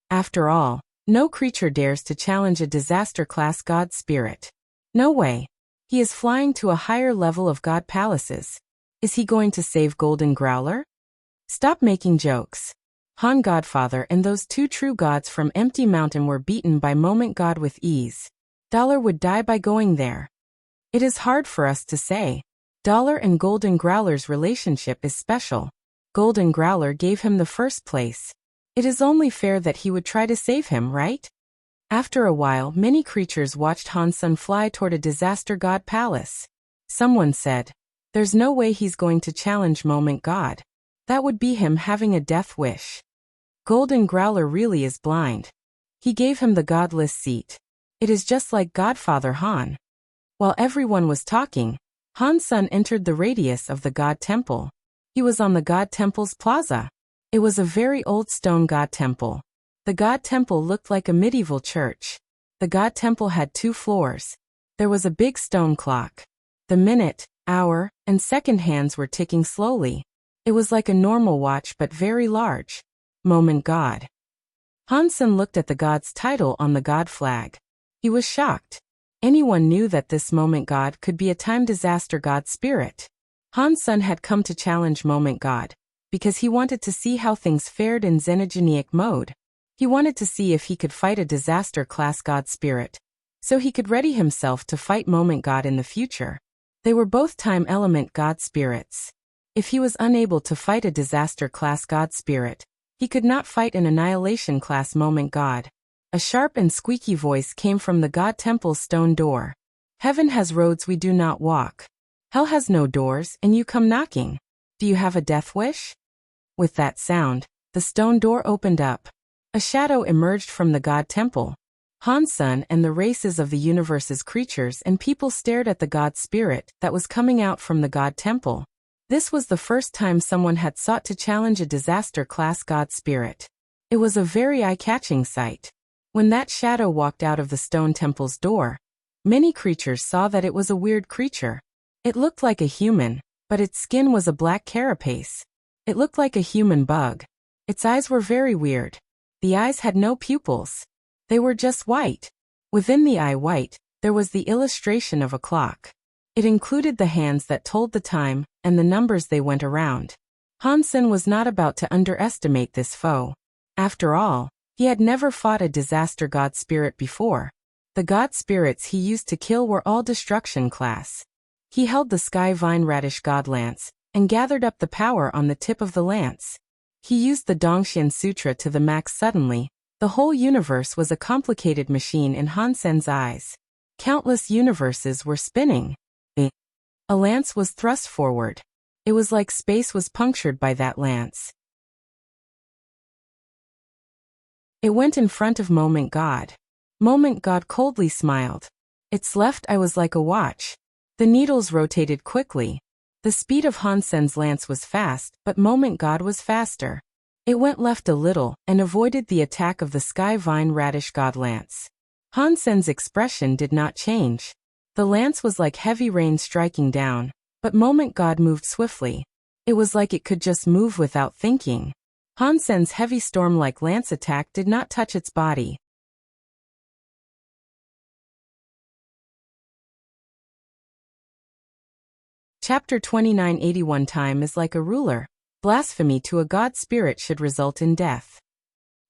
After all, no creature dares to challenge a disaster class god spirit. No way. He is flying to a higher level of god palaces. Is he going to save Golden Growler? Stop making jokes. Han Godfather and those 2 true gods from Empty Mountain were beaten by Moment God with ease. Dollar would die by going there. It is hard for us to say. Dollar and Golden Growler's relationship is special. Golden Growler gave him the first place. It is only fair that he would try to save him, right? After a while, many creatures watched Hansen fly toward a disaster god palace. Someone said, "There's no way he's going to challenge Moment God. That would be him having a death wish." Golden Growler really is blind. He gave him the godless seat. It is just like Godfather Han. While everyone was talking, Hansen entered the radius of the god temple. He was on the god temple's plaza. It was a very old stone god temple. The god temple looked like a medieval church. The god temple had 2 floors. There was a big stone clock. The minute, hour, and second hands were ticking slowly. It was like a normal watch but very large. Moment God. Hansen looked at the god's title on the god flag. He was shocked. Anyone knew that this Moment God could be a time disaster god spirit. Hansen had come to challenge Moment God because he wanted to see how things fared in xenogenic mode. He wanted to see if he could fight a disaster class god spirit, so he could ready himself to fight Moment God in the future. They were both time element god spirits. If he was unable to fight a disaster class god spirit, he could not fight an annihilation class Moment God. A sharp and squeaky voice came from the god temple's stone door. "Heaven has roads we do not walk. Hell has no doors, and you come knocking. Do you have a death wish?" With that sound, the stone door opened up. A shadow emerged from the god temple. Hansen and the races of the universe's creatures and people stared at the god spirit that was coming out from the god temple. This was the first time someone had sought to challenge a disaster class god spirit. It was a very eye-catching sight. When that shadow walked out of the stone temple's door, many creatures saw that it was a weird creature. It looked like a human, but its skin was a black carapace. It looked like a human bug. Its eyes were very weird. The eyes had no pupils. They were just white. Within the eye white, there was the illustration of a clock. It included the hands that told the time, and the numbers they went around. Hansen was not about to underestimate this foe. After all, he had never fought a disaster god spirit before. The god spirits he used to kill were all destruction class. He held the sky vine radish god lance, and gathered up the power on the tip of the lance. He used the Dongxian Sutra to the max suddenly. The whole universe was a complicated machine in Hansen's eyes. Countless universes were spinning. A lance was thrust forward. It was like space was punctured by that lance. It went in front of Moment God. Moment God coldly smiled. Its left eye was like a watch. The needles rotated quickly. The speed of Hansen's lance was fast, but Moment God was faster. It went left a little, and avoided the attack of the Sky Vine Radish God lance. Hansen's expression did not change. The lance was like heavy rain striking down, but Moment God moved swiftly. It was like it could just move without thinking. Hansen's heavy storm-like lance attack did not touch its body. Chapter 2981 Time is like a ruler. Blasphemy to a god spirit should result in death.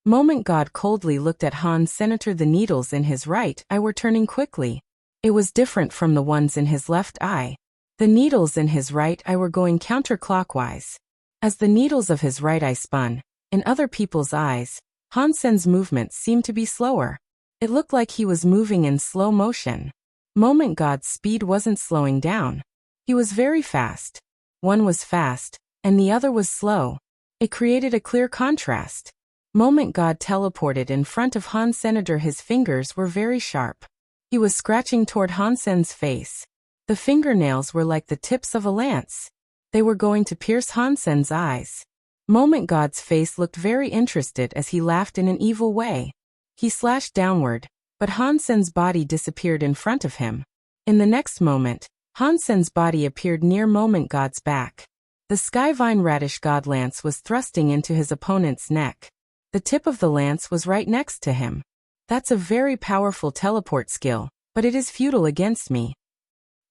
Moment God coldly looked at Hans Senator. The needles in his right eye were turning quickly. It was different from the ones in his left eye. The needles in his right eye were going counterclockwise. As the needles of his right eye spun, in other people's eyes, Hansen's movements seemed to be slower. It looked like he was moving in slow motion. Moment God's speed wasn't slowing down. He was very fast. One was fast, and the other was slow. It created a clear contrast. Moment God teleported in front of Hans Senator. His fingers were very sharp. He was scratching toward Hansen's face. The fingernails were like the tips of a lance. They were going to pierce Hansen's eyes. Moment God's face looked very interested as he laughed in an evil way. He slashed downward, but Hansen's body disappeared in front of him. In the next moment, Hansen's body appeared near Moment God's back. The Skyvine Radish God lance was thrusting into his opponent's neck. The tip of the lance was right next to him. That's a very powerful teleport skill, but it is futile against me.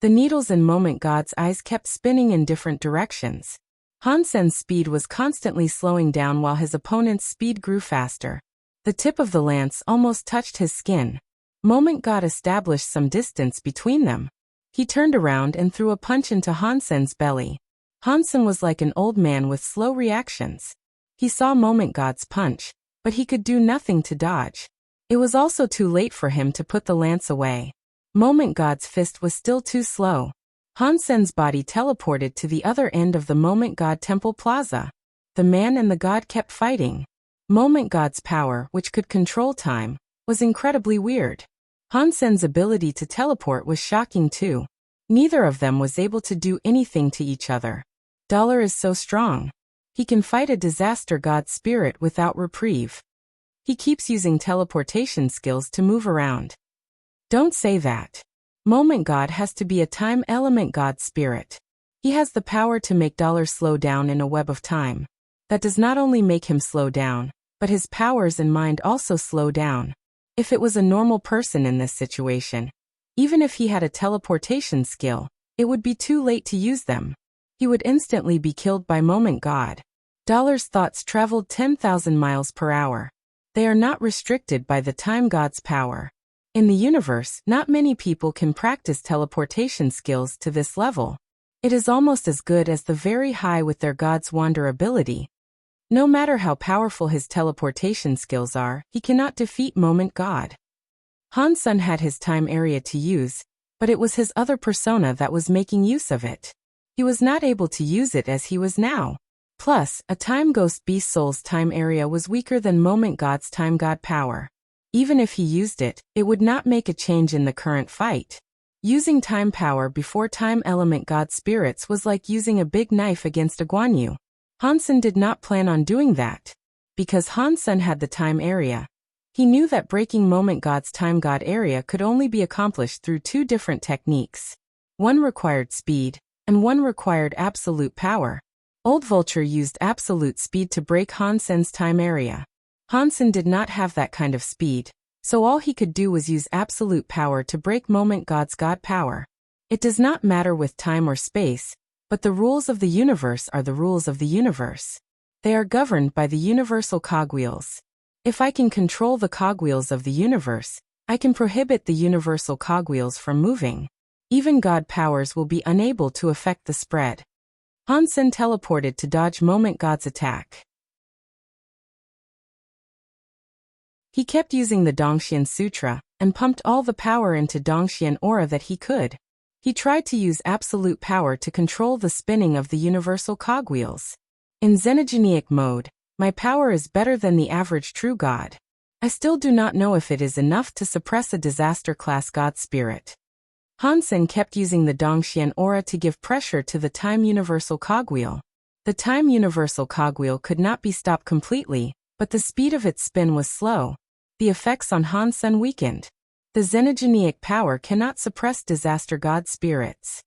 The needles in Moment God's eyes kept spinning in different directions. Hansen's speed was constantly slowing down while his opponent's speed grew faster. The tip of the lance almost touched his skin. Moment God established some distance between them. He turned around and threw a punch into Hansen's belly. Hansen was like an old man with slow reactions. He saw Moment God's punch, but he could do nothing to dodge. It was also too late for him to put the lance away. Moment God's fist was still too slow. Hansen's body teleported to the other end of the Moment God Temple Plaza. The man and the god kept fighting. Moment God's power, which could control time, was incredibly weird. Hansen's ability to teleport was shocking too. Neither of them was able to do anything to each other. Dollar is so strong. He can fight a disaster god spirit without reprieve. He keeps using teleportation skills to move around. Don't say that. Moment God has to be a time element god spirit. He has the power to make Dollar slow down in a web of time. That does not only make him slow down, but his powers and mind also slow down. If it was a normal person in this situation, even if he had a teleportation skill, it would be too late to use them. He would instantly be killed by Moment God. Dollar's thoughts traveled 10,000 miles per hour. They are not restricted by the time god's power. In the universe, not many people can practice teleportation skills to this level. It is almost as good as the very high with their god's wander ability. No matter how powerful his teleportation skills are, he cannot defeat Moment God. Hansen had his time area to use, but it was his other persona that was making use of it. He was not able to use it as he was now. Plus, a time ghost beast soul's time area was weaker than Moment God's time god power. Even if he used it, it would not make a change in the current fight. Using time power before time element god spirits was like using a big knife against a Guanyu. Hansen did not plan on doing that. Because Hansen had the time area, he knew that breaking Moment God's time god area could only be accomplished through two different techniques. One required speed, and one required absolute power. Old Vulture used absolute speed to break Hansen's time area. Hansen did not have that kind of speed, so all he could do was use absolute power to break Moment God's God power. It does not matter with time or space, but the rules of the universe are the rules of the universe. They are governed by the universal cogwheels. If I can control the cogwheels of the universe, I can prohibit the universal cogwheels from moving. Even God powers will be unable to affect the spread. Hansen teleported to dodge Moment God's attack. He kept using the Dongxian Sutra and pumped all the power into Dongxian aura that he could. He tried to use absolute power to control the spinning of the universal cogwheels. In Xenogenic mode, my power is better than the average true God. I still do not know if it is enough to suppress a disaster-class God spirit. Hansen kept using the Dongxian aura to give pressure to the time universal cogwheel. The time universal cogwheel could not be stopped completely, but the speed of its spin was slow. The effects on Hansen weakened. The Xenogenic power cannot suppress disaster God spirits.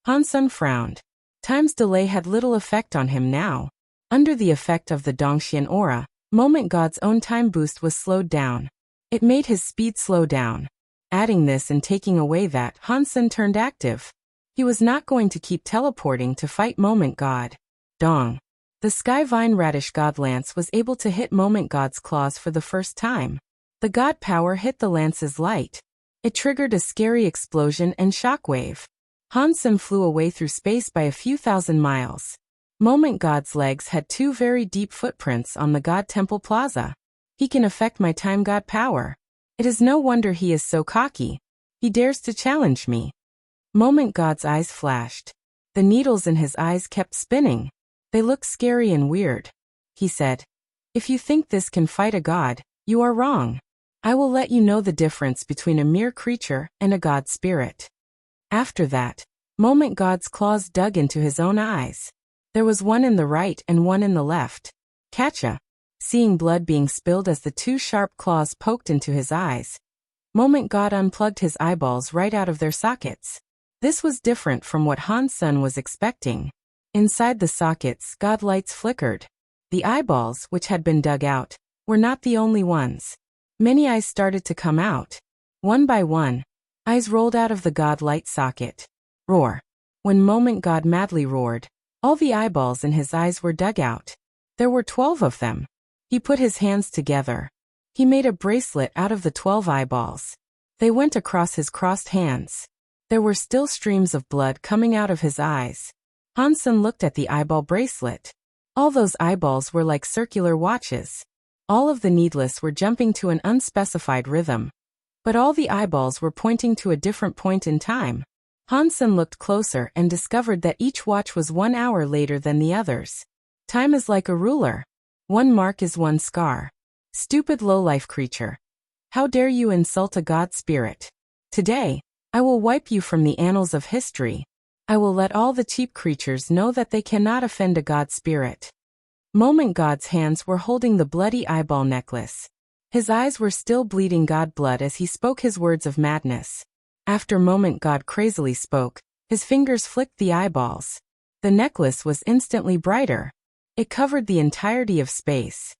Hansen frowned. Time's delay had little effect on him now. Under the effect of the Dongxian aura, Moment God's own time boost was slowed down. It made his speed slow down. Adding this and taking away that, Hansen turned active. He was not going to keep teleporting to fight Moment God. Dong. The Sky Vine Radish God Lance was able to hit Moment God's claws for the first time. The God power hit the lance's light. It triggered a scary explosion and shockwave. Hansen flew away through space by a few thousand miles. Moment God's legs had two very deep footprints on the God Temple Plaza. He can affect my time God power. It is no wonder he is so cocky. He dares to challenge me. Moment God's eyes flashed. The needles in his eyes kept spinning. They look scary and weird. He said, "If you think this can fight a god, you are wrong. I will let you know the difference between a mere creature and a god spirit." After that, Moment God's claws dug into his own eyes. There was one in the right and one in the left. Catcha. Seeing blood being spilled as the two sharp claws poked into his eyes, Moment God unplugged his eyeballs right out of their sockets. This was different from what Hansen was expecting. Inside the sockets, God lights flickered. The eyeballs, which had been dug out, were not the only ones. Many eyes started to come out. One by one, eyes rolled out of the God light socket. Roar. When Moment God madly roared, all the eyeballs in his eyes were dug out. There were 12 of them. He put his hands together. He made a bracelet out of the 12 eyeballs. They went across his crossed hands. There were still streams of blood coming out of his eyes. Hansen looked at the eyeball bracelet. All those eyeballs were like circular watches. All of the needless were jumping to an unspecified rhythm. But all the eyeballs were pointing to a different point in time. Hansen looked closer and discovered that each watch was 1 hour later than the others. Time is like a ruler. One mark is one scar. Stupid low-life creature. How dare you insult a god spirit? Today, I will wipe you from the annals of history. I will let all the cheap creatures know that they cannot offend a god spirit. Moment God's hands were holding the bloody eyeball necklace. His eyes were still bleeding god blood as he spoke his words of madness. After Moment God crazily spoke, his fingers flicked the eyeballs. The necklace was instantly brighter. It covered the entirety of space.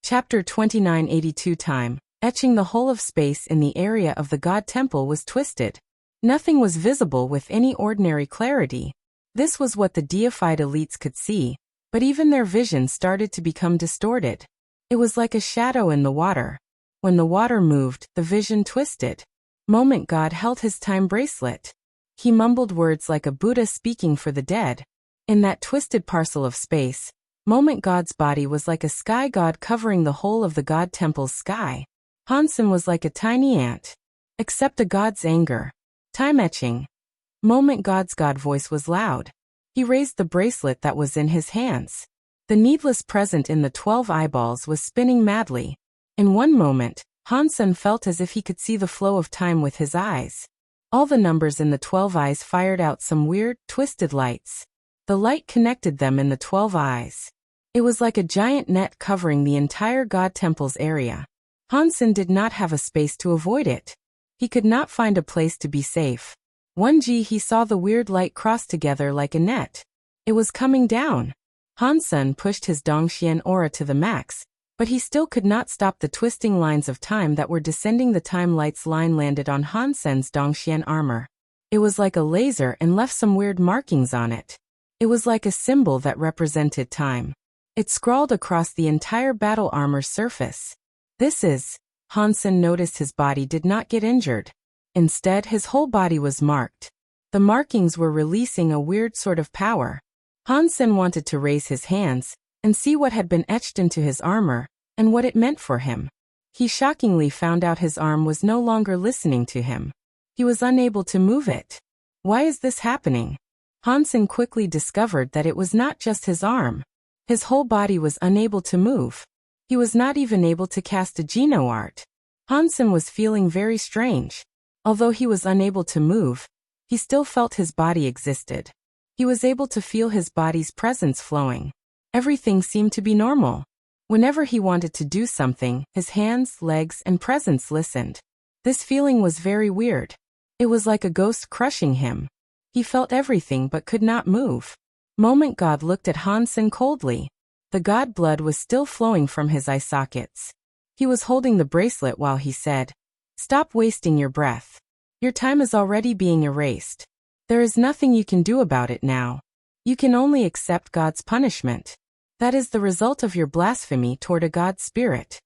Chapter 2982 Time. Etching the whole of space in the area of the God Temple was twisted. Nothing was visible with any ordinary clarity. This was what the deified elites could see, but even their vision started to become distorted. It was like a shadow in the water. When the water moved, the vision twisted. Moment God held his time bracelet. He mumbled words like a Buddha speaking for the dead. In that twisted parcel of space, Moment God's body was like a sky god covering the whole of the God Temple's sky. Hansen was like a tiny ant. Except a god's anger. Time etching. Moment God's god voice was loud. He raised the bracelet that was in his hands. The needless present in the 12 eyeballs was spinning madly. In one moment, Hansen felt as if he could see the flow of time with his eyes. All the numbers in the 12 eyes fired out some weird, twisted lights. The light connected them in the 12 eyes. It was like a giant net covering the entire God Temple's area. Hansen did not have a space to avoid it. He could not find a place to be safe. 1G he saw the weird light cross together like a net. It was coming down. Hansen pushed his Dongxian aura to the max, but he still could not stop the twisting lines of time that were descending. The time light's line landed on Hansen's Dongxian armor. It was like a laser and left some weird markings on it. It was like a symbol that represented time. It scrawled across the entire battle armor surface. This is... Hansen noticed his body did not get injured. Instead, his whole body was marked. The markings were releasing a weird sort of power. Hansen wanted to raise his hands and see what had been etched into his armor and what it meant for him. He shockingly found out his arm was no longer listening to him. He was unable to move it. Why is this happening? Hansen quickly discovered that it was not just his arm. His whole body was unable to move. He was not even able to cast a Geno art. Hansen was feeling very strange. Although he was unable to move, he still felt his body existed. He was able to feel his body's presence flowing. Everything seemed to be normal. Whenever he wanted to do something, his hands, legs, and presence listened. This feeling was very weird. It was like a ghost crushing him. He felt everything but could not move. Moment God looked at Hansen coldly. The god blood was still flowing from his eye sockets. He was holding the bracelet while he said, "Stop wasting your breath. Your time is already being erased. There is nothing you can do about it now. You can only accept God's punishment. That is the result of your blasphemy toward a god spirit."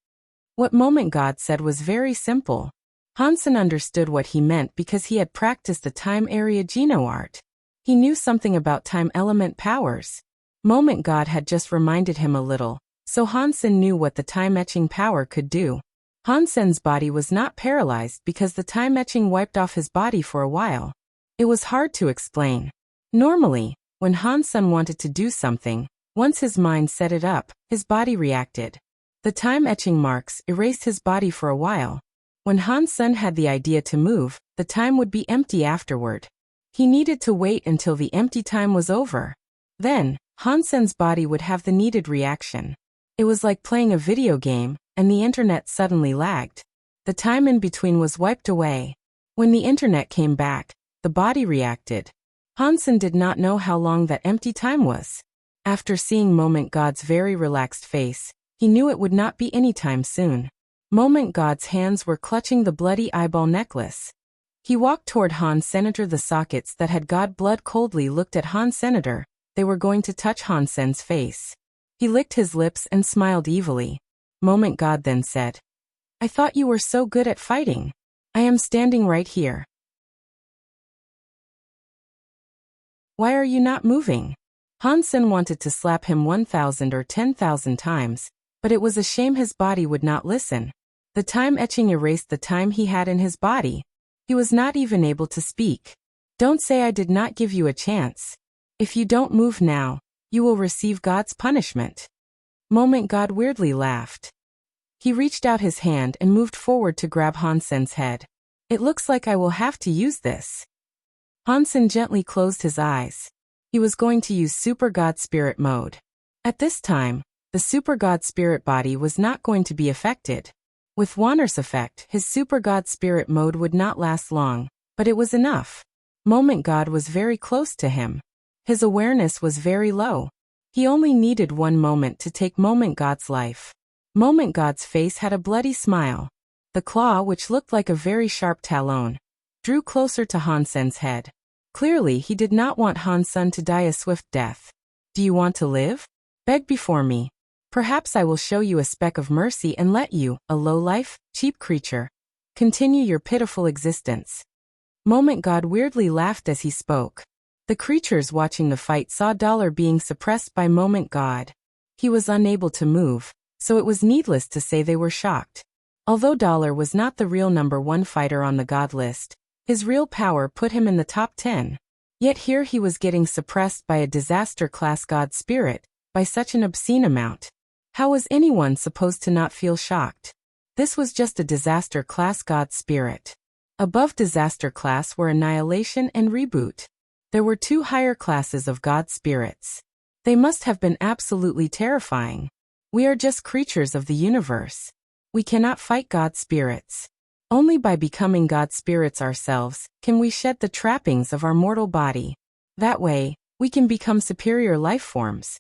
What Moment God said was very simple. Hansen understood what he meant because he had practiced the time area Geno art. He knew something about time element powers. Moment God had just reminded him a little, so Hansen knew what the time etching power could do. Hansen's body was not paralyzed because the time etching wiped off his body for a while. It was hard to explain. Normally, when Hansen wanted to do something, once his mind set it up, his body reacted. The time etching marks erased his body for a while. When Hansen had the idea to move, the time would be empty afterward. He needed to wait until the empty time was over. Then, Hansen's body would have the needed reaction. It was like playing a video game, and the internet suddenly lagged. The time in between was wiped away. When the internet came back, the body reacted. Hansen did not know how long that empty time was. After seeing Moment God's very relaxed face, he knew it would not be any time soon. Moment God's hands were clutching the bloody eyeball necklace. He walked toward Han Senator. The sockets that had God blood coldly looked at Han Senator. They were going to touch Hansen's face. He licked his lips and smiled evilly. Moment God then said, "I thought you were so good at fighting. I am standing right here. Why are you not moving?" Hansen wanted to slap him 1,000 or 10,000 times, but it was a shame his body would not listen. The time etching erased the time he had in his body. He was not even able to speak. "Don't say I did not give you a chance. If you don't move now, you will receive God's punishment." Moment God weirdly laughed. He reached out his hand and moved forward to grab Hansen's head. "It looks like I will have to use this." Hansen gently closed his eyes. He was going to use Super God Spirit mode. At this time, the Super God Spirit body was not going to be affected. With Wanner's effect, his Super God Spirit mode would not last long, but it was enough. Moment God was very close to him. His awareness was very low. He only needed one moment to take Moment God's life. Moment God's face had a bloody smile. The claw, which looked like a very sharp talon, drew closer to Hansen's head. Clearly, he did not want Hansen to die a swift death. "Do you want to live? Beg before me. Perhaps I will show you a speck of mercy and let you, a low-life, cheap creature, continue your pitiful existence." Moment God weirdly laughed as he spoke. The creatures watching the fight saw Dollar being suppressed by Moment God. He was unable to move, so it was needless to say they were shocked. Although Dollar was not the real #1 fighter on the God list, his real power put him in the top 10. Yet here he was getting suppressed by a disaster-class God spirit, by such an obscene amount. How was anyone supposed to not feel shocked? This was just a disaster-class God spirit. Above disaster class were annihilation and reboot. There were 2 higher classes of God spirits. They must have been absolutely terrifying. We are just creatures of the universe. We cannot fight God spirits. Only by becoming God spirits ourselves can we shed the trappings of our mortal body. That way, we can become superior life forms.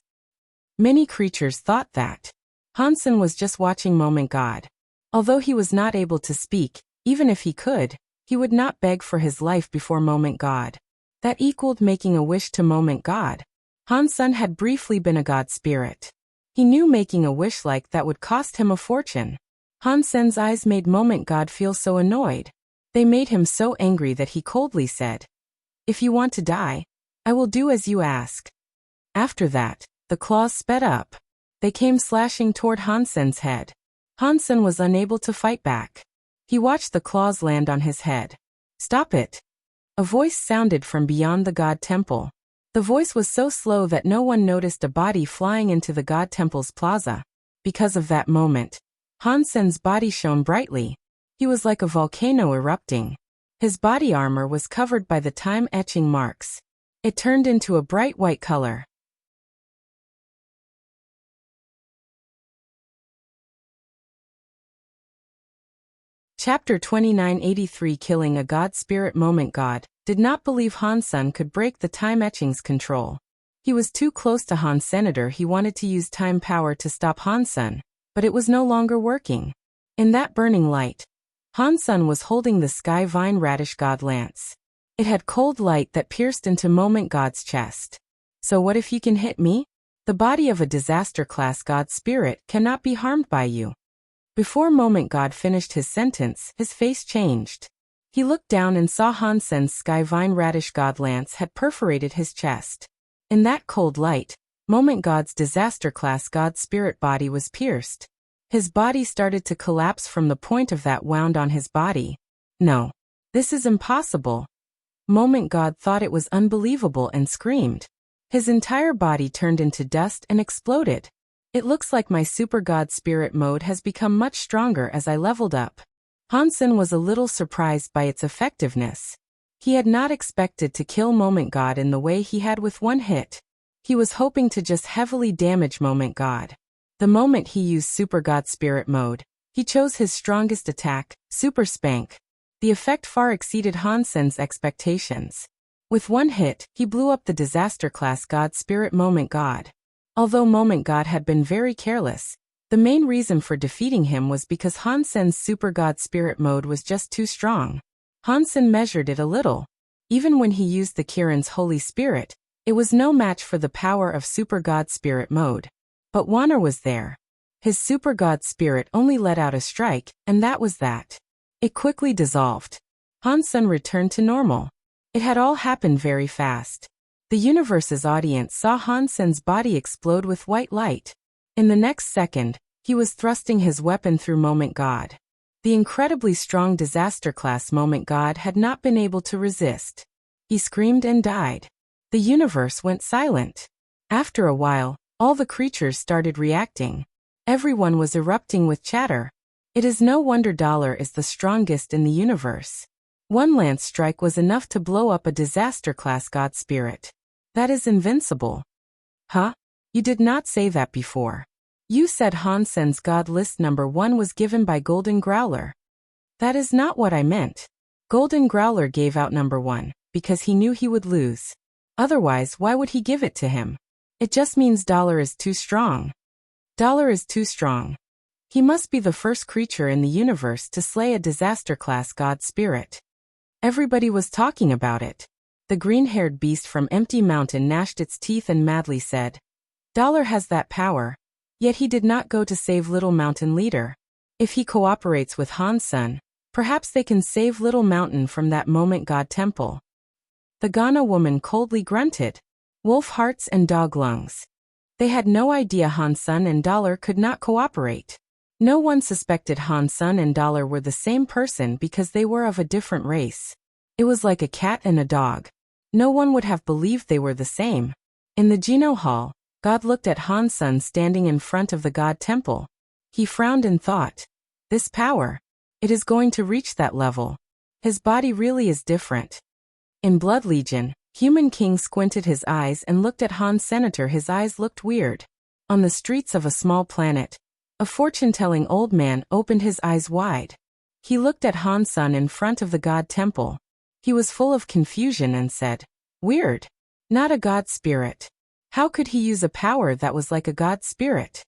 Many creatures thought that Hansen was just watching Moment God. Although he was not able to speak, even if he could, he would not beg for his life before Moment God. That equaled making a wish to Moment God. Hansen had briefly been a God spirit. He knew making a wish like that would cost him a fortune. Hansen's eyes made Moment God feel so annoyed. They made him so angry that he coldly said, "If you want to die, I will do as you ask." After that, the claws sped up. They came slashing toward Hansen's head. Hansen was unable to fight back. He watched the claws land on his head. "Stop it!" A voice sounded from beyond the God Temple. The voice was so slow that no one noticed a body flying into the God Temple's plaza. Because of that moment, Hansen's body shone brightly. He was like a volcano erupting. His body armor was covered by the time-etching marks. It turned into a bright white color. Chapter 2983 Killing a God Spirit Moment God did not believe Hansen could break the time etching's control. He was too close to Han Senator. He wanted to use time power to stop Hansen, but it was no longer working. In that burning light, Hansen was holding the Sky Vine Radish God Lance. It had cold light that pierced into Moment God's chest. "So what if you can hit me? The body of a disaster-class God Spirit cannot be harmed by you." Before Moment God finished his sentence, his face changed. He looked down and saw Hansen's Sky Vine Radish God Lance had perforated his chest. In that cold light, Moment God's disaster-class God Spirit body was pierced. His body started to collapse from the point of that wound on his body. "No. This is impossible." Moment God thought it was unbelievable and screamed. His entire body turned into dust and exploded. "It looks like my Super God Spirit mode has become much stronger as I leveled up." Hansen was a little surprised by its effectiveness. He had not expected to kill Moment God in the way he had with one hit. He was hoping to just heavily damage Moment God. The moment he used Super God Spirit mode, he chose his strongest attack, Super Spank. The effect far exceeded Hansen's expectations. With one hit, he blew up the disaster-class God Spirit Moment God. Although Moment God had been very careless, the main reason for defeating him was because Hansen's Super God Spirit mode was just too strong. Hansen measured it a little. Even when he used the Kirin's Holy Spirit, it was no match for the power of Super God Spirit mode. But Wanner was there. His Super God Spirit only let out a strike, and that was that. It quickly dissolved. Hansen returned to normal. It had all happened very fast. The universe's audience saw Hansen's body explode with white light. In the next second, he was thrusting his weapon through Moment God. The incredibly strong disaster-class Moment God had not been able to resist. He screamed and died. The universe went silent. After a while, all the creatures started reacting. Everyone was erupting with chatter. It is no wonder Dollar is the strongest in the universe. One lance strike was enough to blow up a disaster-class God Spirit. That is invincible. Huh? You did not say that before. You said Hansen's God List number 1 was given by Golden Growler. That is not what I meant. Golden Growler gave out number 1, because he knew he would lose. Otherwise, why would he give it to him? It just means Dollar is too strong. Dollar is too strong. He must be the first creature in the universe to slay a disaster-class God Spirit. Everybody was talking about it. The green-haired beast from Empty Mountain gnashed its teeth and madly said, "Dollar has that power, yet he did not go to save Little Mountain Leader. If he cooperates with Hansen, perhaps they can save Little Mountain from that Moment God Temple." The Ghana woman coldly grunted. Wolf hearts and dog lungs. They had no idea Hansen and Dollar could not cooperate. No one suspected Hansen and Dollar were the same person because they were of a different race. It was like a cat and a dog. No one would have believed they were the same. In the Geno Hall, God looked at Hansen standing in front of the God Temple. He frowned and thought, "This power, it is going to reach that level. His body really is different." In Blood Legion, Human King squinted his eyes and looked at Han Senator. His eyes looked weird. On the streets of a small planet, a fortune-telling old man opened his eyes wide. He looked at Hansun in front of the god temple. He was full of confusion and said, "Weird. Not a god spirit. How could he use a power that was like a god spirit?"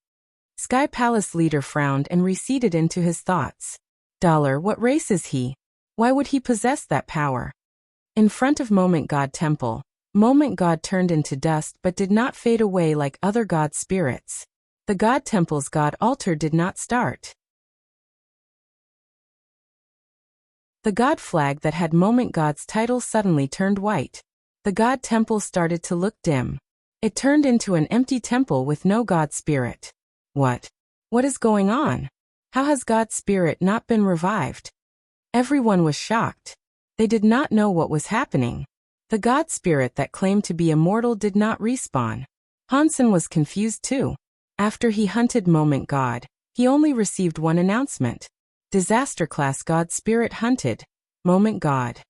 Sky Palace leader frowned and receded into his thoughts. Dollar, what race is he? Why would he possess that power? In front of Moment God Temple, Moment God turned into dust but did not fade away like other god spirits. The god temple's god altar did not start. The god flag that had Moment God's title suddenly turned white. The god temple started to look dim. It turned into an empty temple with no god spirit. What? What is going on? How has God's spirit not been revived? Everyone was shocked. They did not know what was happening. The god spirit that claimed to be immortal did not respawn. Hansun was confused too. After he hunted Moment God, he only received one announcement. Disaster class god spirit hunted. Moment God.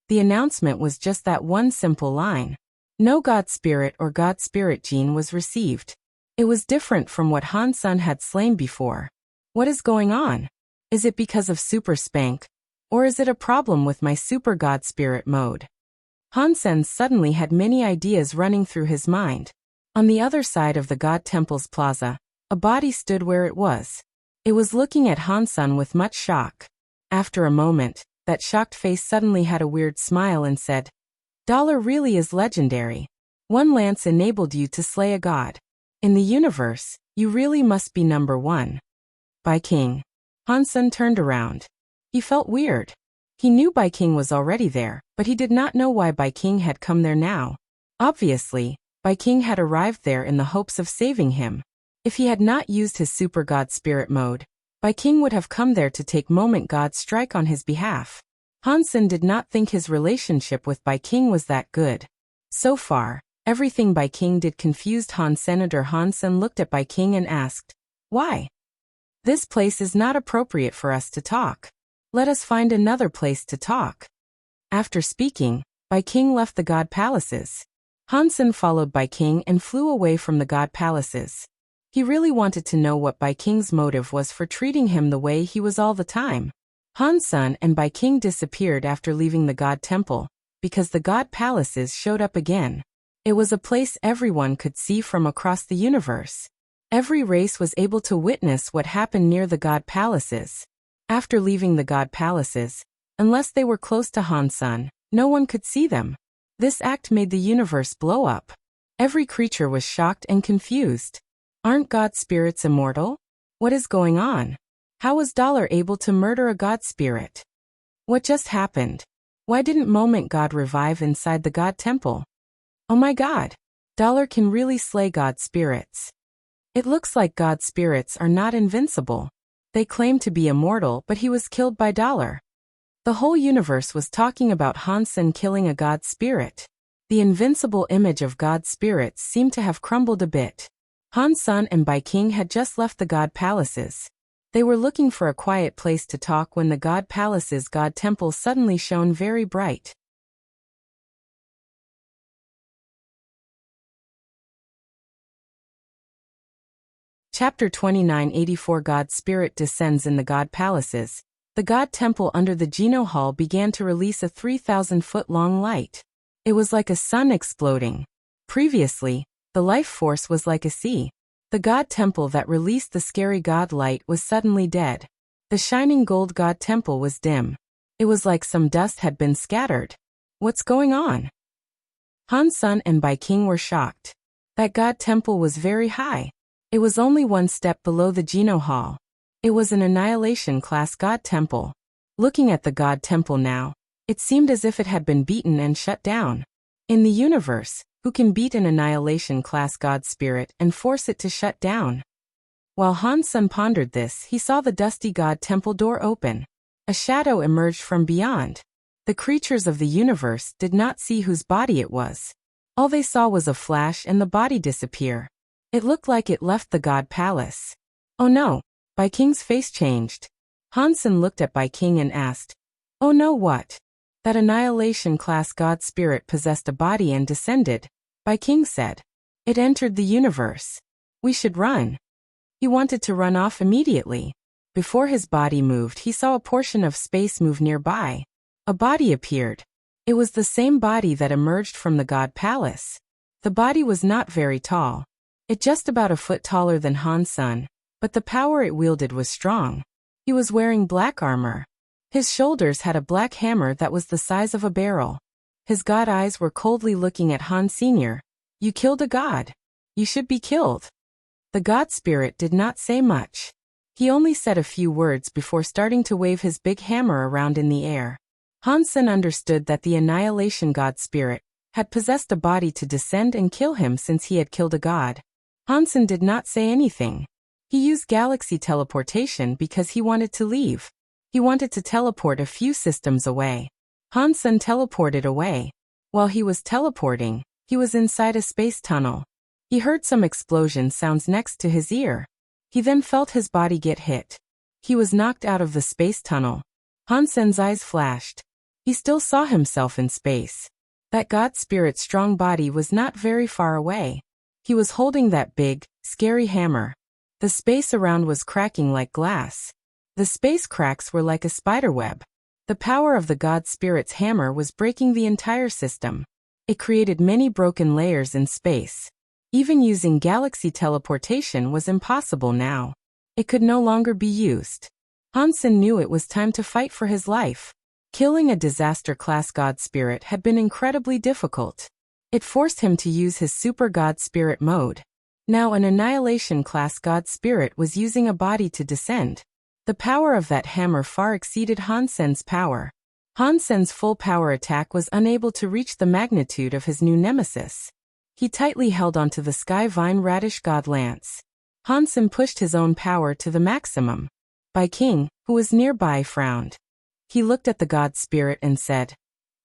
The announcement was just that one simple line. No god spirit or god spirit gene was received. It was different from what Hansun had slain before. What is going on? Is it because of Super Spank? Or is it a problem with my Super God Spirit mode? Hansun suddenly had many ideas running through his mind. On the other side of the God Temple's plaza, a body stood where it was. It was looking at Hansun with much shock. After a moment, that shocked face suddenly had a weird smile and said, "Dollar really is legendary. One lance enabled you to slay a god. In the universe, you really must be number one." Bai King. Hansun turned around. He felt weird. He knew Bai King was already there, but he did not know why Bai King had come there now. Obviously, Bai King had arrived there in the hopes of saving him. If he had not used his Super God Spirit mode, Bai King would have come there to take Moment God's strike on his behalf. Hansun did not think his relationship with Bai King was that good. So far, everything Bai King did confused Senator Hansun looked at Bai King and asked, "Why? This place is not appropriate for us to talk. Let us find another place to talk." After speaking, Bai King left the god palaces. Hansun followed Bai King and flew away from the god palaces. He really wanted to know what Bai King's motive was for treating him the way he was all the time. Hansun and Bai King disappeared after leaving the god temple, because the god palaces showed up again. It was a place everyone could see from across the universe. Every race was able to witness what happened near the god palaces. After leaving the god palaces, unless they were close to Hansun, no one could see them. This act made the universe blow up. Every creature was shocked and confused. Aren't god spirits immortal? What is going on? How was Dollar able to murder a god spirit? What just happened? Why didn't Moment God revive inside the god temple? Oh my god! Dollar can really slay god spirits. It looks like god spirits are not invincible. They claim to be immortal, but he was killed by Dollar. The whole universe was talking about Hansun killing a god spirit. The invincible image of god spirits seemed to have crumbled a bit. Hansun and Bai King had just left the god palaces. They were looking for a quiet place to talk when the god palace's god temple suddenly shone very bright. Chapter 2984 God Spirit descends in the God Palaces. The God Temple under the Geno Hall began to release a 3,000-foot-long light. It was like a sun exploding. Previously, the life force was like a sea. The God Temple that released the scary God light was suddenly dead. The shining gold God Temple was dim. It was like some dust had been scattered. What's going on? Hansun and Bai King were shocked. That God Temple was very high. It was only one step below the Geno Hall. It was an Annihilation-class God Temple. Looking at the God Temple now, it seemed as if it had been beaten and shut down. In the universe, who can beat an Annihilation-class God Spirit and force it to shut down? While Hansun pondered this, he saw the dusty God Temple door open. A shadow emerged from beyond. The creatures of the universe did not see whose body it was. All they saw was a flash and the body disappear. It looked like it left the God Palace. Oh no! Bai King's face changed. Hansun looked at Bai King and asked, "Oh no, what?" "That Annihilation-class God Spirit possessed a body and descended," Bai King said. "It entered the universe. We should run." He wanted to run off immediately. Before his body moved, he saw a portion of space move nearby. A body appeared. It was the same body that emerged from the God Palace. The body was not very tall. It just about a foot taller than Han's son, but the power it wielded was strong. He was wearing black armor. His shoulders had a black hammer that was the size of a barrel. His god eyes were coldly looking at Han Sr. You killed a god. You should be killed. The god spirit did not say much. He only said a few words before starting to wave his big hammer around in the air. Hansen understood that the annihilation god spirit had possessed a body to descend and kill him since he had killed a god. Hansen did not say anything. He used galaxy teleportation because he wanted to leave. He wanted to teleport a few systems away. Hansen teleported away. While he was teleporting, he was inside a space tunnel. He heard some explosion sounds next to his ear. He then felt his body get hit. He was knocked out of the space tunnel. Hansen's eyes flashed. He still saw himself in space. That god spirit's strong body was not very far away. He was holding that big, scary hammer. The space around was cracking like glass. The space cracks were like a spiderweb. The power of the god spirit's hammer was breaking the entire system. It created many broken layers in space. Even using galaxy teleportation was impossible now. It could no longer be used. Hansen knew it was time to fight for his life. Killing a disaster-class god spirit had been incredibly difficult. It forced him to use his super god spirit mode. Now an annihilation-class god spirit was using a body to descend. The power of that hammer far exceeded Hansen's power. Hansen's full power attack was unable to reach the magnitude of his new nemesis. He tightly held onto the sky vine radish god lance. Hansen pushed his own power to the maximum. Bai King, who was nearby, frowned. He looked at the god spirit and said,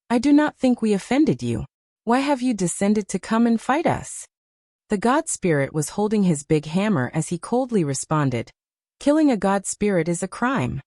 I do not think we offended you. Why have you descended to come and fight us? The god spirit was holding his big hammer as he coldly responded, killing a god spirit is a crime.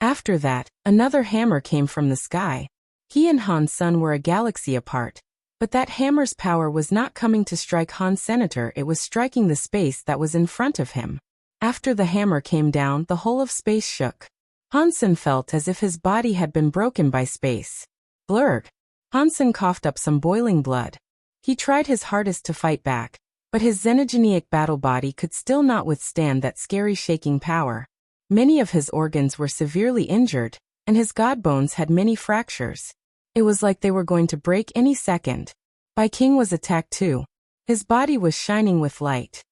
After that, another hammer came from the sky. He and Han's son were a galaxy apart, but that hammer's power was not coming to strike Han's senator, it was striking the space that was in front of him. After the hammer came down, the whole of space shook. Hansen felt as if his body had been broken by space. Blurg. Hansen coughed up some boiling blood. He tried his hardest to fight back, but his xenogenic battle body could still not withstand that scary shaking power. Many of his organs were severely injured, and his god bones had many fractures. It was like they were going to break any second. Bai King was attacked too. His body was shining with light.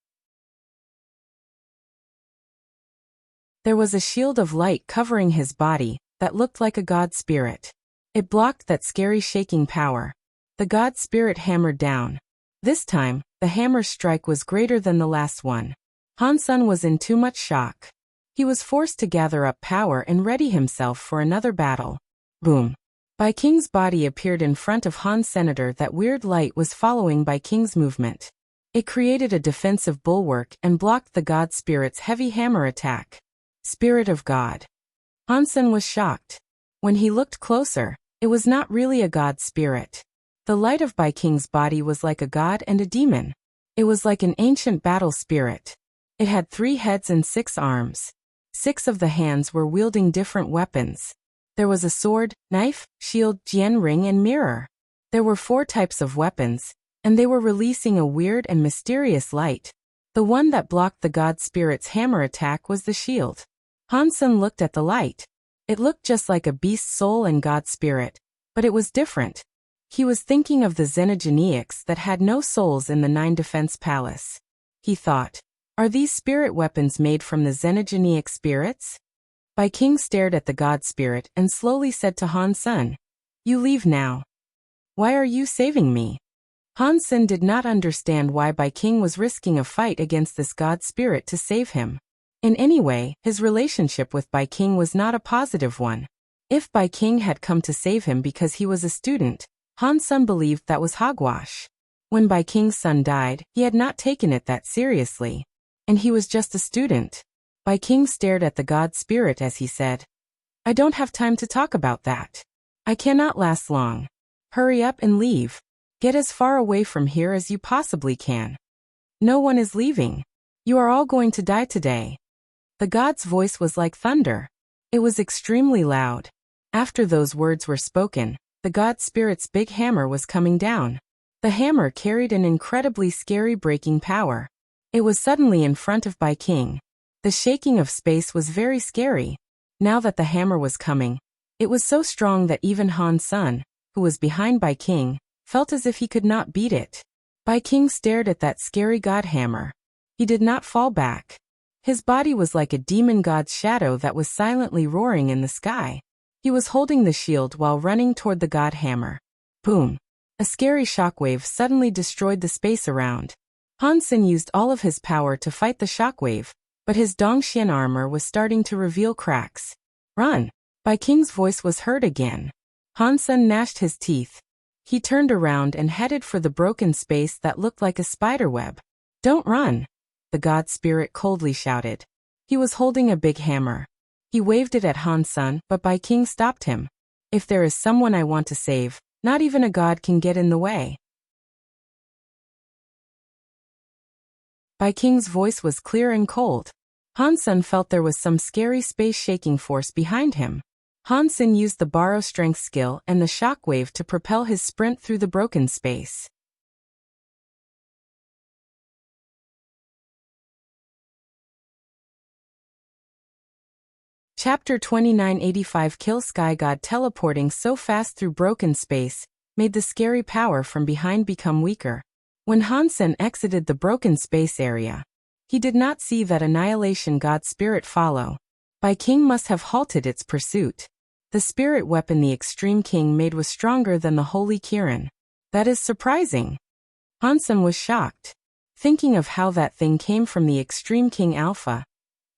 There was a shield of light covering his body that looked like a god spirit. It blocked that scary shaking power. The god spirit hammered down. This time, the hammer's strike was greater than the last one. Hansen was in too much shock. He was forced to gather up power and ready himself for another battle. Boom. Bai King's body appeared in front of Han's senator. That weird light was following Bai King's movement. It created a defensive bulwark and blocked the god spirit's heavy hammer attack. Spirit of God. Hansen was shocked. When he looked closer, it was not really a god spirit. The light of Bai King's body was like a god and a demon. It was like an ancient battle spirit. It had 3 heads and 6 arms. 6 of the hands were wielding different weapons. There was a sword, knife, shield, jian ring and mirror. There were 4 types of weapons, and they were releasing a weird and mysterious light. The one that blocked the god spirit's hammer attack was the shield. Hansen looked at the light. It looked just like a beast's soul and god spirit, but it was different. He was thinking of the xenogeniacs that had no souls in the 9 Defense Palace. He thought, are these spirit weapons made from the xenogeniac spirits? Bai King stared at the god spirit and slowly said to Hansen, you leave now. Why are you saving me? Hansen did not understand why Bai King was risking a fight against this god spirit to save him. In any way, his relationship with Bai King was not a positive one. If Bai King had come to save him because he was a student, Hansen believed that was hogwash. When Bai King's son died, he had not taken it that seriously. And he was just a student. Bai King stared at the god spirit as he said, I don't have time to talk about that. I cannot last long. Hurry up and leave. Get as far away from here as you possibly can. No one is leaving. You are all going to die today. The god's voice was like thunder. It was extremely loud. After those words were spoken, the god spirit's big hammer was coming down. The hammer carried an incredibly scary breaking power. It was suddenly in front of Bai King. The shaking of space was very scary. Now that the hammer was coming, it was so strong that even Han Sun, who was behind Bai King, felt as if he could not beat it. Bai King stared at that scary god hammer. He did not fall back. His body was like a demon god's shadow that was silently roaring in the sky. He was holding the shield while running toward the god hammer. Boom! A scary shockwave suddenly destroyed the space around. Han Sun used all of his power to fight the shockwave, but his Dongxian armor was starting to reveal cracks. Run! Bai King's voice was heard again. Han Sun gnashed his teeth. He turned around and headed for the broken space that looked like a spiderweb. Don't run! The god spirit coldly shouted. He was holding a big hammer. He waved it at Han Sun, but Bai King stopped him. If there is someone I want to save, not even a god can get in the way. Bai King's voice was clear and cold. Han Sun felt there was some scary space-shaking force behind him. Han Sun used the borrow strength skill and the shockwave to propel his sprint through the broken space. Chapter 2985 Kill Sky God. Teleporting so fast through broken space made the scary power from behind become weaker. When Han Sun exited the broken space area, he did not see that Annihilation God spirit follow. Bai King must have halted its pursuit. The spirit weapon the Extreme King made was stronger than the Holy Kirin. That is surprising. Han Sun was shocked. Thinking of how that thing came from the Extreme King Alpha,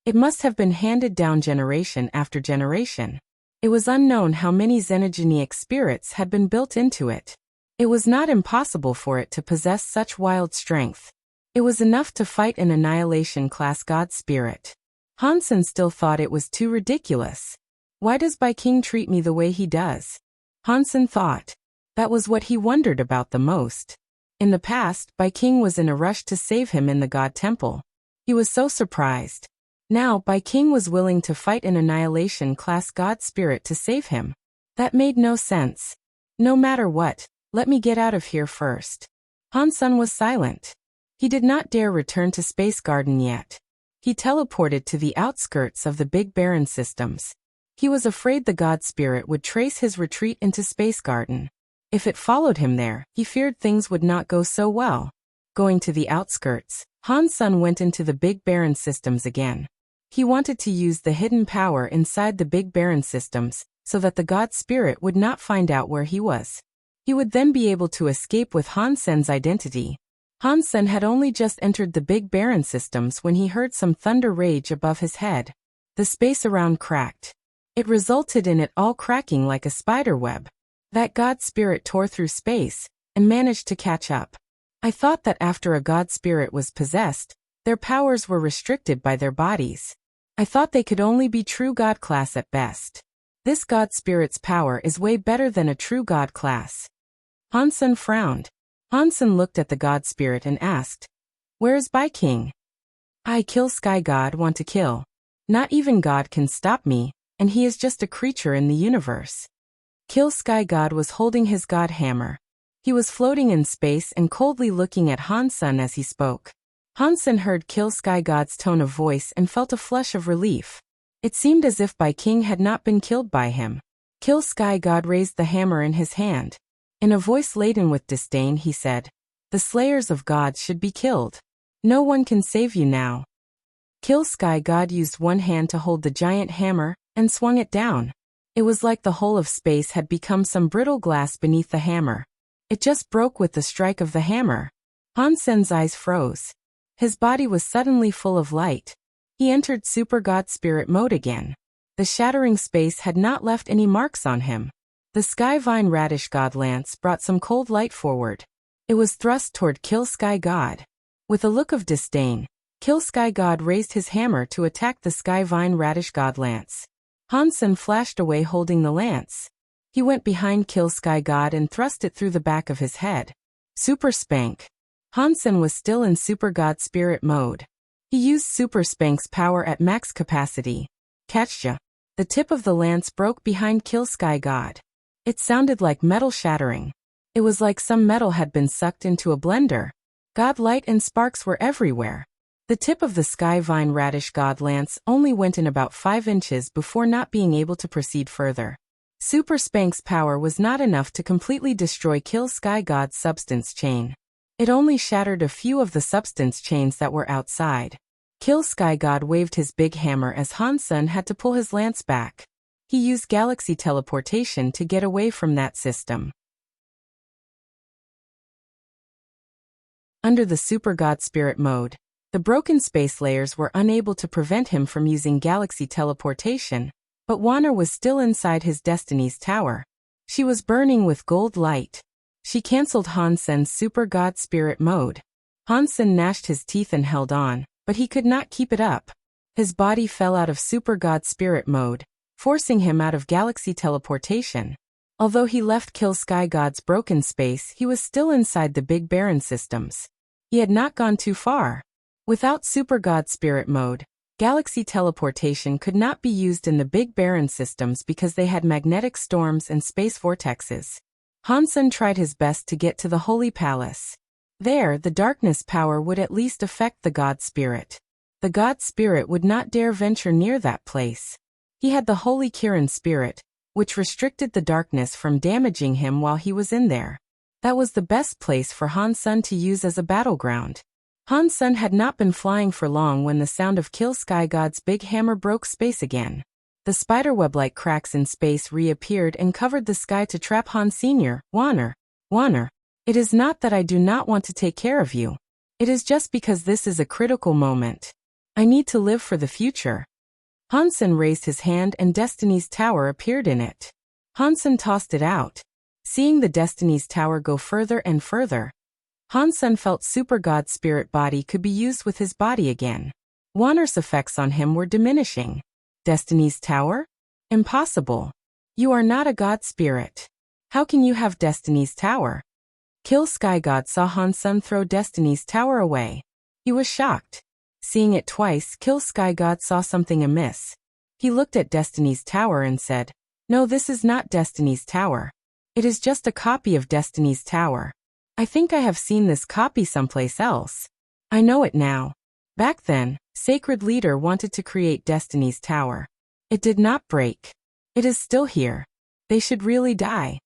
it must have been handed down generation after generation. It was unknown how many xenogenic spirits had been built into it. It was not impossible for it to possess such wild strength. It was enough to fight an Annihilation class god spirit. Han Sun still thought it was too ridiculous. Why does Bai King treat me the way he does? Han Sun thought. That was what he wondered about the most. In the past, Bai King was in a rush to save him in the god temple. He was so surprised. Now Bai King was willing to fight an Annihilation class god spirit to save him. That made no sense. No matter what, let me get out of here first. Han Sun was silent. He did not dare return to Space Garden yet. He teleported to the outskirts of the Big Barren systems. He was afraid the god spirit would trace his retreat into Space Garden. If it followed him there, he feared things would not go so well. Going to the outskirts, Han Sun went into the Big Barren systems again. He wanted to use the hidden power inside the Big Barren systems, so that the god spirit would not find out where he was. He would then be able to escape with Han Sun's identity. Han Sun had only just entered the Big Barren systems when he heard some thunder rage above his head. The space around cracked. It resulted in it all cracking like a spider web. That god spirit tore through space and managed to catch up. I thought that after a god spirit was possessed, their powers were restricted by their bodies. I thought they could only be true god class at best. This god spirit's power is way better than a true god class. Han Sun frowned. Han Sun looked at the god spirit and asked, "Where is Bai King?" "I Kill Sky God want to kill. Not even God can stop me, and he is just a creature in the universe." Kill Sky God was holding his god hammer. He was floating in space and coldly looking at Han Sun as he spoke. Han Sun heard Kill Sky God's tone of voice and felt a flush of relief. It seemed as if Bai King had not been killed by him. Kill Sky God raised the hammer in his hand. In a voice laden with disdain he said, "The slayers of gods should be killed. No one can save you now." Kill Sky God used one hand to hold the giant hammer and swung it down. It was like the whole of space had become some brittle glass beneath the hammer. It just broke with the strike of the hammer. Han Sun's eyes froze. His body was suddenly full of light. He entered Super God Spirit mode again. The shattering space had not left any marks on him. The Sky Vine Radish God Lance brought some cold light forward. It was thrust toward Kill Sky God. With a look of disdain, Kill Sky God raised his hammer to attack the Sky Vine Radish God Lance. Han Sun flashed away holding the lance. He went behind Kill Sky God and thrust it through the back of his head. Super Spank. Han Sun was still in Super God Spirit mode. He used Super Spank's power at max capacity. Catcha. The tip of the lance broke behind Kill Sky God. It sounded like metal shattering. It was like some metal had been sucked into a blender. God light and sparks were everywhere. The tip of the Sky Vine Radish God lance only went in about 5 inches before not being able to proceed further. Super Spank's power was not enough to completely destroy Kill Sky God's substance chain. It only shattered a few of the substance chains that were outside. Kill Sky God waved his big hammer as Hansen had to pull his lance back. He used galaxy teleportation to get away from that system. Under the Super God Spirit mode, the broken space layers were unable to prevent him from using galaxy teleportation, but Wanner was still inside his Destiny's Tower. She was burning with gold light. She cancelled Hansen's Super God Spirit mode. Hansen gnashed his teeth and held on, but he could not keep it up. His body fell out of Super God Spirit mode, forcing him out of galaxy teleportation. Although he left Kill Sky God's broken space, he was still inside the Big Baron systems. He had not gone too far. Without Super God Spirit mode, galaxy teleportation could not be used in the Big Baron systems because they had magnetic storms and space vortexes. Hansen tried his best to get to the Holy Palace. There, the darkness power would at least affect the God Spirit. The God Spirit would not dare venture near that place. He had the Holy Kirin Spirit, which restricted the darkness from damaging him while he was in there. That was the best place for Hansen to use as a battleground. Hansen had not been flying for long when the sound of Kill Sky God's big hammer broke space again. The spiderweb-like cracks in space reappeared and covered the sky to trap Han Sr. Wanner. It is not that I do not want to take care of you. It is just because this is a critical moment. I need to live for the future. Hansen raised his hand and Destiny's Tower appeared in it. Hansen tossed it out. Seeing the Destiny's Tower go further and further, Hansen felt Super God Spirit body could be used with his body again. Wanner's effects on him were diminishing. Destiny's Tower? Impossible. You are not a God Spirit. How can you have Destiny's Tower? Kill Sky God saw Hansen throw Destiny's Tower away. He was shocked. Seeing it twice, Kill Sky God saw something amiss. He looked at Destiny's Tower and said, "No, this is not Destiny's Tower. It is just a copy of Destiny's Tower. I think I have seen this copy someplace else. I know it now. Back then, Sacred Leader wanted to create Destiny's Tower. It did not break. It is still here. They should really die."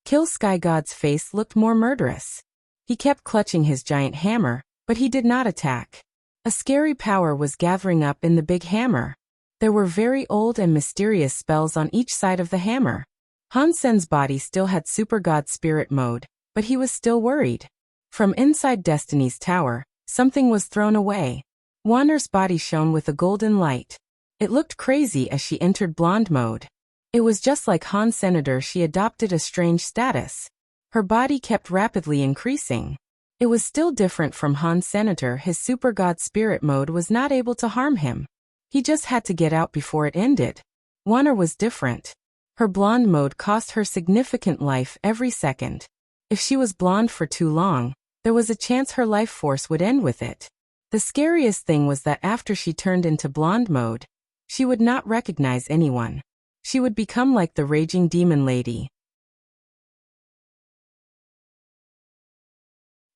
Kill Sky God's face looked more murderous. He kept clutching his giant hammer, but he did not attack. A scary power was gathering up in the big hammer. There were very old and mysterious spells on each side of the hammer. Hansen's body still had Super God Spirit mode, but he was still worried. From inside Destiny's Tower, something was thrown away. Wanner's body shone with a golden light. It looked crazy as she entered blonde mode. It was just like Han Senator, she adopted a strange status. Her body kept rapidly increasing. It was still different from Han Senator. His Super God Spirit mode was not able to harm him. He just had to get out before it ended. Wanner was different. Her blonde mode cost her significant life every second. If she was blonde for too long, there was a chance her life force would end with it. The scariest thing was that after she turned into blonde mode, she would not recognize anyone. She would become like the raging demon lady.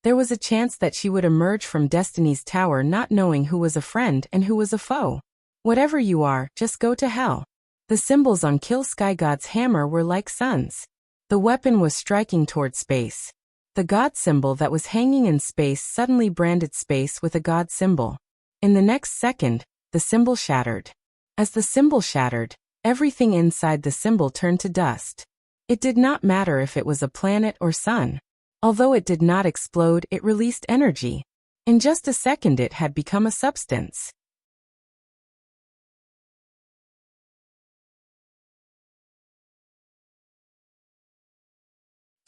There was a chance that she would emerge from Destiny's Tower not knowing who was a friend and who was a foe. Whatever you are, just go to hell. The symbols on Kill Sky God's hammer were like suns. The weapon was striking toward space. The God symbol that was hanging in space suddenly branded space with a God symbol. In the next second, the symbol shattered. As the symbol shattered, everything inside the symbol turned to dust. It did not matter if it was a planet or sun. Although it did not explode, it released energy. In just a second it had become a substance.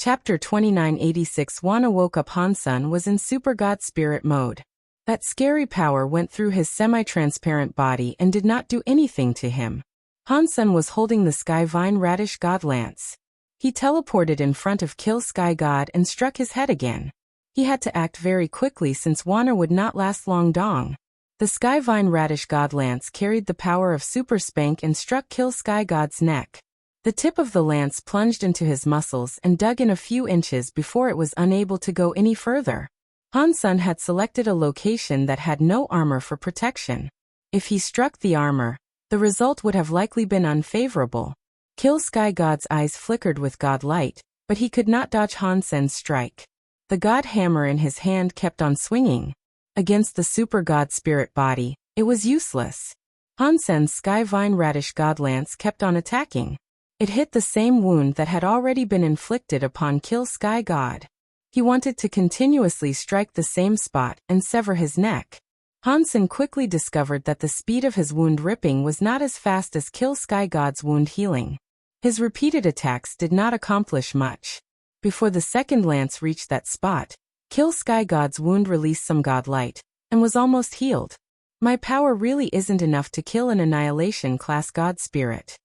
Chapter 2986. Wanna woke up. Hansen was in Super God Spirit mode. That scary power went through his semi-transparent body and did not do anything to him. Hansen was holding the Sky Vine Radish God Lance. He teleported in front of Kill Sky God and struck his head again. He had to act very quickly since Wanner would not last long. Dong. The Skyvine Radish God Lance carried the power of Super Spank and struck Kill Sky God's neck. The tip of the lance plunged into his muscles and dug in a few inches before it was unable to go any further. Han Sen had selected a location that had no armor for protection. If he struck the armor, the result would have likely been unfavorable. Kill Sky God's eyes flickered with God light, but he could not dodge Han Sen's strike. The God hammer in his hand kept on swinging. Against the Super God Spirit body, it was useless. Han Sen's Skyvine Radish God Lance kept on attacking. It hit the same wound that had already been inflicted upon Kill Sky God. He wanted to continuously strike the same spot and sever his neck. Han Sen quickly discovered that the speed of his wound ripping was not as fast as Kill Sky God's wound healing. His repeated attacks did not accomplish much. Before the second lance reached that spot, Kill Sky God's wound released some God light, and was almost healed. My power really isn't enough to kill an Annihilation class God Spirit.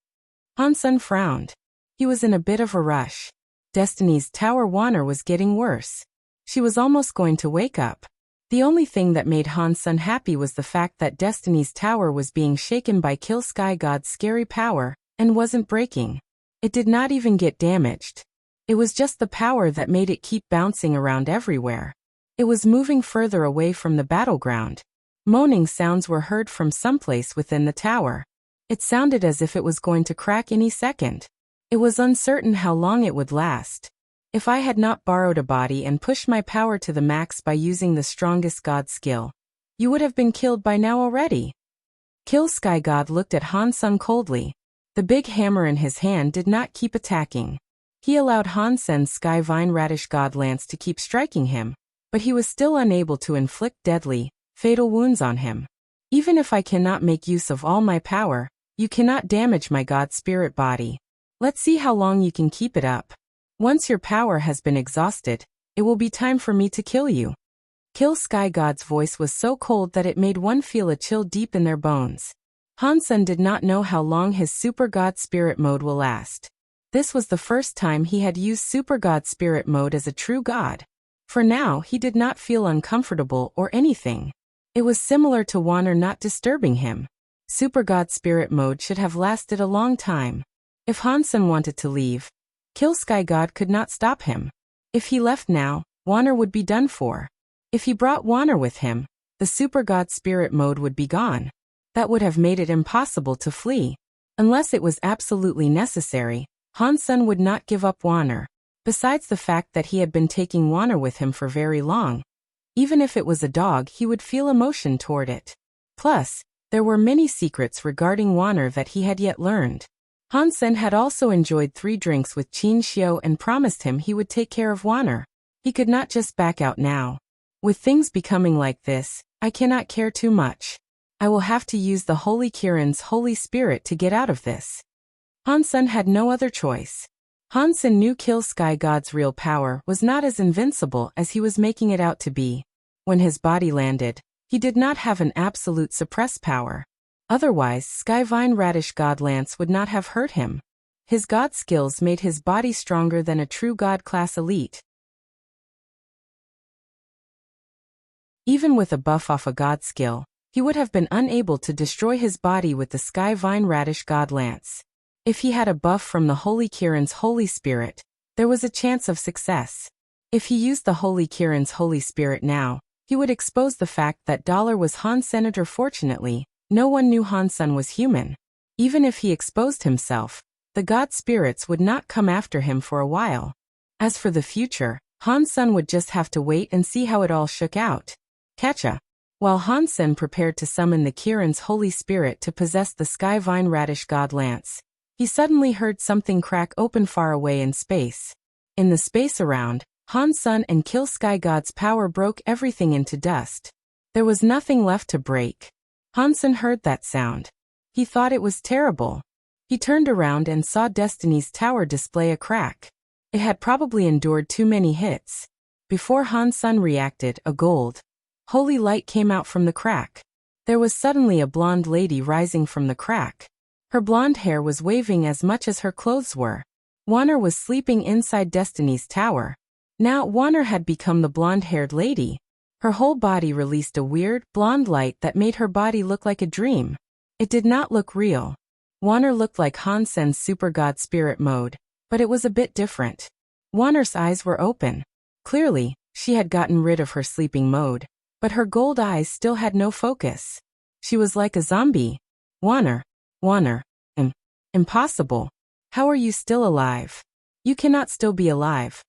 Han Sen frowned. He was in a bit of a rush. Destiny's Tower Wanner was getting worse. She was almost going to wake up. The only thing that made Han Sen happy was the fact that Destiny's Tower was being shaken by Kill Sky God's scary power, and wasn't breaking. It did not even get damaged. It was just the power that made it keep bouncing around everywhere. It was moving further away from the battleground. Moaning sounds were heard from someplace within the tower. It sounded as if it was going to crack any second. It was uncertain how long it would last. If I had not borrowed a body and pushed my power to the max by using the strongest God skill, you would have been killed by now already. Kill Sky God looked at Han Sen coldly. The big hammer in his hand did not keep attacking. He allowed Han Sen's Skyvine Radish God Lance to keep striking him, but he was still unable to inflict deadly, fatal wounds on him. Even if I cannot make use of all my power, you cannot damage my God Spirit body. Let's see how long you can keep it up. Once your power has been exhausted, it will be time for me to kill you. Kill Sky God's voice was so cold that it made one feel a chill deep in their bones. Han Sen did not know how long his Super God Spirit mode will last. This was the first time he had used Super God Spirit mode as a true god. For now, he did not feel uncomfortable or anything. It was similar to Wanner not disturbing him. Super God Spirit mode should have lasted a long time. If Han Sen wanted to leave, Kill Sky God could not stop him. If he left now, Wanner would be done for. If he brought Wanner with him, the Super God Spirit mode would be gone. That would have made it impossible to flee. Unless it was absolutely necessary, Han Sen would not give up Wanner. Besides the fact that he had been taking Wanner with him for very long. Even if it was a dog, he would feel emotion toward it. Plus, there were many secrets regarding Wanner that he had yet learned. Han Sen had also enjoyed 3 drinks with Qin Xiu and promised him he would take care of Wanner. He could not just back out now. With things becoming like this, I cannot care too much. I will have to use the Holy Kirin's Holy Spirit to get out of this. Han Sen had no other choice. Han Sen knew Kill Sky God's real power was not as invincible as he was making it out to be. When his body landed, he did not have an absolute suppress power. Otherwise, Skyvine Radish God Lance would not have hurt him. His god skills made his body stronger than a true god class elite. Even with a buff off a god skill, he would have been unable to destroy his body with the Skyvine Radish God Lance. If he had a buff from the Holy Kirin's Holy Spirit, there was a chance of success. If he used the Holy Kirin's Holy Spirit now, he would expose the fact that Dollar was Han's senator. Fortunately, no one knew Han Sen was human. Even if he exposed himself, the god spirits would not come after him for a while. As for the future, Han Sen would just have to wait and see how it all shook out. Catcha. While Han Sen prepared to summon the Kirin's Holy Spirit to possess the Skyvine Radish God Lance, he suddenly heard something crack open far away in space. In the space around, Han Sen and Kill Sky God's power broke everything into dust. There was nothing left to break. Han Sen heard that sound. He thought it was terrible. He turned around and saw Destiny's Tower display a crack. It had probably endured too many hits. Before Han Sen reacted, a gold, holy light came out from the crack. There was suddenly a blonde lady rising from the crack. Her blonde hair was waving as much as her clothes were. Wanner was sleeping inside Destiny's Tower. Now Wanner had become the blonde-haired lady. Her whole body released a weird, blonde light that made her body look like a dream. It did not look real. Wanner looked like Hansen's super god spirit mode, but it was a bit different. Wanner's eyes were open. Clearly, she had gotten rid of her sleeping mode, but her gold eyes still had no focus. She was like a zombie. Wanner. Impossible. How are you still alive? You cannot still be alive.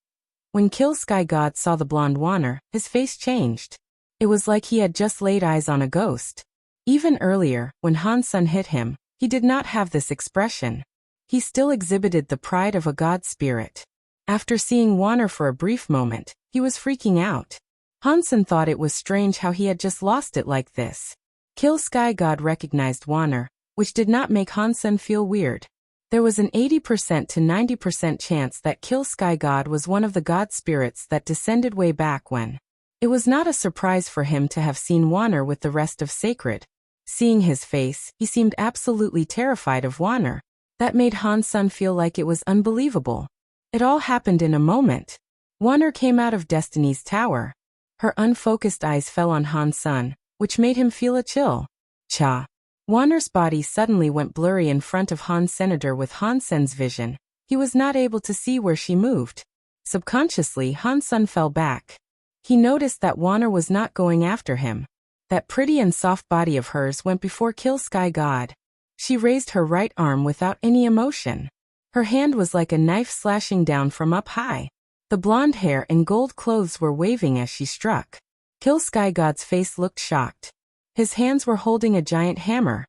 When Kill Sky God saw the blonde Wanner, his face changed. It was like he had just laid eyes on a ghost. Even earlier, when Hansen hit him, he did not have this expression. He still exhibited the pride of a god spirit. After seeing Wanner for a brief moment, he was freaking out. Hansen thought it was strange how he had just lost it like this. Kill Sky God recognized Wanner, which did not make Hansen feel weird. There was an 80% to 90% chance that Kill Sky God was one of the god spirits that descended way back when. It was not a surprise for him to have seen Wanner with the rest of Sacred. Seeing his face, he seemed absolutely terrified of Wanner. That made Hansen feel like it was unbelievable. It all happened in a moment. Wanner came out of Destiny's tower. Her unfocused eyes fell on Hansen, which made him feel a chill. Cha. Wanner's body suddenly went blurry in front of Senator with Hansen's vision. He was not able to see where she moved. Subconsciously, Hansen fell back. He noticed that Wanner was not going after him. That pretty and soft body of hers went before Kill Sky God. She raised her right arm without any emotion. Her hand was like a knife slashing down from up high. The blonde hair and gold clothes were waving as she struck. Kill Sky God's face looked shocked. His hands were holding a giant hammer.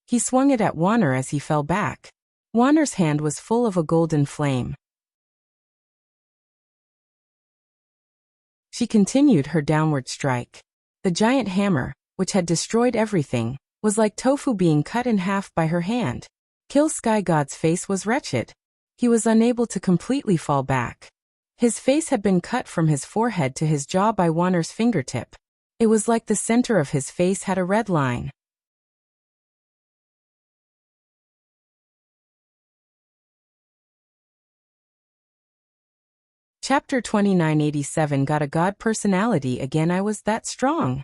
He swung it at Wanner as he fell back. Wanner's hand was full of a golden flame. She continued her downward strike. The giant hammer, which had destroyed everything, was like tofu being cut in half by her hand. Kill Sky God's face was wretched. He was unable to completely fall back. His face had been cut from his forehead to his jaw by Wanner's fingertip. It was like the center of his face had a red line. Chapter 2987 Got a god personality again. I was that strong.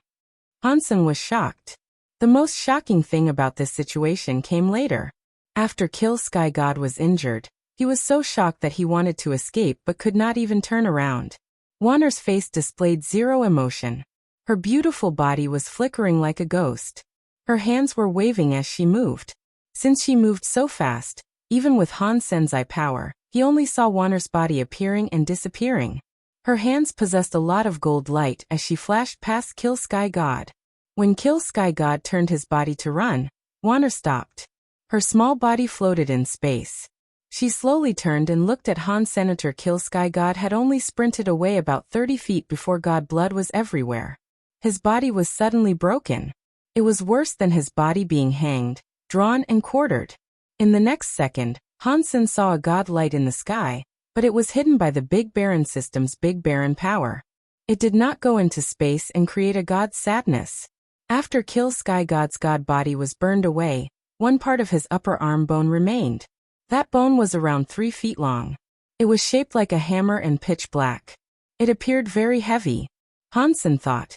Hansen was shocked. The most shocking thing about this situation came later. After Kill Sky God was injured, he was so shocked that he wanted to escape but could not even turn around. Wanner's face displayed zero emotion. Her beautiful body was flickering like a ghost. Her hands were waving as she moved. Since she moved so fast, even with Hansen's eye power, he only saw Wanner's body appearing and disappearing. Her hands possessed a lot of gold light as she flashed past Kill Sky God. When Kill Sky God turned his body to run, Wanner stopped. Her small body floated in space. She slowly turned and looked at Senator. Kill Sky God had only sprinted away about 30 feet before God blood was everywhere. His body was suddenly broken. It was worse than his body being hanged, drawn and quartered. In the next second, Hansen saw a god light in the sky, but it was hidden by the Big Baron system's Big Baron power. It did not go into space and create a god's sadness. After Kill Sky God's god body was burned away, one part of his upper arm bone remained. That bone was around 3 feet long. It was shaped like a hammer and pitch black. It appeared very heavy. Hansen thought,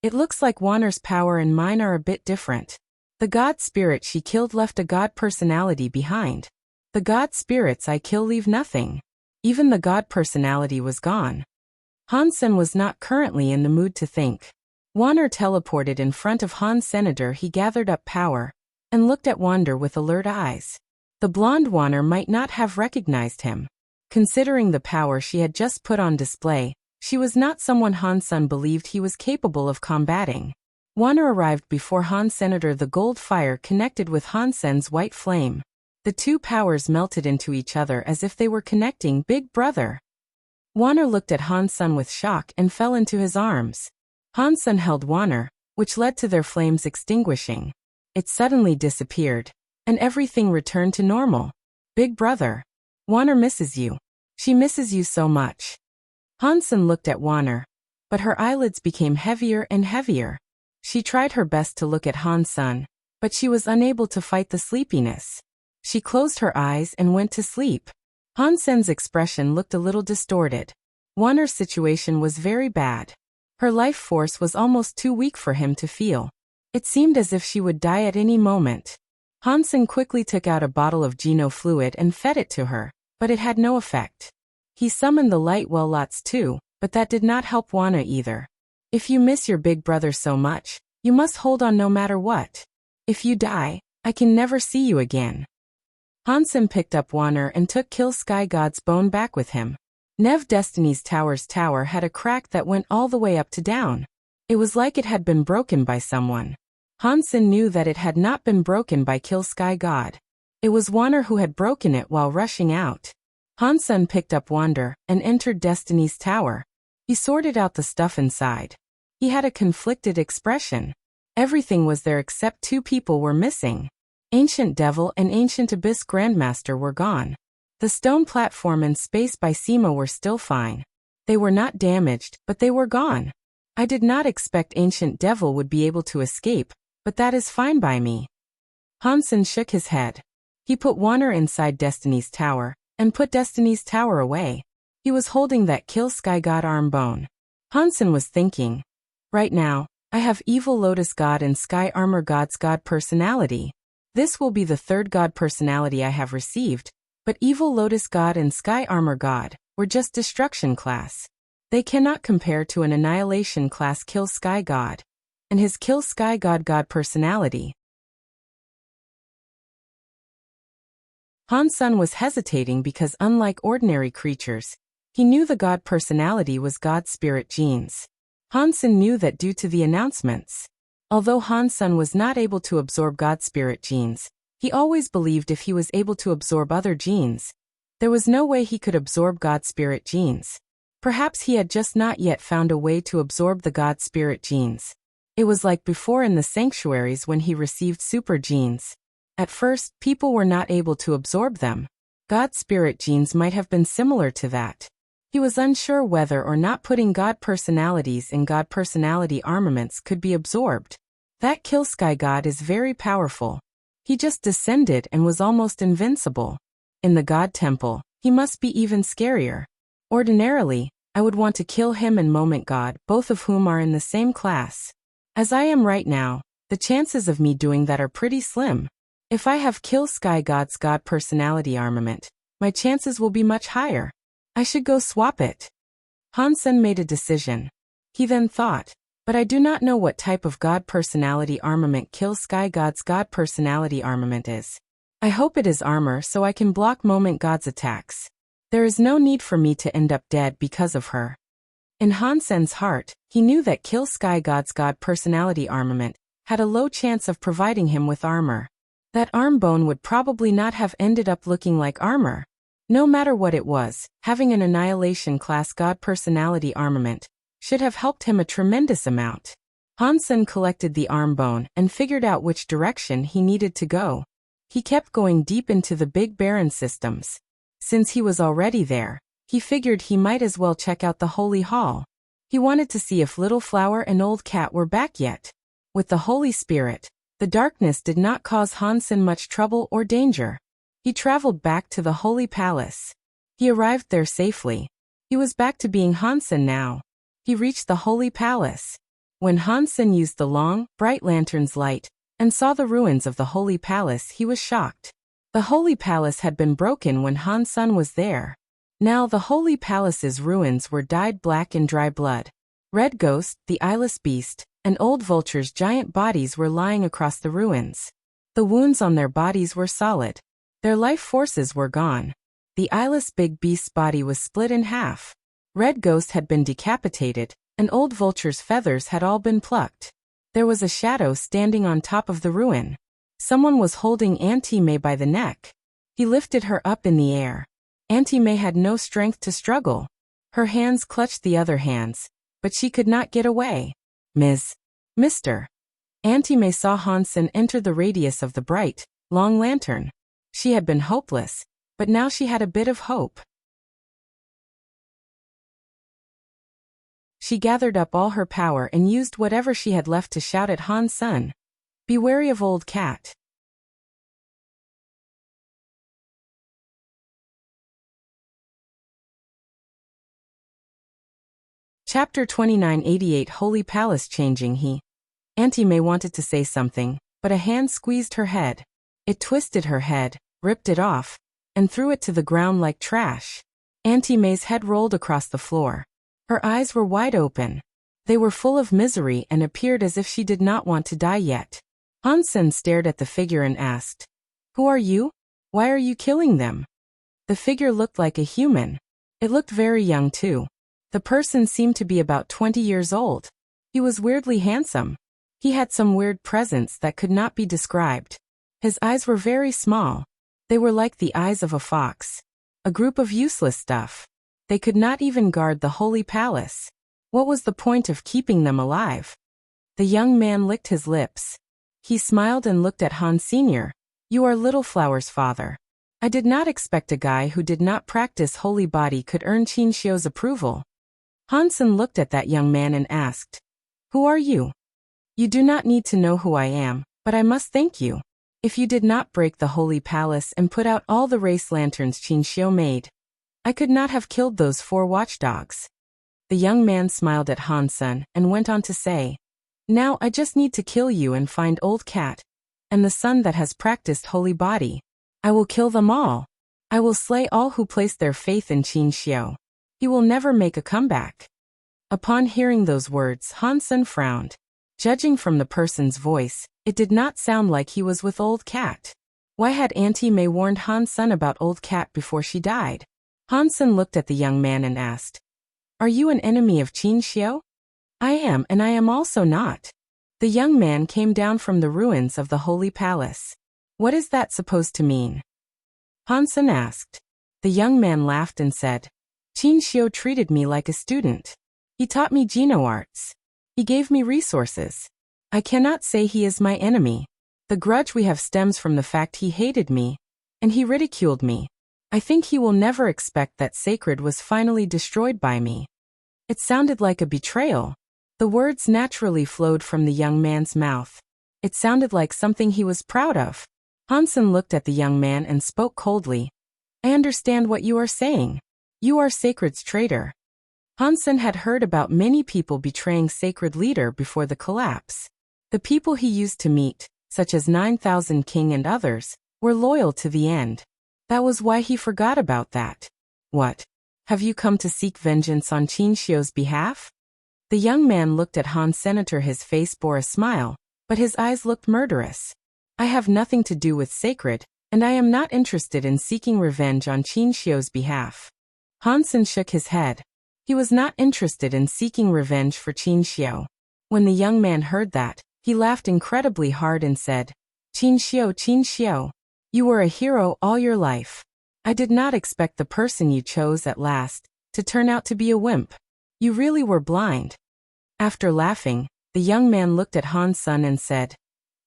"It looks like Wanner's power and mine are a bit different." The god spirit she killed left a god personality behind. The god spirits I kill leave nothing. Even the god personality was gone. Hansen was not currently in the mood to think. Wanner teleported in front of Senator. He gathered up power and looked at Wander with alert eyes. The blonde Wanner might not have recognized him. Considering the power she had just put on display, she was not someone Hansen believed he was capable of combating. Wanner arrived before Senator. The gold fire connected with Hansen's white flame. The two powers melted into each other as if they were connecting. Big brother. Wanner looked at Hansen with shock and fell into his arms. Hansen held Wanner, which led to their flames extinguishing. It suddenly disappeared, and everything returned to normal. Big brother. Wanner misses you. She misses you so much. Hansen looked at Wanner, but her eyelids became heavier and heavier. She tried her best to look at Hansen, but she was unable to fight the sleepiness. She closed her eyes and went to sleep. Hansen's expression looked a little distorted. Wanner's situation was very bad. Her life force was almost too weak for him to feel. It seemed as if she would die at any moment. Hansen quickly took out a bottle of Geno fluid and fed it to her, but it had no effect. He summoned the light well lots too, but that did not help Wanna either. If you miss your big brother so much, you must hold on no matter what. If you die, I can never see you again. Hansen picked up Wanner and took Kill Sky God's bone back with him. Nev Destiny's Tower's tower had a crack that went all the way up to down. It was like it had been broken by someone. Hansen knew that it had not been broken by Kill Sky God. It was Wanner who had broken it while rushing out. Hansen picked up Wander and entered Destiny's Tower. He sorted out the stuff inside. He had a conflicted expression. Everything was there except two people were missing. Ancient Devil and Ancient Abyss Grandmaster were gone. The stone platform and space by Sema were still fine. They were not damaged, but they were gone. I did not expect Ancient Devil would be able to escape, but that is fine by me. Hansen shook his head. He put Wanner inside Destiny's Tower, and put Destiny's Tower away. He was holding that Kill Sky God arm bone. Hansen was thinking, right now, I have Evil Lotus God and Sky Armor God's God personality. This will be the third God personality I have received, but Evil Lotus God and Sky Armor God were just Destruction class. They cannot compare to an Annihilation class Kill Sky God, and his Kill Sky God God personality. Hansen was hesitating because unlike ordinary creatures, he knew the God personality was God's spirit genes. Hansen knew that due to the announcements. Although Hansen was not able to absorb God's spirit genes, he always believed if he was able to absorb other genes, there was no way he could absorb God's spirit genes. Perhaps he had just not yet found a way to absorb the God spirit genes. It was like before in the sanctuaries when he received super genes. At first, people were not able to absorb them. God's spirit genes might have been similar to that. He was unsure whether or not putting God personalities in God personality armaments could be absorbed. That Kill Sky God is very powerful. He just descended and was almost invincible. In the God Temple, he must be even scarier. Ordinarily, I would want to kill him and Moment God, both of whom are in the same class. As I am right now, the chances of me doing that are pretty slim. If I have Kill Sky God's God personality armament, my chances will be much higher. I should go swap it. Hansen made a decision. He then thought, but I do not know what type of God personality armament Kill Sky God's God personality armament is. I hope it is armor so I can block Moment God's attacks. There is no need for me to end up dead because of her. In Hansen's heart, he knew that Kill Sky God's God personality armament had a low chance of providing him with armor. That arm bone would probably not have ended up looking like armor. No matter what it was, having an Annihilation class God personality armament should have helped him a tremendous amount. Hansen collected the arm bone and figured out which direction he needed to go. He kept going deep into the Big Barren systems. Since he was already there, he figured he might as well check out the Holy Hall. He wanted to see if Little Flower and Old Cat were back yet. With the Holy Spirit, the darkness did not cause Hansen much trouble or danger. He traveled back to the Holy Palace. He arrived there safely. He was back to being Hansen now. He reached the Holy Palace. When Hansen used the long, bright lantern's light and saw the ruins of the Holy Palace, he was shocked. The Holy Palace had been broken when Hansen was there. Now the Holy Palace's ruins were dyed black in dry blood. Red Ghost, the eyeless beast, and Old Vulture's giant bodies were lying across the ruins. The wounds on their bodies were solid. Their life forces were gone. The eyeless big beast's body was split in half. Red Ghost had been decapitated, and Old Vulture's feathers had all been plucked. There was a shadow standing on top of the ruin. Someone was holding Auntie May by the neck. He lifted her up in the air. Auntie May had no strength to struggle. Her hands clutched the other hands, but she could not get away. Mr. Auntie May saw Hansen enter the radius of the bright, long lantern. She had been hopeless, but now she had a bit of hope. She gathered up all her power and used whatever she had left to shout at Hansen. Be wary of Old Cat. Chapter 2988 Holy Palace Changing. Auntie May wanted to say something, but a hand squeezed her head. It twisted her head, ripped it off, and threw it to the ground like trash. Auntie May's head rolled across the floor. Her eyes were wide open. They were full of misery and appeared as if she did not want to die yet. Hansen stared at the figure and asked, "Who are you? Why are you killing them?" The figure looked like a human. It looked very young too. The person seemed to be about 20 years old. He was weirdly handsome. He had some weird presence that could not be described. His eyes were very small. They were like the eyes of a fox. A group of useless stuff. They could not even guard the holy palace. What was the point of keeping them alive? The young man licked his lips. He smiled and looked at Han Sr. "You are Little Flower's father. I did not expect a guy who did not practice holy body could earn Qin Xiu's approval." Hansen looked at that young man and asked, "Who are you?" "You do not need to know who I am, but I must thank you. If you did not break the holy palace and put out all the race lanterns Qin Xiu made, I could not have killed those 4 watchdogs." The young man smiled at Hansen and went on to say, "Now I just need to kill you and find Old Cat, and the son that has practiced holy body. I will kill them all. I will slay all who place their faith in Qin Xiu. He will never make a comeback." Upon hearing those words, Hansen frowned. Judging from the person's voice, it did not sound like he was with Old Cat. Why had Auntie May warned Hansen about Old Cat before she died? Hansen looked at the young man and asked, "Are you an enemy of Qin Xiu?" "I am, and I am also not." The young man came down from the ruins of the holy palace. "What is that supposed to mean?" Hansen asked. The young man laughed and said, "Qin Xiu treated me like a student. He taught me Geno arts. He gave me resources. I cannot say he is my enemy. The grudge we have stems from the fact he hated me, and he ridiculed me. I think he will never expect that sacred was finally destroyed by me." It sounded like a betrayal. The words naturally flowed from the young man's mouth. It sounded like something he was proud of. Hansen looked at the young man and spoke coldly. "I understand what you are saying. You are Sacred's traitor." Hansen had heard about many people betraying Sacred Leader before the collapse. The people he used to meet, such as 9,000 King and others, were loyal to the end. That was why he forgot about that. "What? Have you come to seek vengeance on Qin Xiu's behalf?" The young man looked at Han Senator. His face bore a smile, but his eyes looked murderous. "I have nothing to do with Sacred, and I am not interested in seeking revenge on Qin Xiu's behalf." Hansen shook his head. He was not interested in seeking revenge for Qin Xiu. When the young man heard that, he laughed incredibly hard and said, Qin Xiu, you were a hero all your life. I did not expect the person you chose at last to turn out to be a wimp. You really were blind." After laughing, the young man looked at Hansen and said,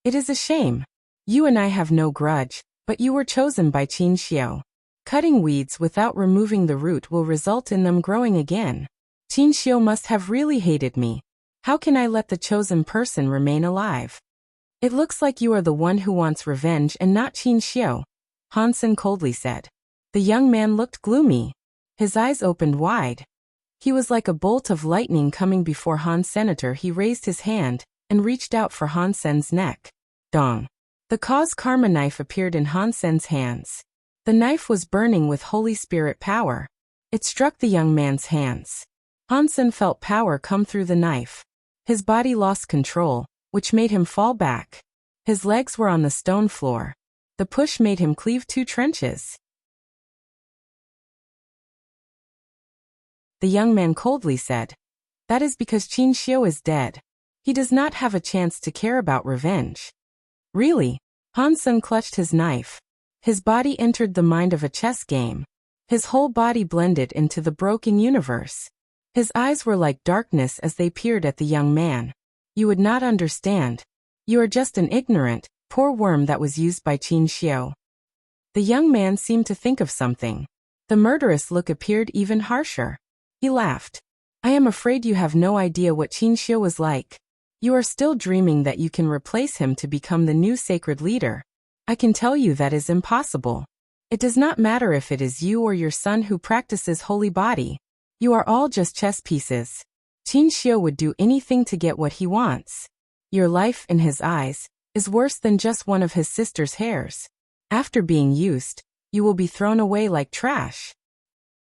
"It is a shame. You and I have no grudge, but you were chosen by Qin Xiu. Cutting weeds without removing the root will result in them growing again. Qin Xiu must have really hated me. How can I let the chosen person remain alive?" "It looks like you are the one who wants revenge and not Qin Xiu," Hansen coldly said. The young man looked gloomy. His eyes opened wide. He was like a bolt of lightning coming before Han Senator. He raised his hand and reached out for Hansen's neck. Dong. The cause karma knife appeared in Hansen's hands. The knife was burning with Holy Spirit power. It struck the young man's hands. Hansen felt power come through the knife. His body lost control, which made him fall back. His legs were on the stone floor. The push made him cleave 2 trenches. The young man coldly said, "That is because Qin Xiu is dead. He does not have a chance to care about revenge." "Really?" Hansen clutched his knife. His body entered the mind of a chess game. His whole body blended into the broken universe. His eyes were like darkness as they peered at the young man. "You would not understand. You are just an ignorant, poor worm that was used by Qin Xiu." The young man seemed to think of something. The murderous look appeared even harsher. He laughed. "I am afraid you have no idea what Qin Xiu was like. You are still dreaming that you can replace him to become the new sacred leader. I can tell you that is impossible. It does not matter if it is you or your son who practices holy body. You are all just chess pieces. Qin Xiu would do anything to get what he wants. Your life, in his eyes, is worse than just one of his sister's hairs. After being used, you will be thrown away like trash.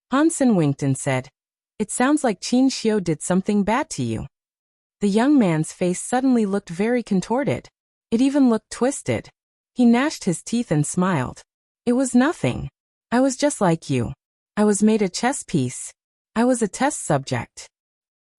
Hansen winked and said, "It sounds like Qin Xiu did something bad to you." The young man's face suddenly looked very contorted. It even looked twisted. He gnashed his teeth and smiled. "It was nothing. I was just like you. I was made a chess piece. I was a test subject.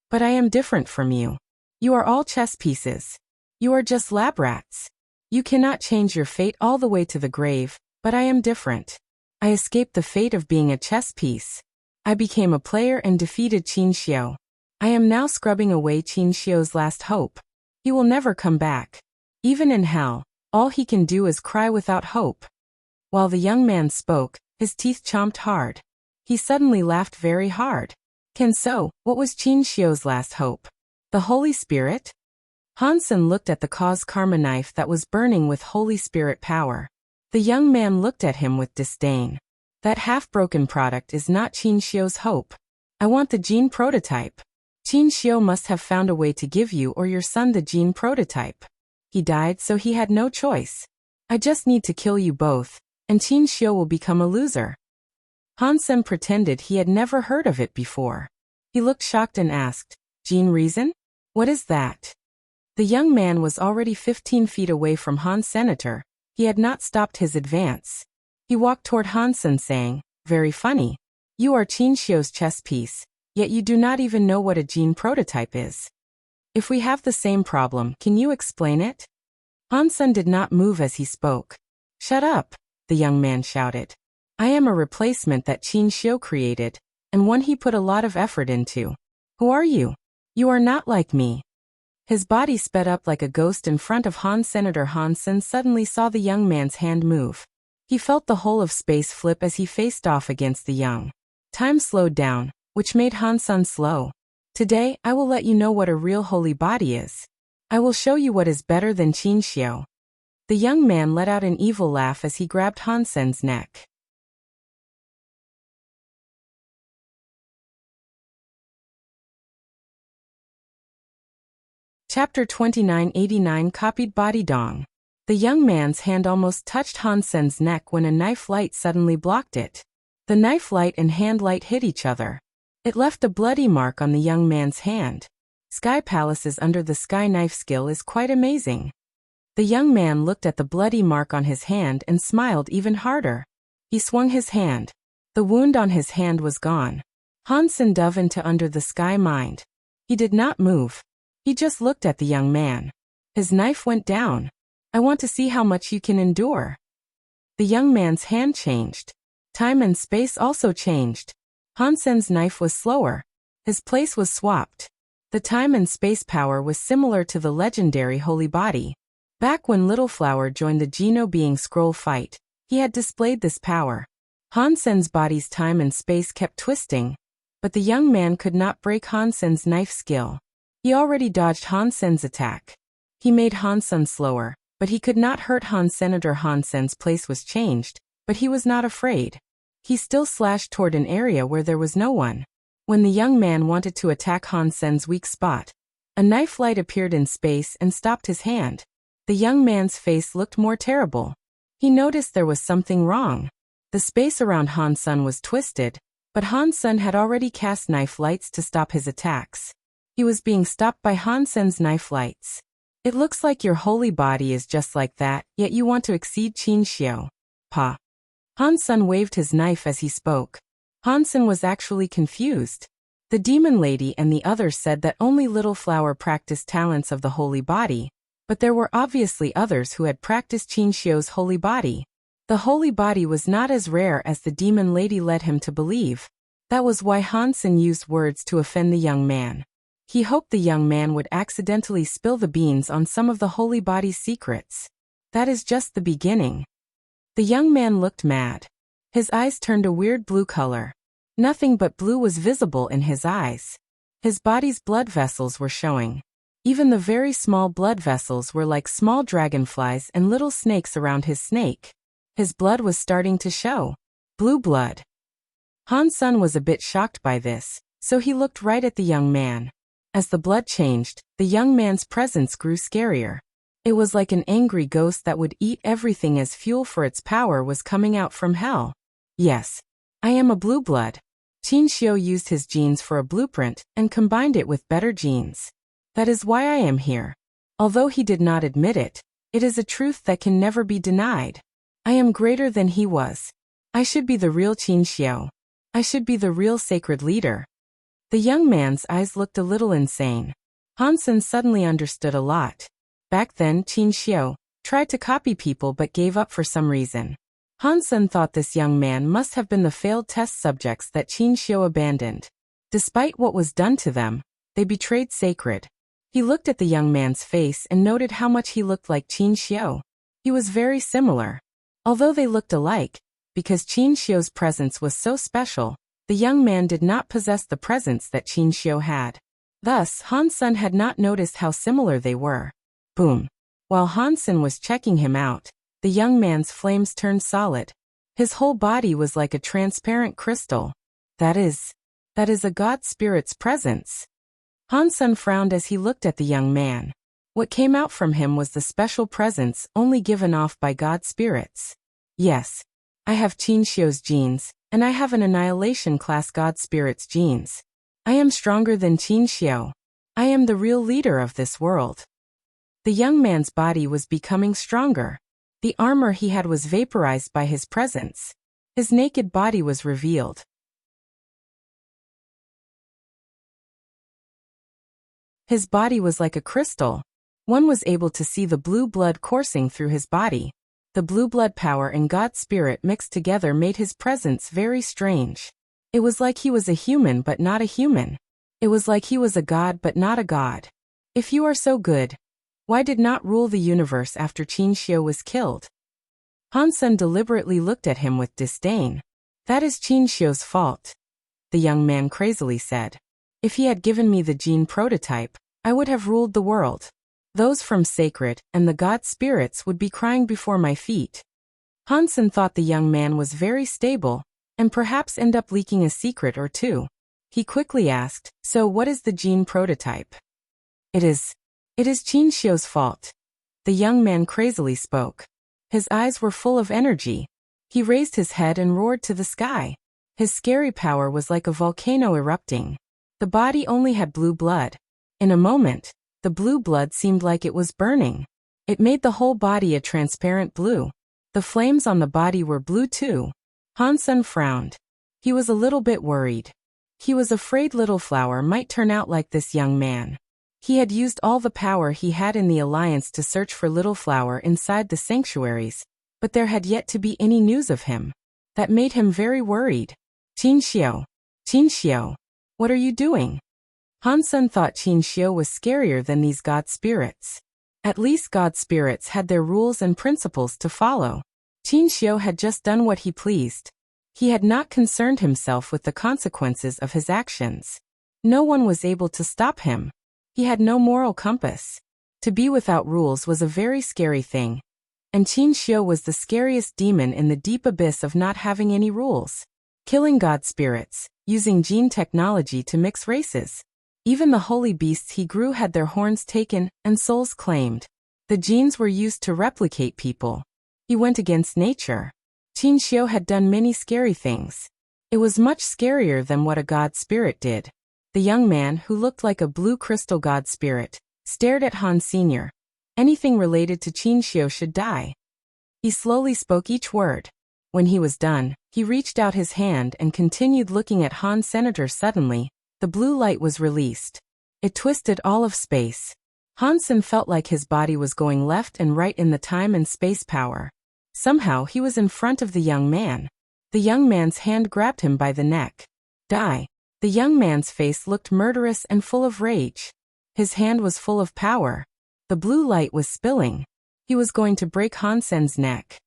But I am different from you. You are all chess pieces. You are just lab rats. You cannot change your fate all the way to the grave, but I am different. I escaped the fate of being a chess piece. I became a player and defeated Qin Xiu. I am now scrubbing away Qin Xiu's last hope. He will never come back. Even in hell, all he can do is cry without hope." While the young man spoke, his teeth chomped hard. He suddenly laughed very hard. So, what was Qin Xiu's last hope? The Holy Spirit? Hansen looked at the cause karma knife that was burning with Holy Spirit power. The young man looked at him with disdain. "That half-broken product is not Qin Xiu's hope. I want the gene prototype. Qin Xiu must have found a way to give you or your son the gene prototype. He died, so he had no choice. I just need to kill you both, and Qin Xiu will become a loser." Hansen pretended he had never heard of it before. He looked shocked and asked, "Gene reason? What is that?" The young man was already 15 feet away from Han's senator. He had not stopped his advance. He walked toward Hansen saying, "Very funny. You are Qin Xiu's chess piece, yet you do not even know what a gene prototype is. If we have the same problem, can you explain it?" Hansen did not move as he spoke. "Shut up," the young man shouted. "I am a replacement that Qin Xiu created, and one he put a lot of effort into. Who are you? You are not like me." His body sped up like a ghost in front of Han. Senator Hansen suddenly saw the young man's hand move. He felt the whole of space flip as he faced off against the young. Time slowed down, which made Hansen slow. "Today, I will let you know what a real holy body is. I will show you what is better than Qin Xiu." The young man let out an evil laugh as he grabbed Hansen's neck. Chapter 2989 Copied Body Dong. The young man's hand almost touched Hansen's neck when a knife light suddenly blocked it. The knife light and hand light hit each other. It left a bloody mark on the young man's hand. Sky Palaces under the sky knife skill is quite amazing. The young man looked at the bloody mark on his hand and smiled even harder. He swung his hand. The wound on his hand was gone. Hansen dove into under the sky mind. He did not move. He just looked at the young man. His knife went down. "I want to see how much you can endure." The young man's hand changed. Time and space also changed. Hansen's knife was slower. His place was swapped. The time and space power was similar to the legendary Holy Body. Back when Little Flower joined the Geno Being Scroll fight, he had displayed this power. Hansen's body's time and space kept twisting, but the young man could not break Hansen's knife skill. He already dodged Hansen's attack. He made Hansen slower, but he could not hurt Han. Senator Hansen's place was changed, but he was not afraid. He still slashed toward an area where there was no one. When the young man wanted to attack Hansen's weak spot, a knife light appeared in space and stopped his hand. The young man's face looked more terrible. He noticed there was something wrong. The space around Hansen was twisted, but Hansen had already cast knife lights to stop his attacks. He was being stopped by Hansen's knife lights. "It looks like your holy body is just like that, yet you want to exceed Qin Xiu. Pa." Hansen waved his knife as he spoke. Hansen was actually confused. The demon lady and the others said that only Little Flower practiced talents of the holy body, but there were obviously others who had practiced Qin Xiu's holy body. The holy body was not as rare as the demon lady led him to believe. That was why Hansen used words to offend the young man. He hoped the young man would accidentally spill the beans on some of the holy body's secrets. That is just the beginning. The young man looked mad. His eyes turned a weird blue color. Nothing but blue was visible in his eyes. His body's blood vessels were showing. Even the very small blood vessels were like small dragonflies and little snakes around his snake. His blood was starting to show. Blue blood. Hansen was a bit shocked by this, so he looked right at the young man. As the blood changed, the young man's presence grew scarier. It was like an angry ghost that would eat everything as fuel for its power was coming out from hell. Yes. I am a blue blood. Qin Xiu used his genes for a blueprint and combined it with better genes. That is why I am here. Although he did not admit it, it is a truth that can never be denied. I am greater than he was. I should be the real Qin Xiu. I should be the real sacred leader. The young man's eyes looked a little insane. Han Sen suddenly understood a lot. Back then, Qin Xiu tried to copy people but gave up for some reason. Han Sen thought this young man must have been the failed test subjects that Qin Xiu abandoned. Despite what was done to them, they betrayed sacred. He looked at the young man's face and noted how much he looked like Qin Xiu. He was very similar. Although they looked alike, because Qin Xiu's presence was so special, the young man did not possess the presence that Qin Xiu had. Thus, Han Sen had not noticed how similar they were. Boom. While Han Sen was checking him out, the young man's flames turned solid. His whole body was like a transparent crystal. That is a god spirit's presence. Han Sen frowned as he looked at the young man. What came out from him was the special presence only given off by god spirits. Yes. I have Qin Xiu's genes, and I have an annihilation class god spirit's genes. I am stronger than Qin Xiu. I am the real leader of this world. The young man's body was becoming stronger. The armor he had was vaporized by his presence. His naked body was revealed. His body was like a crystal. One was able to see the blue blood coursing through his body. The blue blood power and God spirit mixed together made his presence very strange. It was like he was a human but not a human. It was like he was a god but not a god. If you are so good, why did not rule the universe after Qin Xiu was killed? Han Sen deliberately looked at him with disdain. That is Qin Xiu's fault, the young man crazily said. If he had given me the gene prototype, I would have ruled the world. Those from sacred and the god spirits would be crying before my feet. Han Sen thought the young man was very stable, and perhaps end up leaking a secret or two. He quickly asked, so what is the gene prototype? It is Qin Xiu's fault. The young man crazily spoke. His eyes were full of energy. He raised his head and roared to the sky. His scary power was like a volcano erupting. The body only had blue blood. In a moment, the blue blood seemed like it was burning. It made the whole body a transparent blue. The flames on the body were blue too. Han Sen frowned. He was a little bit worried. He was afraid Little Flower might turn out like this young man. He had used all the power he had in the alliance to search for Little Flower inside the sanctuaries, but there had yet to be any news of him. That made him very worried. Qin Xiu, what are you doing? Han Sen thought Qin Xiu was scarier than these god spirits. At least god spirits had their rules and principles to follow. Qin Xiu had just done what he pleased. He had not concerned himself with the consequences of his actions. No one was able to stop him. He had no moral compass. To be without rules was a very scary thing. And Qin Xiu was the scariest demon in the deep abyss of not having any rules. Killing god spirits, using gene technology to mix races. Even the holy beasts he grew had their horns taken and souls claimed. The genes were used to replicate people. He went against nature. Qin Xiu had done many scary things. It was much scarier than what a god spirit did. The young man, who looked like a blue crystal god spirit, stared at Han Sr. Anything related to Qin Xiu should die. He slowly spoke each word. When he was done, he reached out his hand and continued looking at Han Senator. Suddenly, the blue light was released. It twisted all of space. Han Sen felt like his body was going left and right in the time and space power. Somehow he was in front of the young man. The young man's hand grabbed him by the neck. Die. The young man's face looked murderous and full of rage. His hand was full of power. The blue light was spilling. He was going to break Han Sen's neck.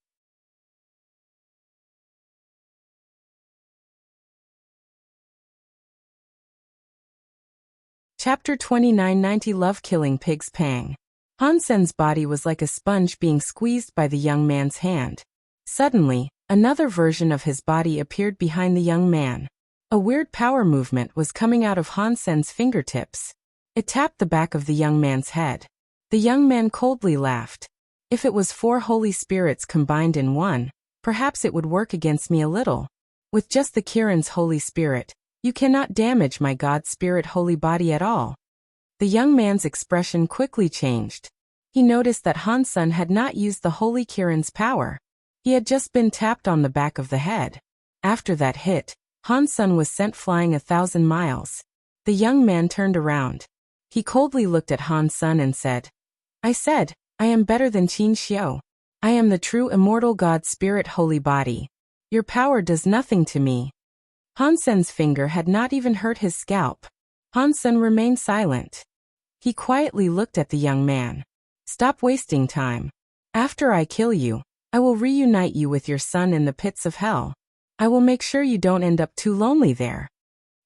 Chapter 2990 Love Killing Pig's Pang. Han Sen's body was like a sponge being squeezed by the young man's hand. Suddenly, another version of his body appeared behind the young man. A weird power movement was coming out of Han Sen's fingertips. It tapped the back of the young man's head. The young man coldly laughed. If it was 4 Holy Spirits combined in one, perhaps it would work against me a little. With just the Kirin's Holy Spirit, you cannot damage my God Spirit holy body at all. The young man's expression quickly changed. He noticed that Hansen had not used the Holy Kirin's power. He had just been tapped on the back of the head. After that hit, Hansen was sent flying 1,000 miles. The young man turned around. He coldly looked at Hansen and said, I am better than Qin Xiu. I am the true immortal God Spirit holy body. Your power does nothing to me. Hansen's finger had not even hurt his scalp. Hansen remained silent. He quietly looked at the young man. Stop wasting time. After I kill you, I will reunite you with your son in the pits of hell. I will make sure you don't end up too lonely there.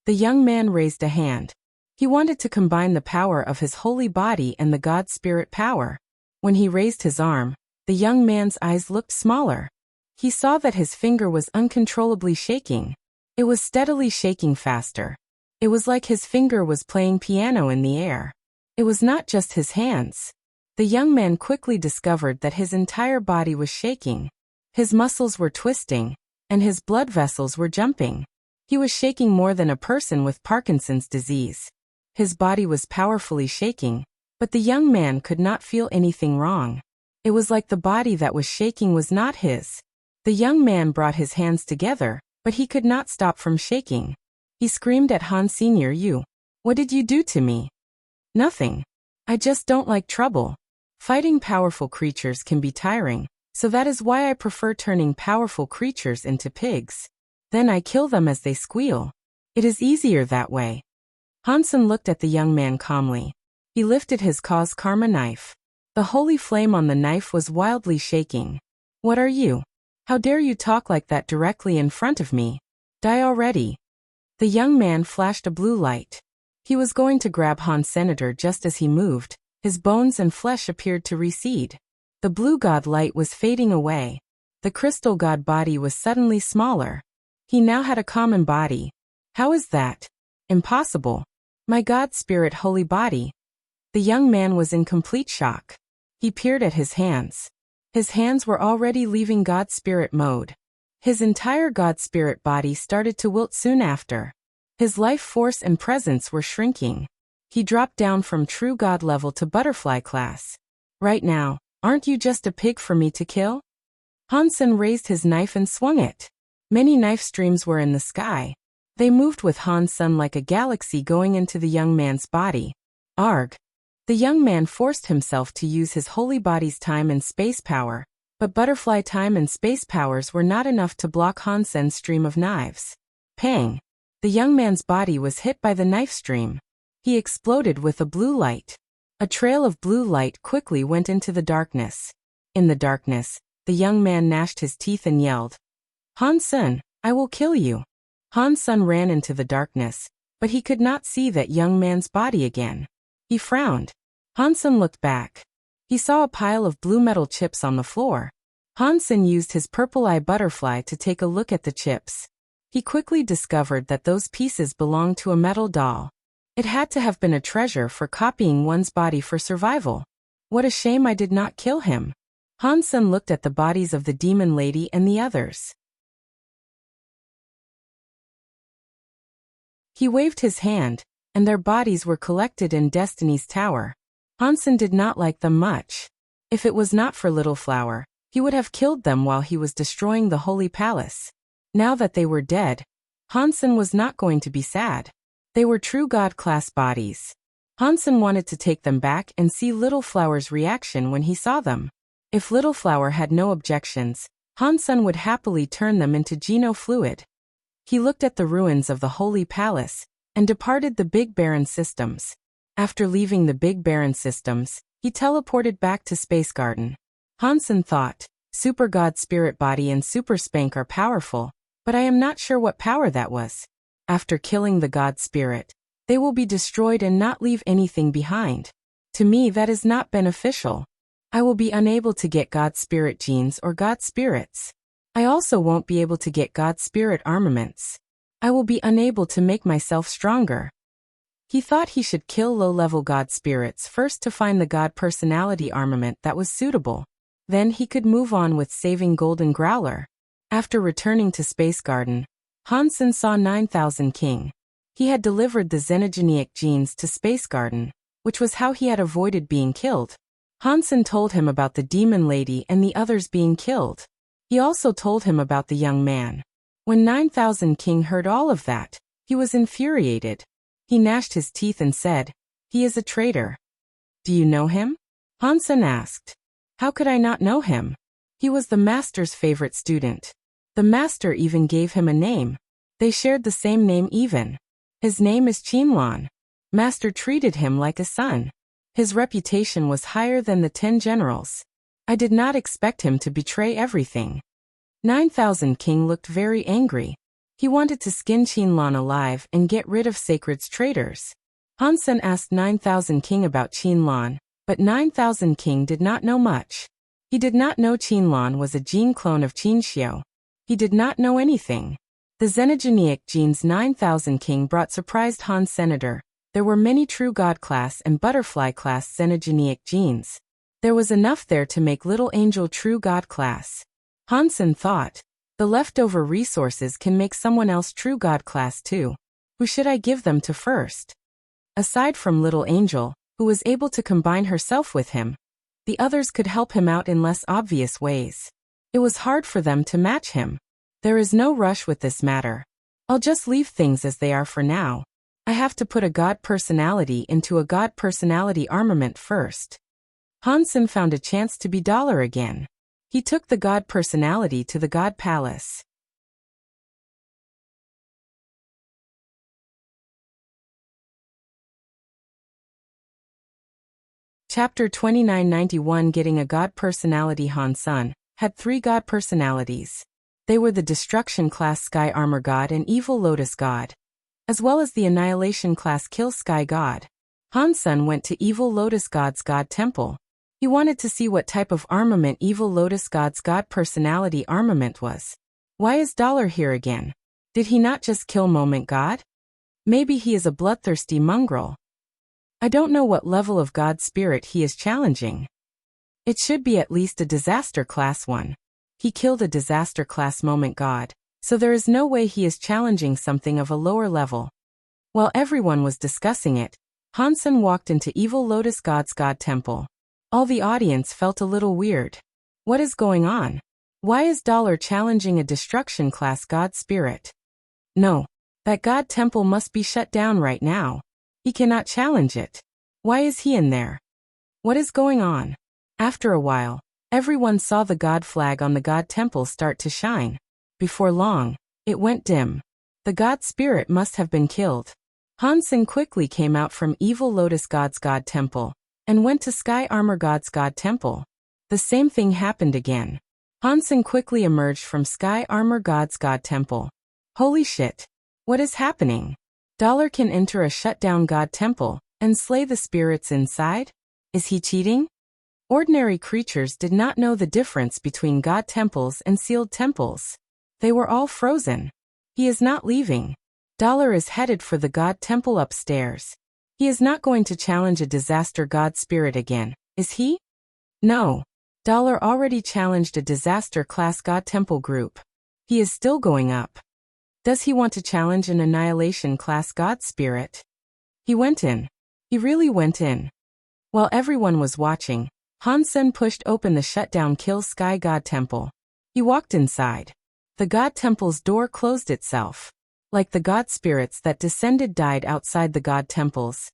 The young man raised a hand. He wanted to combine the power of his holy body and the God Spirit power. When he raised his arm, the young man's eyes looked smaller. He saw that his finger was uncontrollably shaking. It was steadily shaking faster. It was like his finger was playing piano in the air. It was not just his hands. The young man quickly discovered that his entire body was shaking. His muscles were twisting, and his blood vessels were jumping. He was shaking more than a person with Parkinson's disease. His body was powerfully shaking, but the young man could not feel anything wrong. It was like the body that was shaking was not his. The young man brought his hands together, but he could not stop from shaking. He screamed at Han Senior, what did you do to me? Nothing. I just don't like trouble. Fighting powerful creatures can be tiring, so that is why I prefer turning powerful creatures into pigs. Then I kill them as they squeal. It is easier that way. Hansen looked at the young man calmly. He lifted his cause karma knife. The holy flame on the knife was wildly shaking. What are you? How dare you talk like that directly in front of me? Die already. The young man flashed a blue light. He was going to grab Han Senator just as he moved. His bones and flesh appeared to recede. The blue god light was fading away. The crystal god body was suddenly smaller. He now had a common body. How is that? Impossible. My God Spirit holy body. The young man was in complete shock. He peered at his hands. His hands were already leaving God Spirit mode. His entire God Spirit body started to wilt soon after. His life force and presence were shrinking. He dropped down from true God level to butterfly class. Right now, aren't you just a pig for me to kill? Hansen raised his knife and swung it. Many knife streams were in the sky. They moved with Hansen like a galaxy going into the young man's body. Arg! The young man forced himself to use his holy body's time and space power, but butterfly time and space powers were not enough to block Hansen's stream of knives. Pang! The young man's body was hit by the knife stream. He exploded with a blue light. A trail of blue light quickly went into the darkness. In the darkness, the young man gnashed his teeth and yelled, Hansen, I will kill you. Hansen ran into the darkness, but he could not see that young man's body again. He frowned. Hansen looked back. He saw a pile of blue metal chips on the floor. Hansen used his purple eye butterfly to take a look at the chips. He quickly discovered that those pieces belonged to a metal doll. It had to have been a treasure for copying one's body for survival. What a shame I did not kill him. Hansen looked at the bodies of the demon lady and the others. He waved his hand, and their bodies were collected in Destiny's Tower. Hansen did not like them much. If it was not for Little Flower, he would have killed them while he was destroying the Holy Palace. Now that they were dead, Hansen was not going to be sad. They were true God-class bodies. Hansen wanted to take them back and see Little Flower's reaction when he saw them. If Little Flower had no objections, Hansen would happily turn them into Geno fluid. He looked at the ruins of the Holy Palace, and departed the Big Baron systems. After leaving the Big Baron systems, he teleported back to Space Garden. Hansen thought, Super God Spirit Body and Super Spank are powerful, but I am not sure what power that was. After killing the God Spirit, they will be destroyed and not leave anything behind. To me that is not beneficial. I will be unable to get God Spirit genes or God Spirits. I also won't be able to get God Spirit armaments. I will be unable to make myself stronger. He thought he should kill low-level god spirits first to find the god personality armament that was suitable. Then he could move on with saving Golden Growler. After returning to Space Garden, Hansen saw 9000 King. He had delivered the xenogenic genes to Space Garden, which was how he had avoided being killed. Hansen told him about the demon lady and the others being killed. He also told him about the young man. When 9000 King heard all of that, he was infuriated. He gnashed his teeth and said, "He is a traitor." "Do you know him?" Hansen asked. "How could I not know him? He was the master's favorite student. The master even gave him a name. They shared the same name even. His name is Qinlan. Master treated him like a son. His reputation was higher than the 10 generals. I did not expect him to betray everything." 9000 King looked very angry. He wanted to skin Qinlan alive and get rid of Sacred's traitors. Hansen asked 9000 King about Qinlan, but 9000 King did not know much. He did not know Qinlan was a gene clone of Qinxiu. He did not know anything. The xenogenic genes 9000 King brought surprised Han Senator. There were many true God class and butterfly class xenogenic genes. There was enough there to make Little Angel true God class. Hansen thought, the leftover resources can make someone else true God class too. Who should I give them to first? Aside from Little Angel, who was able to combine herself with him, the others could help him out in less obvious ways. It was hard for them to match him. There is no rush with this matter. I'll just leave things as they are for now. I have to put a god personality into a god personality armament first. Hansen found a chance to be Dollar again. He took the god personality to the god palace. Chapter 2991 Getting a God Personality. Hansen had 3 god personalities. They were the Destruction class Sky Armor God and Evil Lotus God, as well as the Annihilation class Kill Sky God. Hansen went to Evil Lotus God's God Temple. He wanted to see what type of armament Evil Lotus God's God personality armament was. Why is Dollar here again? Did he not just kill Moment God? Maybe he is a bloodthirsty mongrel. I don't know what level of God spirit he is challenging. It should be at least a disaster class one. He killed a disaster class Moment God, so there is no way he is challenging something of a lower level. While everyone was discussing it, Hansen walked into Evil Lotus God's God Temple. All the audience felt a little weird. What is going on? Why is Dollar challenging a destruction class God spirit? No. That God temple must be shut down right now. He cannot challenge it. Why is he in there? What is going on? After a while, everyone saw the God flag on the God temple start to shine. Before long, it went dim. The God spirit must have been killed. Hansen quickly came out from Evil Lotus God's God temple and went to Sky Armor God's God temple. The same thing happened again. Hansen quickly emerged from Sky Armor God's God temple. Holy shit! What is happening? Dollar can enter a shut-down God temple and slay the spirits inside? Is he cheating? Ordinary creatures did not know the difference between God temples and sealed temples. They were all frozen. He is not leaving. Dollar is headed for the God temple upstairs. He is not going to challenge a disaster God spirit again, is he? No. Dollar already challenged a disaster class God temple group. He is still going up. Does he want to challenge an annihilation class God spirit? He went in. He really went in. While everyone was watching, Hansen pushed open the shutdown Kill Sky God temple. He walked inside. The God temple's door closed itself. Like the God spirits that descended died outside the God temples.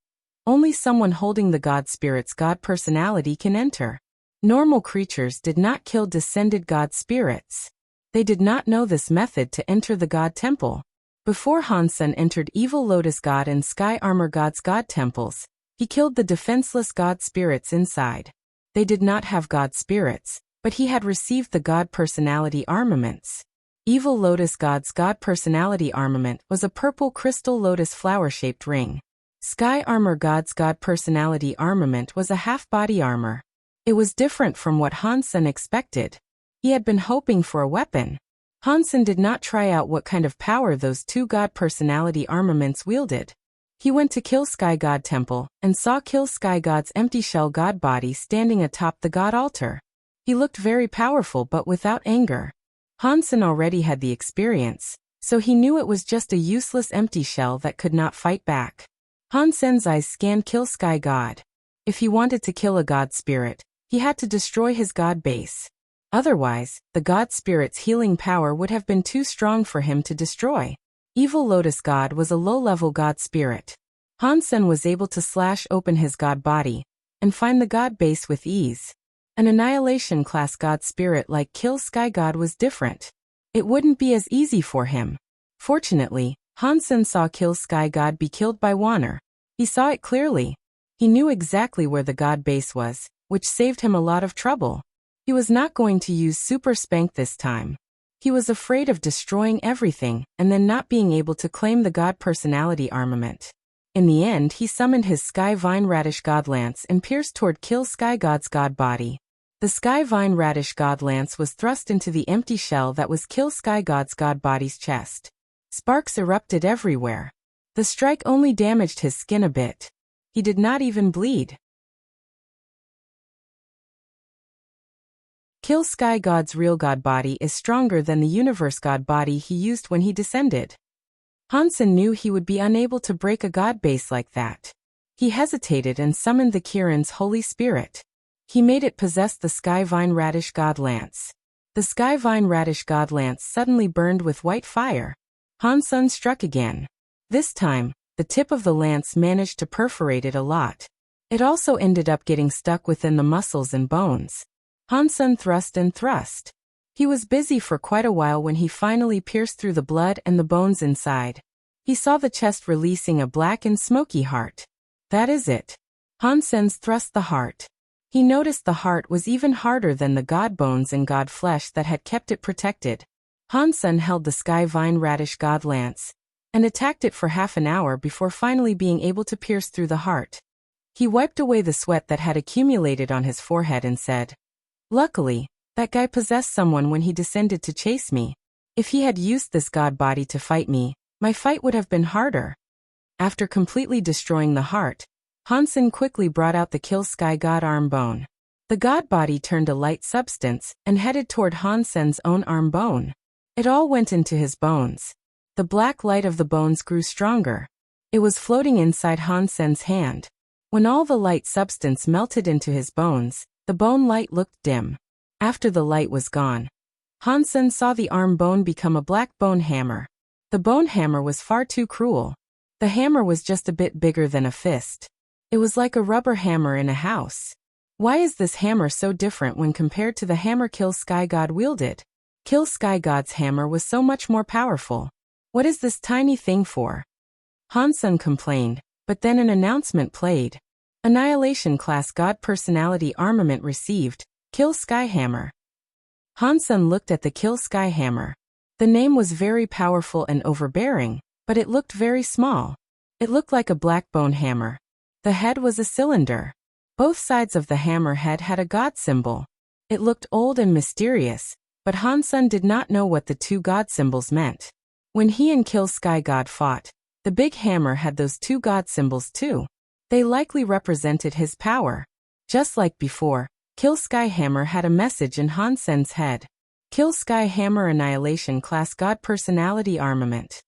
Only someone holding the God spirit's God personality can enter. Normal creatures did not kill descended God spirits. They did not know this method to enter the God temple. Before Hansen entered Evil Lotus God and Sky Armor God's God temples, he killed the defenseless God spirits inside. They did not have God spirits, but he had received the God personality armaments. Evil Lotus God's God personality armament was a purple crystal lotus flower-shaped ring. Sky Armor God's God personality armament was a half-body armor. It was different from what Hansen expected. He had been hoping for a weapon. Hansen did not try out what kind of power those 2 God personality armaments wielded. He went to Kill Sky God Temple and saw Kill Sky God's empty shell god body standing atop the god altar. He looked very powerful but without anger. Hansen already had the experience, so he knew it was just a useless empty shell that could not fight back. Hansen's eyes scanned Kill Sky God. If he wanted to kill a god spirit, he had to destroy his god base. Otherwise, the god spirit's healing power would have been too strong for him to destroy. Evil Lotus God was a low-level god spirit. Hansen was able to slash open his god body and find the god base with ease. An Annihilation class god spirit like Kill Sky God was different. It wouldn't be as easy for him. Fortunately, Hansen saw Kill Sky God be killed by Wanner. He saw it clearly. He knew exactly where the god base was, which saved him a lot of trouble. He was not going to use Super Spank this time. He was afraid of destroying everything and then not being able to claim the god personality armament. In the end, he summoned his Sky Vine Radish God Lance and pierced toward Kill Sky God's god body. The Sky Vine Radish God Lance was thrust into the empty shell that was Kill Sky God's god body's chest. Sparks erupted everywhere. The strike only damaged his skin a bit. He did not even bleed. Kill Sky God's real god body is stronger than the universe god body he used when he descended. Hansen knew he would be unable to break a god base like that. He hesitated and summoned the Kirin's Holy Spirit. He made it possess the Sky Vine Radish God Lance. The Sky Vine Radish God Lance suddenly burned with white fire. Hansen struck again. This time, the tip of the lance managed to perforate it a lot. It also ended up getting stuck within the muscles and bones. Hansen thrust and thrust. He was busy for quite a while when he finally pierced through the blood and the bones inside. He saw the chest releasing a black and smoky heart. That is it. Hansen's thrust the heart. He noticed the heart was even harder than the god bones and god flesh that had kept it protected. Hansen held the Sky Vine Radish God Lance and attacked it for half an hour before finally being able to pierce through the heart. He wiped away the sweat that had accumulated on his forehead and said, "Luckily, that guy possessed someone when he descended to chase me. If he had used this god body to fight me, my fight would have been harder." After completely destroying the heart, Hansen quickly brought out the Kill Sky God arm bone. The god body turned a light substance and headed toward Hansen's own arm bone. It all went into his bones. The black light of the bones grew stronger. It was floating inside Hansen's hand. When all the light substance melted into his bones, the bone light looked dim. After the light was gone, Hansen saw the arm bone become a black bone hammer. The bone hammer was far too cruel. The hammer was just a bit bigger than a fist. It was like a rubber hammer in a house. Why is this hammer so different when compared to the hammer Kill Sky God wielded? Kill Sky God's hammer was so much more powerful. What is this tiny thing for? Hansen complained, but then an announcement played. Annihilation class God personality armament received, Kill Sky Hammer. Hansen looked at the Kill Sky Hammer. The name was very powerful and overbearing, but it looked very small. It looked like a black bone hammer. The head was a cylinder. Both sides of the hammer head had a god symbol. It looked old and mysterious, but Hansen did not know what the two god symbols meant. When he and Kill Sky God fought, the big hammer had those two god symbols too. They likely represented his power. Just like before, Kill Sky Hammer had a message in Hansen's head. Kill Sky Hammer Annihilation Class God Personality Armament.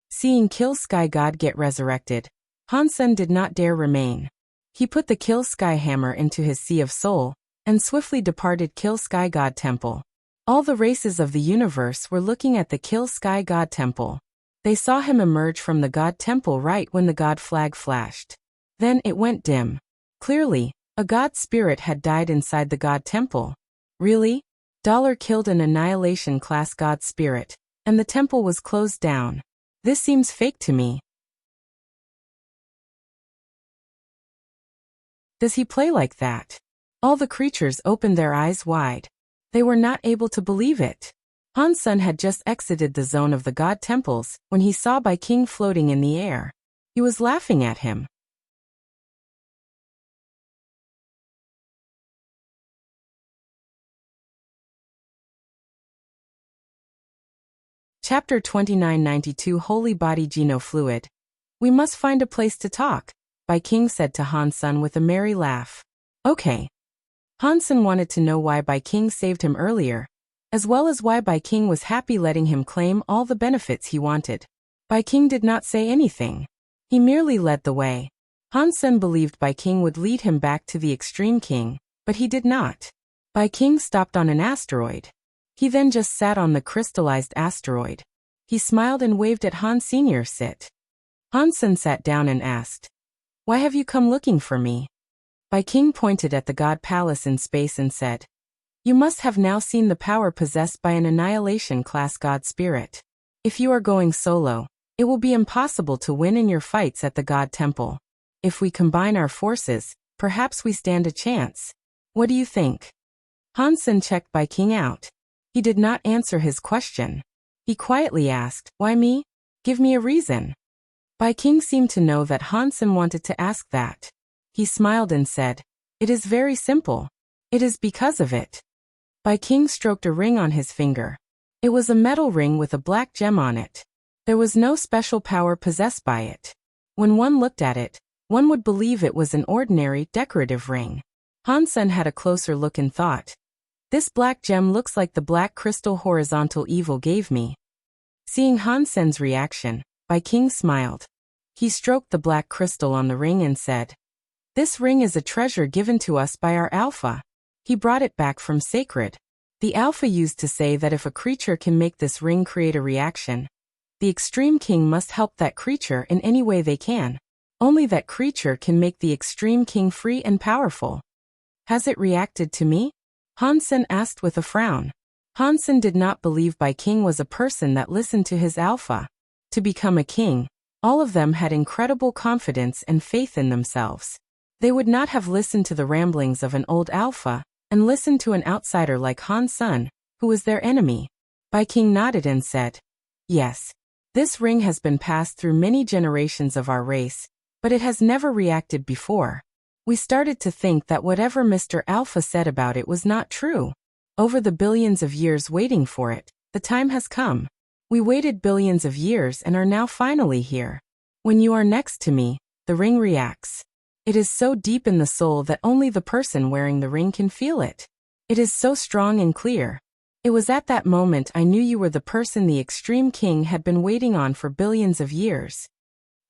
Seeing Kill Sky God get resurrected, Hansen did not dare remain. He put the Kill Sky Hammer into his Sea of Soul, and swiftly departed Kill Sky God Temple. All the races of the universe were looking at the Kill Sky God Temple. They saw him emerge from the God Temple right when the God flag flashed. Then it went dim. Clearly, a God spirit had died inside the God Temple. Really? Dollar killed an Annihilation class God spirit, and the temple was closed down. This seems fake to me. Does he play like that? All the creatures opened their eyes wide. They were not able to believe it. Hansen had just exited the zone of the God temples when he saw Bai King floating in the air. He was laughing at him. Chapter 2992 Holy Body Genofluid. We must find a place to talk, Bai King said to Han Sen with a merry laugh. Okay. Han Sen wanted to know why Bai King saved him earlier, as well as why Bai King was happy letting him claim all the benefits he wanted. Bai King did not say anything. He merely led the way. Han Sen believed Bai King would lead him back to the Extreme King, but he did not. Bai King stopped on an asteroid. He then just sat on the crystallized asteroid. He smiled and waved at Han Senior. Sit. Han Sen sat down and asked, "Why have you come looking for me?" Bai King pointed at the God Palace in space and said, "You must have now seen the power possessed by an annihilation-class God spirit. If you are going solo, it will be impossible to win in your fights at the God Temple. If we combine our forces, perhaps we stand a chance. What do you think?" Han Sen checked Bai King out. He did not answer his question. He quietly asked, "Why me? Give me a reason." Bai King seemed to know that Han Sen wanted to ask that. He smiled and said, "It is very simple. It is because of it." Bai King stroked a ring on his finger. It was a metal ring with a black gem on it. There was no special power possessed by it. When one looked at it, one would believe it was an ordinary, decorative ring. Han Sen had a closer look and thought, "This black gem looks like the black crystal horizontal evil gave me." Seeing Han Sen's reaction, Bai King smiled. He stroked the black crystal on the ring and said, "This ring is a treasure given to us by our Alpha. He brought it back from Sacred. The Alpha used to say that if a creature can make this ring create a reaction, the Extreme King must help that creature in any way they can. Only that creature can make the Extreme King free and powerful." "Has it reacted to me?" Han Sen asked with a frown. Han Sen did not believe Bai King was a person that listened to his Alpha. To become a king, all of them had incredible confidence and faith in themselves. They would not have listened to the ramblings of an old Alpha and listened to an outsider like Han Sen, who was their enemy. Bai King nodded and said, "Yes. This ring has been passed through many generations of our race, but it has never reacted before. We started to think that whatever Mr. Alpha said about it was not true. Over the billions of years waiting for it, the time has come. We waited billions of years and are now finally here. When you are next to me, the ring reacts. It is so deep in the soul that only the person wearing the ring can feel it. It is so strong and clear. It was at that moment I knew you were the person the Extreme King had been waiting on for billions of years."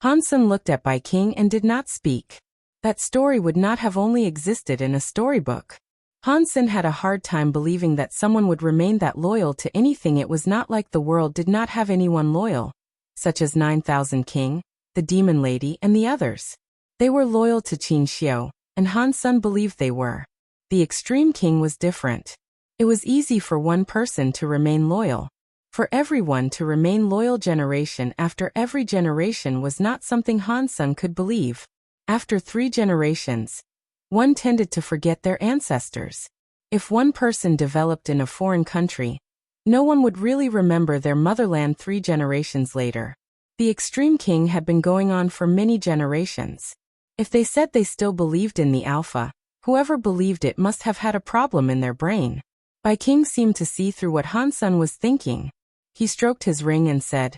Han Sen looked at Bai King and did not speak. That story would not have only existed in a storybook. Han Sen had a hard time believing that someone would remain that loyal to anything. It was not like the world did not have anyone loyal, such as 9,000 King, the Demon Lady, and the others. They were loyal to Qin Xiu, and Han Sen believed they were. The Extreme King was different. It was easy for one person to remain loyal. For everyone to remain loyal generation after every generation was not something Han Sen could believe. After 3 generations, one tended to forget their ancestors. If one person developed in a foreign country, no one would really remember their motherland 3 generations later. The Extreme King had been going on for many generations. If they said they still believed in the Alpha, whoever believed it must have had a problem in their brain. Bai King seemed to see through what Han Sen was thinking. He stroked his ring and said,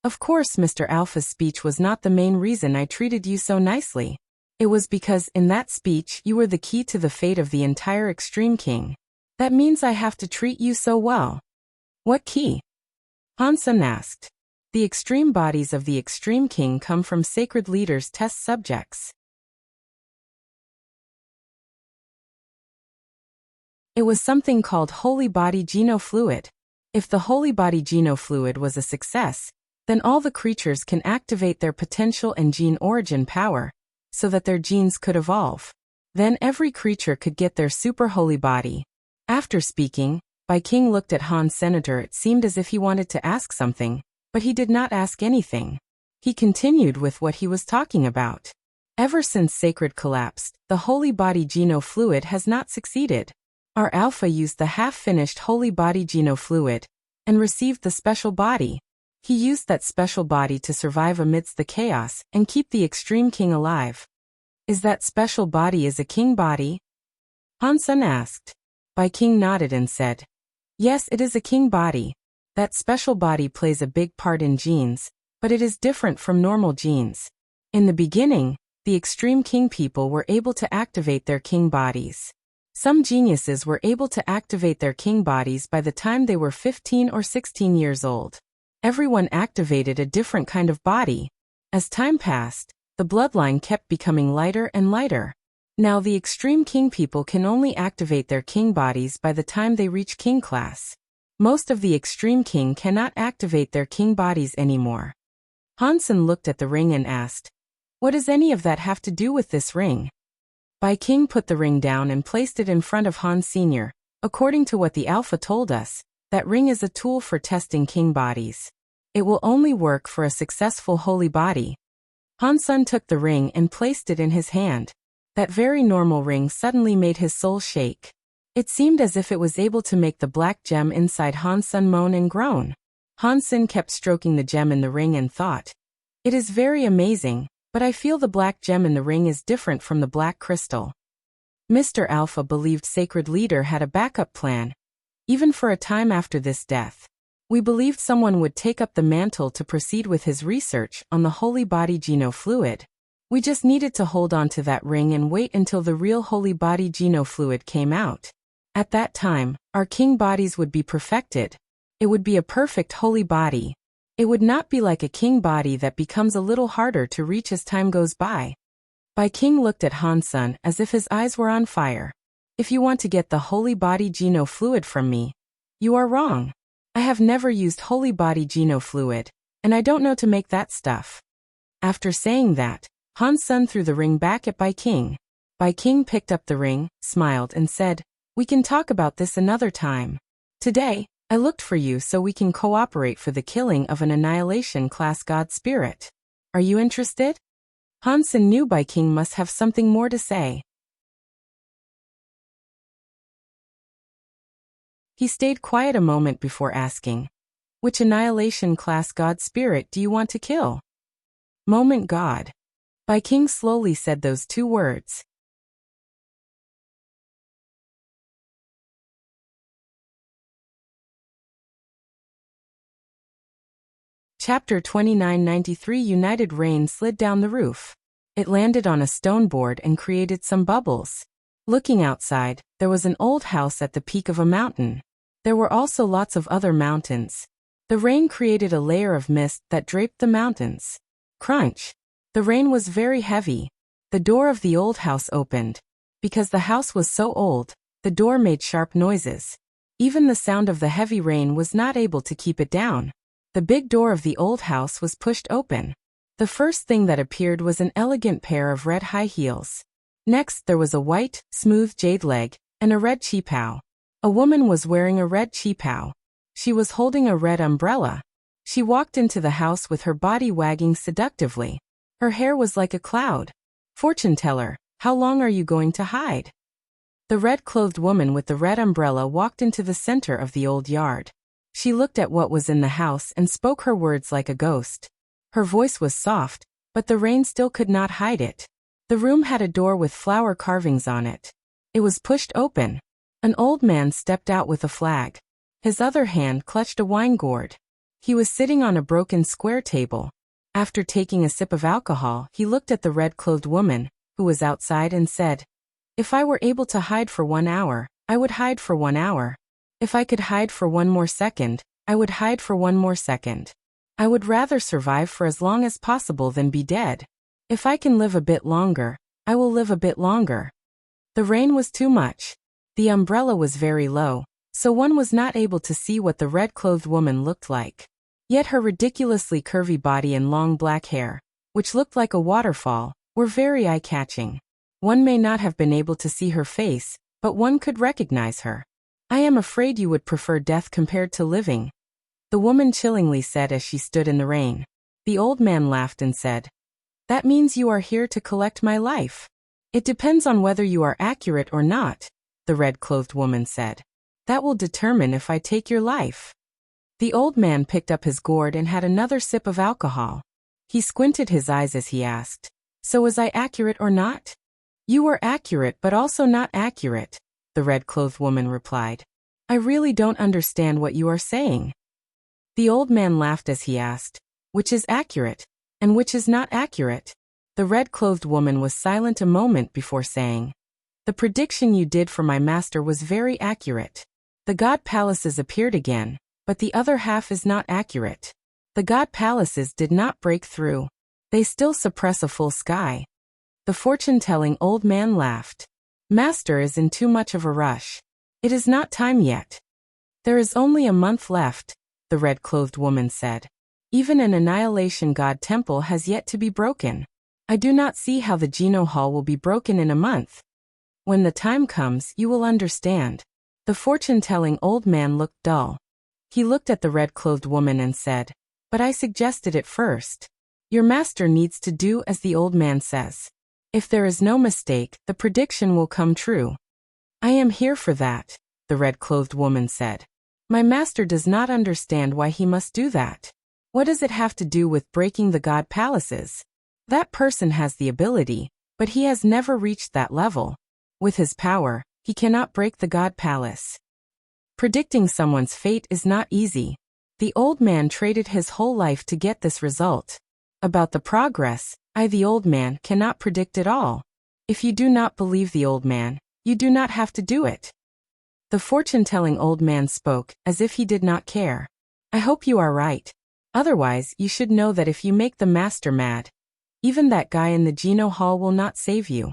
"Of course Mr. Alpha's speech was not the main reason I treated you so nicely. It was because in that speech you were the key to the fate of the entire Extreme King. That means I have to treat you so well." "What key?" Han Sen asked. "The extreme bodies of the Extreme King come from sacred leaders' test subjects. It was something called holy body genofluid. If the holy body genofluid was a success, then all the creatures can activate their potential and gene origin power, so that their genes could evolve. Then every creature could get their super holy body." After speaking, Bai King looked at Han Senator. It seemed as if he wanted to ask something, but he did not ask anything. He continued with what he was talking about. "Ever since Sacred collapsed, the holy body genofluid has not succeeded. Our Alpha used the half-finished holy body genofluid and received the special body. He used that special body to survive amidst the chaos and keep the Extreme King alive." "Is that special body a king body?" Han Sen asked. Bai King nodded and said, "Yes, it is a king body. That special body plays a big part in genes, but it is different from normal genes. In the beginning, the extreme king people were able to activate their king bodies. Some geniuses were able to activate their king bodies by the time they were 15 or 16 years old. Everyone activated a different kind of body. As time passed, the bloodline kept becoming lighter and lighter. Now the extreme king people can only activate their king bodies by the time they reach king class. Most of the extreme king cannot activate their king bodies anymore. Hansen looked at the ring and asked, "What does any of that have to do with this ring?" Bai King put the ring down and placed it in front of Han Sr. According to what the Alpha told us, that ring is a tool for testing king bodies. It will only work for a successful holy body. Han Sun took the ring and placed it in his hand. That very normal ring suddenly made his soul shake. It seemed as if it was able to make the black gem inside Han Sun moan and groan. Han Sun kept stroking the gem in the ring and thought, "It is very amazing, but I feel the black gem in the ring is different from the black crystal." Mr. Alpha believed Sacred Leader had a backup plan. Even for a time after this death, we believed someone would take up the mantle to proceed with his research on the holy body genofluid. We just needed to hold on to that ring and wait until the real holy body genofluid came out. At that time, our king bodies would be perfected. It would be a perfect holy body. It would not be like a king body that becomes a little harder to reach as time goes by. Bai King looked at Han Sun as if his eyes were on fire. "If you want to get the holy body genofluid from me, you are wrong. I have never used holy body genofluid, and I don't know to make that stuff." After saying that, Han Sun threw the ring back at Bai King. Bai King picked up the ring, smiled and said, "We can talk about this another time. Today, I looked for you so we can cooperate for the killing of an annihilation class god spirit. Are you interested?" Hansen knew Bai King must have something more to say. He stayed quiet a moment before asking, "Which annihilation class god spirit do you want to kill?" "Moment God." Bai King slowly said those two words. Chapter 2993 United Rain slid down the roof. It landed on a stone board and created some bubbles. Looking outside, there was an old house at the peak of a mountain. There were also lots of other mountains. The rain created a layer of mist that draped the mountains. Crunch! The rain was very heavy. The door of the old house opened. Because the house was so old, the door made sharp noises. Even the sound of the heavy rain was not able to keep it down. The big door of the old house was pushed open. The first thing that appeared was an elegant pair of red high heels. Next there was a white, smooth jade leg, and a red qipao. A woman was wearing a red qipao. She was holding a red umbrella. She walked into the house with her body wagging seductively. Her hair was like a cloud. "Fortune teller, how long are you going to hide?" The red-clothed woman with the red umbrella walked into the center of the old yard. She looked at what was in the house and spoke her words like a ghost. Her voice was soft, but the rain still could not hide it. The room had a door with flower carvings on it. It was pushed open. An old man stepped out with a flag. His other hand clutched a wine gourd. He was sitting on a broken square table. After taking a sip of alcohol, he looked at the red-clothed woman, who was outside, and said, "If I were able to hide for 1 hour, I would hide for 1 hour. If I could hide for 1 more second, I would hide for 1 more second. I would rather survive for as long as possible than be dead. If I can live a bit longer, I will live a bit longer." The rain was too much. The umbrella was very low, so one was not able to see what the red-clothed woman looked like. Yet her ridiculously curvy body and long black hair, which looked like a waterfall, were very eye-catching. One may not have been able to see her face, but one could recognize her. "I am afraid you would prefer death compared to living," the woman chillingly said as she stood in the rain. The old man laughed and said, "That means you are here to collect my life." "It depends on whether you are accurate or not," the red-clothed woman said. "That will determine if I take your life." The old man picked up his gourd and had another sip of alcohol. He squinted his eyes as he asked, "So was I accurate or not?" "You were accurate but also not accurate," the red-clothed woman replied. "I really don't understand what you are saying." The old man laughed as he asked, which is accurate, and which is not accurate. The red-clothed woman was silent a moment before saying, "The prediction you did for my master was very accurate. The god palaces appeared again, but the other half is not accurate. The god palaces did not break through. They still suppress a full sky." The fortune-telling old man laughed. "Master is in too much of a rush. It is not time yet." "There is only a month left," the red-clothed woman said. "Even an annihilation god temple has yet to be broken. I do not see how the Geno Hall will be broken in a month. When the time comes, you will understand." The fortune-telling old man looked dull. He looked at the red-clothed woman and said, "But I suggested it first. Your master needs to do as the old man says. If there is no mistake, the prediction will come true." "I am here for that," the red-clothed woman said. "My master does not understand why he must do that. What does it have to do with breaking the god palaces? That person has the ability, but he has never reached that level. With his power, he cannot break the god palace. Predicting someone's fate is not easy. The old man traded his whole life to get this result. About the progress, I, the old man, cannot predict it all. If you do not believe the old man, you do not have to do it." The fortune-telling old man spoke as if he did not care. "I hope you are right. Otherwise, you should know that if you make the master mad, even that guy in the Geno Hall will not save you.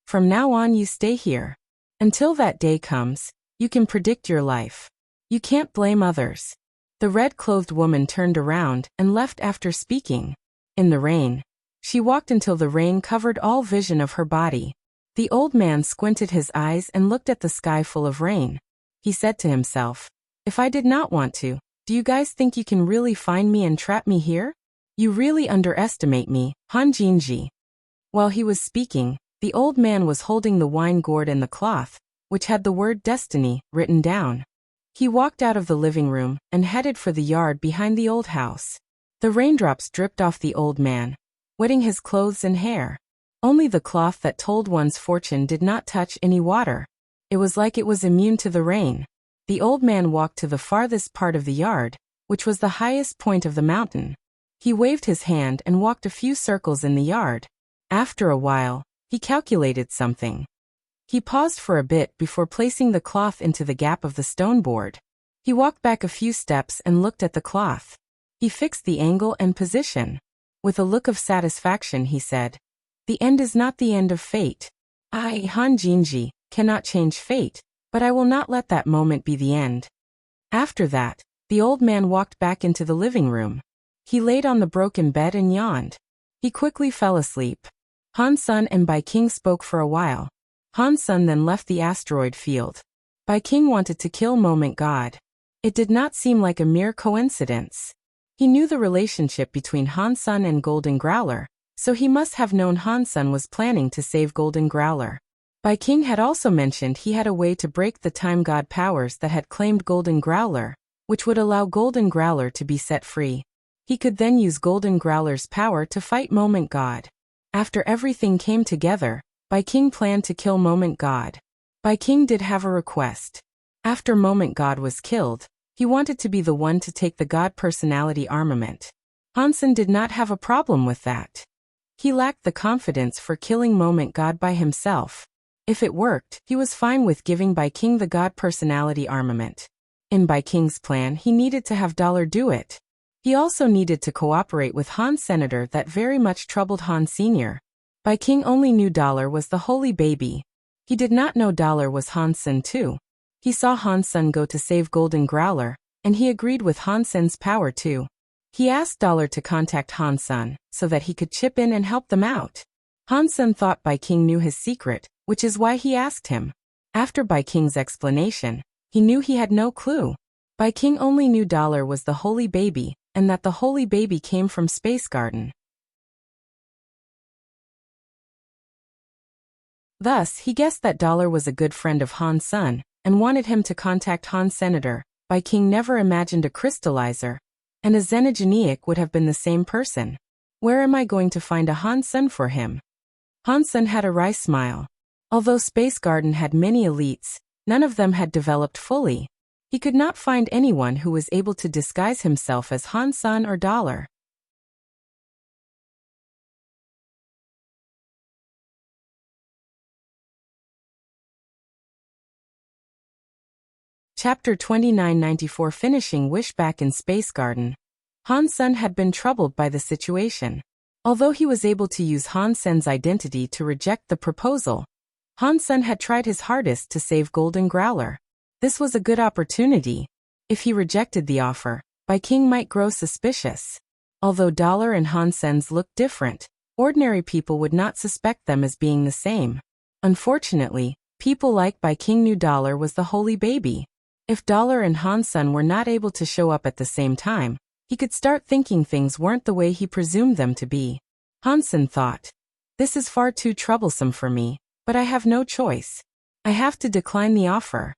From now on you stay here. Until that day comes, you can predict your life. You can't blame others." The red-clothed woman turned around and left after speaking. In the rain, she walked until the rain covered all vision of her body. The old man squinted his eyes and looked at the sky full of rain. He said to himself, "If I did not want to, do you guys think you can really find me and trap me here? You really underestimate me, Han Jinji." While he was speaking, the old man was holding the wine gourd and the cloth, which had the word destiny written down. He walked out of the living room and headed for the yard behind the old house. The raindrops dripped off the old man, wetting his clothes and hair. Only the cloth that told one's fortune did not touch any water. It was like it was immune to the rain. The old man walked to the farthest part of the yard, which was the highest point of the mountain. He waved his hand and walked a few circles in the yard. After a while, he calculated something. He paused for a bit before placing the cloth into the gap of the stone board. He walked back a few steps and looked at the cloth. He fixed the angle and position. With a look of satisfaction he said, "The end is not the end of fate. I, Han Jinji, cannot change fate, but I will not let that moment be the end." After that, the old man walked back into the living room. He laid on the broken bed and yawned. He quickly fell asleep. Han Sun and Bai King spoke for a while. Han Sun then left the asteroid field. Bai King wanted to kill Moment God. It did not seem like a mere coincidence. He knew the relationship between Han Sun and Golden Growler, so he must have known Han Sun was planning to save Golden Growler. Bai King had also mentioned he had a way to break the time god powers that had claimed Golden Growler, which would allow Golden Growler to be set free. He could then use Golden Growler's power to fight Moment God. After everything came together, Bai King planned to kill Moment God. Bai King did have a request. After Moment God was killed, he wanted to be the one to take the God personality armament. Hansen did not have a problem with that. He lacked the confidence for killing Moment God by himself. If it worked, he was fine with giving Bai King the God personality armament. In Bai King's plan, he needed to have Dollar do it. He also needed to cooperate with Han Senator that very much troubled Han Sr. Bai King only knew Dollar was the holy baby. He did not know Dollar was Han Sen too. He saw Han Sen go to save Golden Growler, and he agreed with Han Sen's power too. He asked Dollar to contact Han Sen, so that he could chip in and help them out. Han Sen thought Bai King knew his secret, which is why he asked him. After Bai King's explanation, he knew he had no clue. Bai King only knew Dollar was the holy baby, and that the holy baby came from Space Garden. Thus, he guessed that Dollar was a good friend of Han Sen, and wanted him to contact Han Senator. Bai King never imagined a crystallizer, and a Xenogeniac would have been the same person. Where am I going to find a Han Sen for him? Han Sen had a wry smile. Although Space Garden had many elites, none of them had developed fully. He could not find anyone who was able to disguise himself as Han Sen or Dollar. Chapter 2994 Finishing Wish. Back in Space Garden, Han Sen had been troubled by the situation. Although he was able to use Han Sen's identity to reject the proposal, Han Sen had tried his hardest to save Golden Growler. This was a good opportunity. If he rejected the offer, Bai King might grow suspicious. Although Dollar and Han Sen's looked different, ordinary people would not suspect them as being the same. Unfortunately, people like Bai King knew Dollar was the holy baby. If Dollar and Han Sen were not able to show up at the same time, he could start thinking things weren't the way he presumed them to be. Han Sen thought, "This is far too troublesome for me, but I have no choice. I have to decline the offer."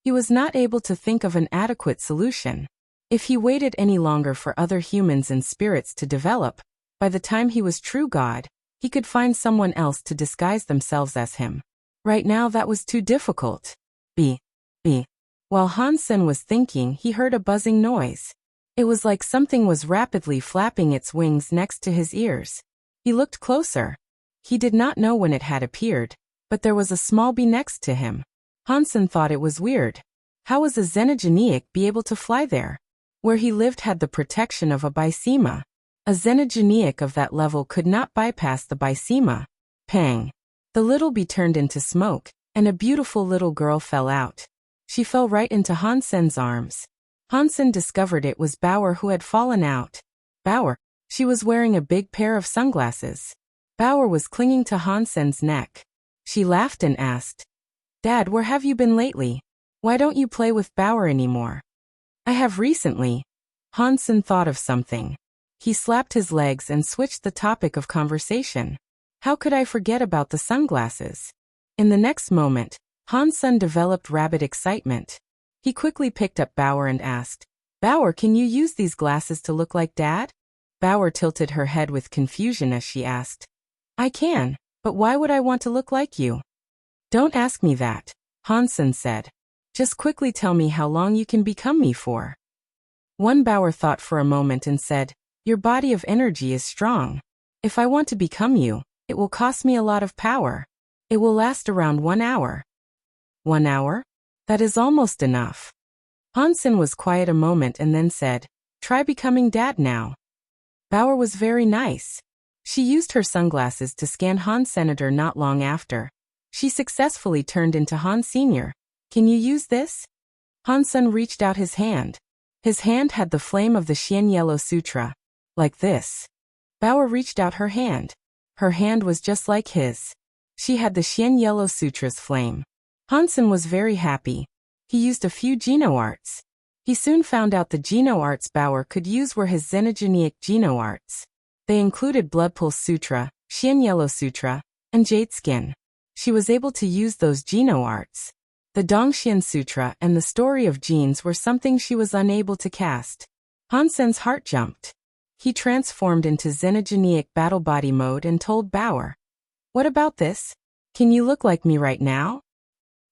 He was not able to think of an adequate solution. If he waited any longer for other humans and spirits to develop, by the time he was true God, he could find someone else to disguise themselves as him. Right now that was too difficult. B. While Han Sen was thinking, he heard a buzzing noise. It was like something was rapidly flapping its wings next to his ears. He looked closer. He did not know when it had appeared, but there was a small bee next to him. Han Sen thought it was weird. How was a Xenogeniac be able to fly there? Where he lived had the protection of a Bysema. A Xenogeniac of that level could not bypass the Bysema. Pang! The little bee turned into smoke, and a beautiful little girl fell out. She fell right into Han Sen's arms. Han Sen discovered it was Bauer who had fallen out. Bauer. She was wearing a big pair of sunglasses. Bauer was clinging to Han Sen's neck. She laughed and asked, "Dad, where have you been lately? Why don't you play with Bauer anymore?" "I have recently." Han Sen thought of something. He slapped his legs and switched the topic of conversation. How could I forget about the sunglasses? In the next moment, Han Sen developed rabid excitement. He quickly picked up Bauer and asked, "Bauer, can you use these glasses to look like Dad?" Bauer tilted her head with confusion as she asked, "I can, but why would I want to look like you?" "Don't ask me that," Han Sen said. "Just quickly tell me how long you can become me for." One Bauer thought for a moment and said, "Your body of energy is strong. If I want to become you, it will cost me a lot of power. It will last around 1 hour. 1 hour? That is almost enough." Han Sen was quiet a moment and then said, "Try becoming Dad now." Bauer was very nice. She used her sunglasses to scan Han Senator not long after. She successfully turned into Han Senior. "Can you use this?" Han Sen reached out his hand. His hand had the flame of the Xian Yellow Sutra. Like this. Bauer reached out her hand. Her hand was just like his. She had the Xian Yellow Sutra's flame. Han Sen was very happy. He used a few Geno arts. He soon found out the Geno arts Bauer could use were his Xenogeniac Geno arts. They included Blood Pulse Sutra, Xian Yellow Sutra, and Jade Skin. She was able to use those Geno arts. The Dongxian Sutra and the Story of Genes were something she was unable to cast. Han Sen's heart jumped. He transformed into Xenogeniac Battle Body mode and told Bauer, "What about this? Can you look like me right now?"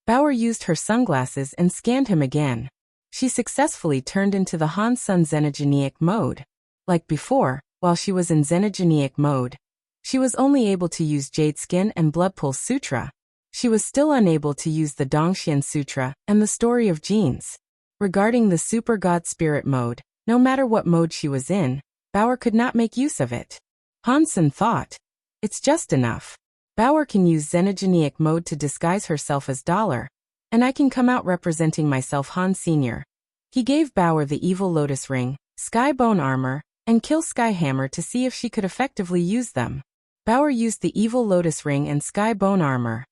Bauer used her sunglasses and scanned him again. She successfully turned into the Han Sen Xenogeniac mode. Like before, while she was in Xenogeniac mode, she was only able to use Jade Skin and Blood Pulse Sutra. She was still unable to use the Dongxian Sutra and the Story of Genes. Regarding the Super God Spirit mode, no matter what mode she was in, Bauer could not make use of it. Han Sen thought, "It's just enough. Bauer can use Xenogeniac mode to disguise herself as Dollar, and I can come out representing myself Han Senior." He gave Bauer the Evil Lotus Ring, Sky Bone Armor, and Kill Sky Hammer to see if she could effectively use them. Bauer used the Evil Lotus Ring and Sky Bone Armor.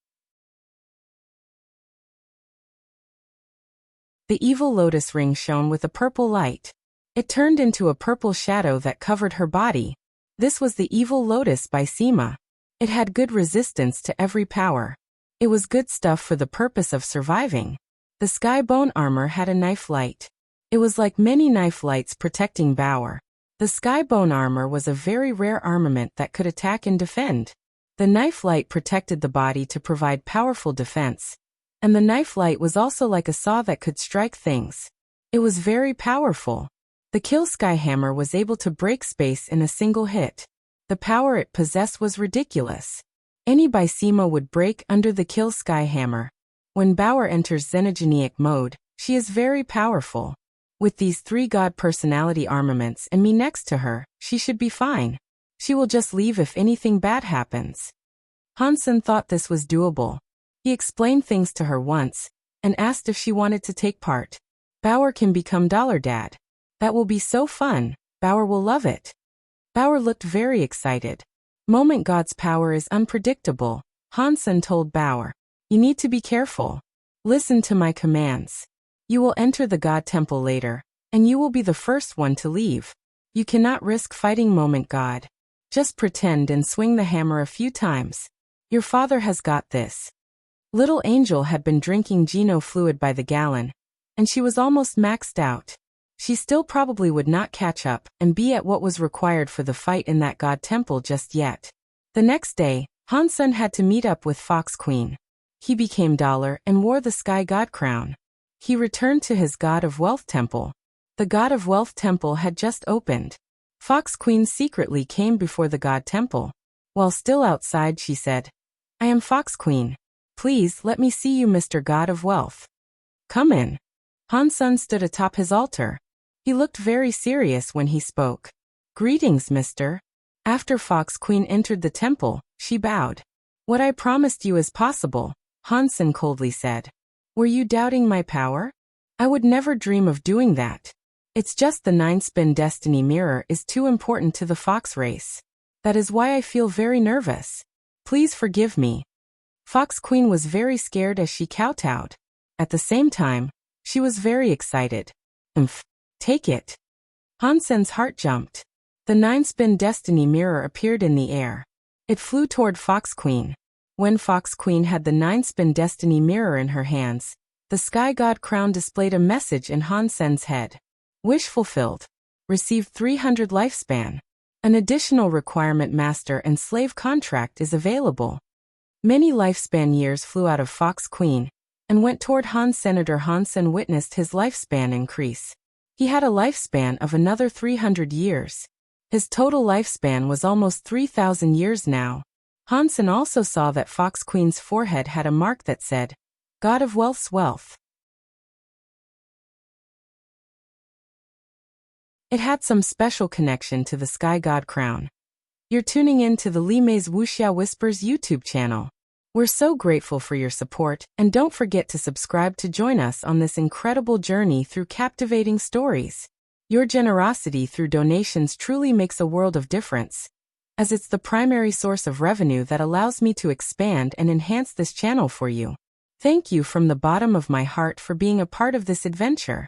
The Evil Lotus Ring shone with a purple light. It turned into a purple shadow that covered her body. This was the Evil Lotus by Sema. It had good resistance to every power. It was good stuff for the purpose of surviving. The Sky Bone Armor had a knife light. It was like many knife lights protecting Bauer. The Sky Bone Armor was a very rare armament that could attack and defend. The knife light protected the body to provide powerful defense, And the knife light was also like a saw that could strike things. It was very powerful. The Kill Sky hammer was able to break space in a single hit. The power it possessed was ridiculous. Any Bysema would break under the Kill Sky hammer. When Bauer enters Xenogenic mode, she is very powerful. With these 3 god personality armaments and me next to her, she should be fine. She will just leave if anything bad happens. Hansen thought this was doable. He explained things to her once, and asked if she wanted to take part. Bauer can become Dollar Dad. That will be so fun, Bauer will love it. Bauer looked very excited. Moment God's power is unpredictable, Hansen told Bauer. You need to be careful. Listen to my commands. You will enter the God Temple later, and you will be the first one to leave. You cannot risk fighting Moment God. Just pretend and swing the hammer a few times. Your father has got this. Little Angel had been drinking Geno fluid by the gallon, and she was almost maxed out. She still probably would not catch up and be at what was required for the fight in that God Temple just yet. The next day, Hansen had to meet up with Fox Queen. He became Dollar and wore the Sky God crown. He returned to his God of Wealth Temple. The God of Wealth Temple had just opened. Fox Queen secretly came before the God Temple. While still outside, she said, I am Fox Queen. Please let me see you, Mr. God of Wealth. Come in. Hansen stood atop his altar. He looked very serious when he spoke. Greetings, mister. After Fox Queen entered the temple, she bowed. What I promised you is possible, Hansen coldly said. Were you doubting my power? I would never dream of doing that. It's just the 9-spin destiny mirror is too important to the fox race. That is why I feel very nervous. Please forgive me. Fox Queen was very scared as she kowtowed. At the same time, she was very excited. Take it. Hansen's heart jumped. The 9-spin destiny mirror appeared in the air. It flew toward Fox Queen. When Fox Queen had the 9-spin destiny mirror in her hands, the Sky God crown displayed a message in Hansen's head. Wish fulfilled. Received 300 lifespan. An additional requirement master and slave contract is available. Many lifespan years flew out of Fox Queen and went toward Hans. Senator Hansen witnessed his lifespan increase. He had a lifespan of another 300 years. His total lifespan was almost 3,000 years now. Hansen also saw that Fox Queen's forehead had a mark that said, God of Wealth's Wealth. It had some special connection to the Sky God crown. You're tuning in to the Li Mei's Wuxia Whispers YouTube channel. We're so grateful for your support, and don't forget to subscribe to join us on this incredible journey through captivating stories. Your generosity through donations truly makes a world of difference, as it's the primary source of revenue that allows me to expand and enhance this channel for you. Thank you from the bottom of my heart for being a part of this adventure.